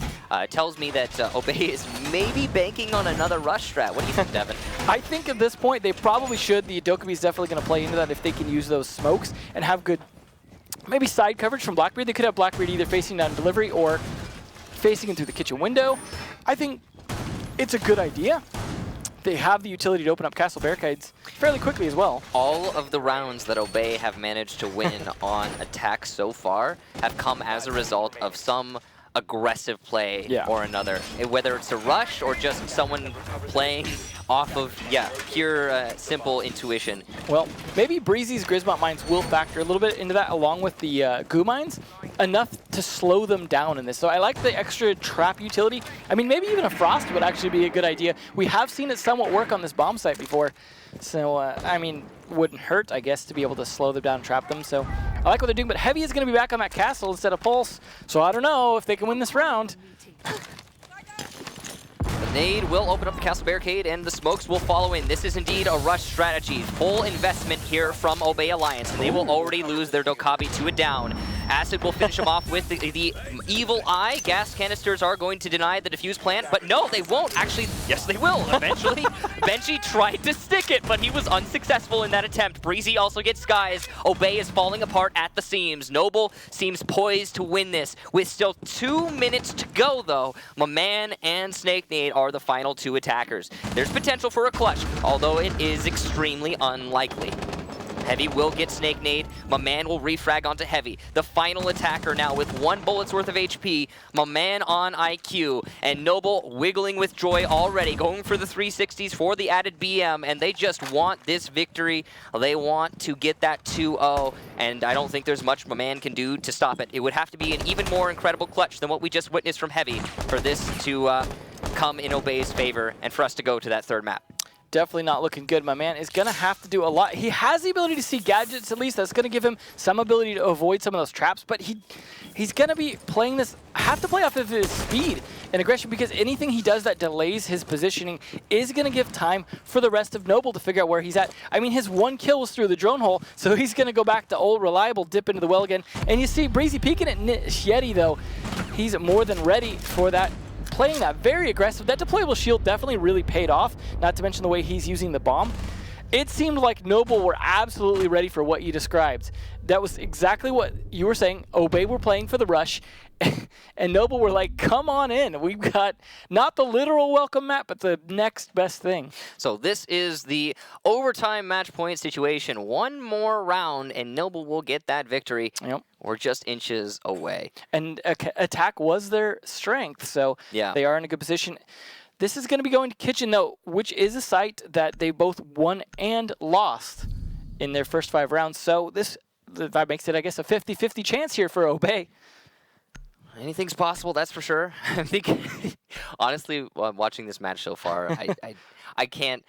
tells me that Obey is maybe banking on another rush strat. What do you think, Devin? I think at this point, they probably should. The Dokkaebi is definitely going to play into that if they can use those smokes and have good, maybe side coverage from Blackbeard. They could have Blackbeard either facing down delivery or facing into the kitchen window. I think it's a good idea. They have the utility to open up castle barricades fairly quickly as well. All of the rounds that Obey have managed to win on attack so far have come as a result of some aggressive play or another. Whether it's a rush or just someone playing off of, pure simple intuition. Well, maybe Breezy's Grismont mines will factor a little bit into that along with the Goo mines, enough to slow them down in this. So I like the extra trap utility. I mean, maybe even a Frost would actually be a good idea. We have seen it somewhat work on this bomb site before. So, I mean, wouldn't hurt, I guess, to be able to slow them down and trap them. So I like what they're doing, but Heavy is going to be back on that castle instead of Pulse. So I don't know if they can win this round. The nade will open up the castle barricade and the smokes will follow in. This is indeed a rush strategy. Full investment here from Obey Alliance, and they will already lose their Dokkaebi to a down. Acid will finish him off with the evil eye. Gas canisters are going to deny the defuse plan, but no, they won't. Actually, yes, they will, eventually. Benji tried to stick it, but he was unsuccessful in that attempt. Breezy also gets skies. Obey is falling apart at the seams. Noble seems poised to win this. With still 2 minutes to go, though, my man and Snake Nade are the final two attackers. There's potential for a clutch, although it is extremely unlikely. Heavy will get Snake Nade. My man will refrag onto Heavy. The final attacker now with 1 bullet's worth of HP. My man on IQ. And Noble wiggling with joy already. Going for the 360s for the added BM. And they just want this victory. They want to get that 2-0. And I don't think there's much my man can do to stop it. It would have to be an even more incredible clutch than what we just witnessed from Heavy for this to come in Obey's favor and for us to go to that third map. Definitely not looking good. My man is going to have to do a lot. He has the ability to see gadgets, at least. That's going to give him some ability to avoid some of those traps, but he's going to be playing this, have to play off of his speed and aggression, because anything he does that delays his positioning is going to give time for the rest of Noble to figure out where he's at. I mean, his 1 kill was through the drone hole, so he's going to go back to old reliable, dip into the well again. And you see Breezy peeking at Yeti, though. He's more than ready for that. Playing that very aggressive. That deployable shield definitely really paid off, not to mention the way he's using the bomb. It seemed like Noble were absolutely ready for what you described. That was exactly what you were saying. Obey were playing for the rush, and Noble were like, come on in. We've got not the literal welcome map, but the next best thing. So this is the overtime match point situation. 1 more round, and Noble will get that victory. Yep. We're just inches away. And attack was their strength, so they are in a good position. This is going to be going to Kitchen, though, which is a site that they both won and lost in their first 5 rounds. So that makes it, I guess, a 50-50 chance here for Obey. Anything's possible, that's for sure. I think, honestly, watching this match so far, I can't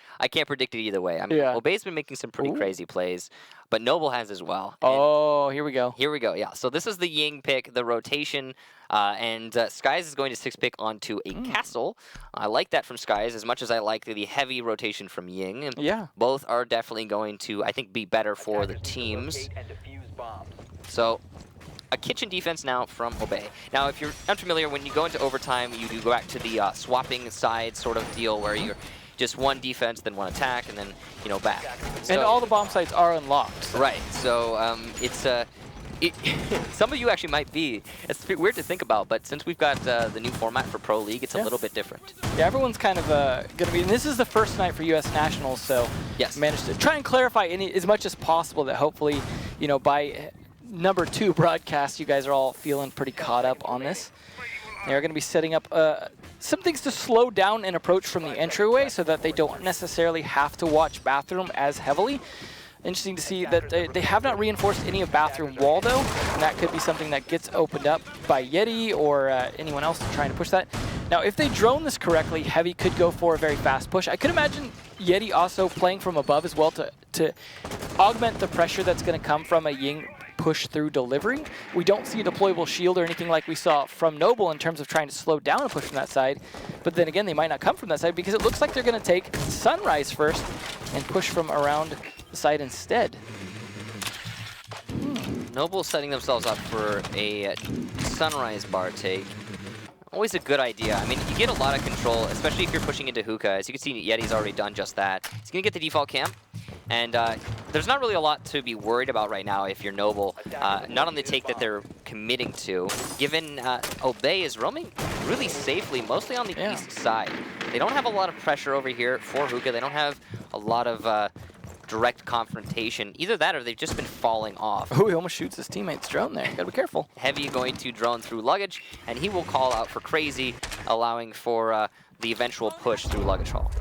predict it either way. I mean, Obey's been making some pretty crazy plays, but Noble has as well. Oh, here we go. Here we go, yeah. So this is the Ying pick, the rotation, and Skies is going to 6-pick onto a castle. I like that from Skies as much as I like the heavy rotation from Ying. And both are definitely going to, I think, be better for the teams. So a kitchen defense now from Obey. Now, if you're unfamiliar, when you go into overtime, you do go back to the swapping side sort of deal where you're just 1 defense, then 1 attack, and then, you know, back. So, and all the bomb sites are unlocked. So. Right. So it's some of you actually might be. It's weird to think about, but since we've got the new format for Pro League, it's a little bit different. Yeah, everyone's kind of going to be, and this is the first night for U.S. Nationals, so managed to try and clarify as much as possible that hopefully, you know, by number 2 broadcast, you guys are all feeling pretty caught up on this. They're going to be setting up some things to slow down an approach from the entryway so that they don't necessarily have to watch bathroom as heavily. Interesting to see that they have not reinforced any of bathroom wall, though, and that could be something that gets opened up by Yeti or anyone else trying to push that. Now, if they drone this correctly, Heavy could go for a very fast push. I could imagine Yeti also playing from above as well to augment the pressure that's going to come from a Ying push through delivery. We don't see a deployable shield or anything like we saw from Noble in terms of trying to slow down a push from that side. But then again, they might not come from that side because it looks like they're going to take Sunrise first and push from around the side instead. Noble setting themselves up for a Sunrise bar take. Always a good idea. I mean, you get a lot of control, especially if you're pushing into hookah. As you can see, Yeti's already done just that. He's going to get the default camp. And there's not really a lot to be worried about right now if you're Noble, not on the take that they're committing to, given Obey is roaming really safely, mostly on the east side. They don't have a lot of pressure over here for hookah. They don't have a lot of direct confrontation. Either that or they've just been falling off. Oh, he almost shoots his teammate's drone there. Gotta be careful. Heavy going to drone through luggage, and he will call out for Crazy, allowing for the eventual push through luggage hall.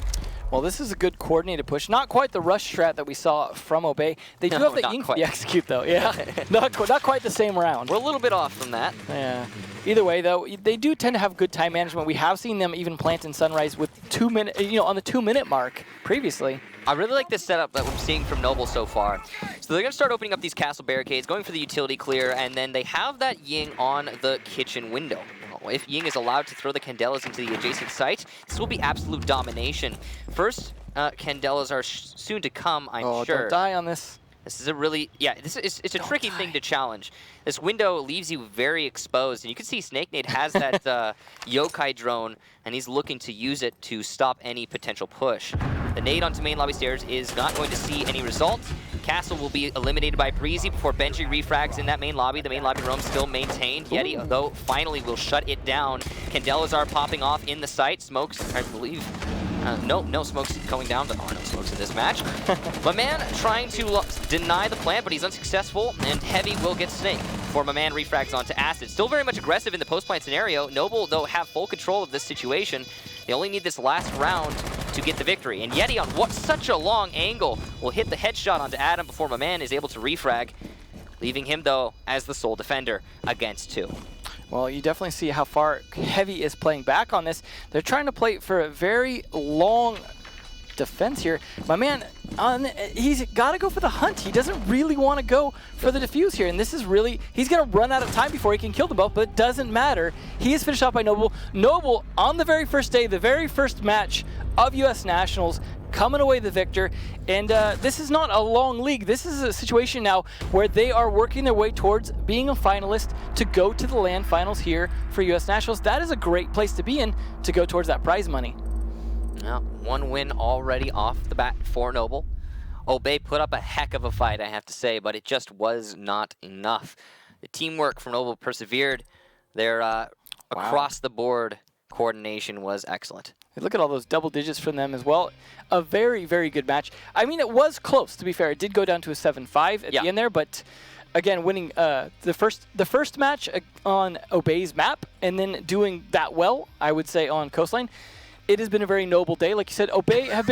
Well, this is a good coordinated push. Not quite the rush strat that we saw from Obey. They do have the ink to execute, though. Yeah, not quite the same round. We're a little bit off from that. Yeah. Either way, though, they do tend to have good time management. We have seen them even plant in Sunrise with 2 minutes, on the 2-minute mark previously. I really like this setup that we're seeing from Noble so far. So they're going to start opening up these castle barricades, going for the utility clear, and then they have that Ying on the kitchen window. If Ying is allowed to throw the Candelas into the adjacent site, this will be absolute domination. First, Candelas are soon to come, I'm sure. Oh, don't die on this. This is a really, it's a tricky thing to challenge. This window leaves you very exposed, and you can see Snake Nade has that yokai drone, and he's looking to use it to stop any potential push. The nade onto main lobby stairs is not going to see any results. Castle will be eliminated by Breezy before Benji refrags in that main lobby. The main lobby roam still maintained. Yeti, though, finally will shut it down. Candelas are popping off in the site. Smokes, I believe. No smokes going down. Oh, no smokes in this match. My man trying to deny the plant, but he's unsuccessful, and Heavy will get Snake before my man refrags onto Acid. Still very much aggressive in the post-plant scenario. Noble, though, have full control of this situation. They only need this last round to get the victory. And Yeti, on such a long angle, will hit the headshot onto Adam before my man is able to refrag, leaving him, though, as the sole defender against 2. Well, you definitely see how far Heavy is playing back on this. They're trying to play for a very long defense here. My man, he's got to go for the hunt. He doesn't really want to go for the defuse here. And this is really, he's going to run out of time before he can kill them both, but it doesn't matter. He is finished off by Noble. Noble, on the very first day, the very first match of US Nationals, coming away the victor. And this is not a long league. This is a situation now where they are working their way towards being a finalist to go to the LAN finals here for US Nationals. That is a great place to be in to go towards that prize money. Now, 1 win already off the bat for Noble. Obey put up a heck of a fight, I have to say, but it just was not enough. The teamwork from Noble persevered. Their across-the-board coordination was excellent. Look at all those double digits from them as well. A very, very good match. I mean, it was close, to be fair. It did go down to a 7-5 at the end there, but again, winning the first match on Obey's map and then doing that well, I would say, on Coastline, it has been a very noble day. Like you said, Obey have been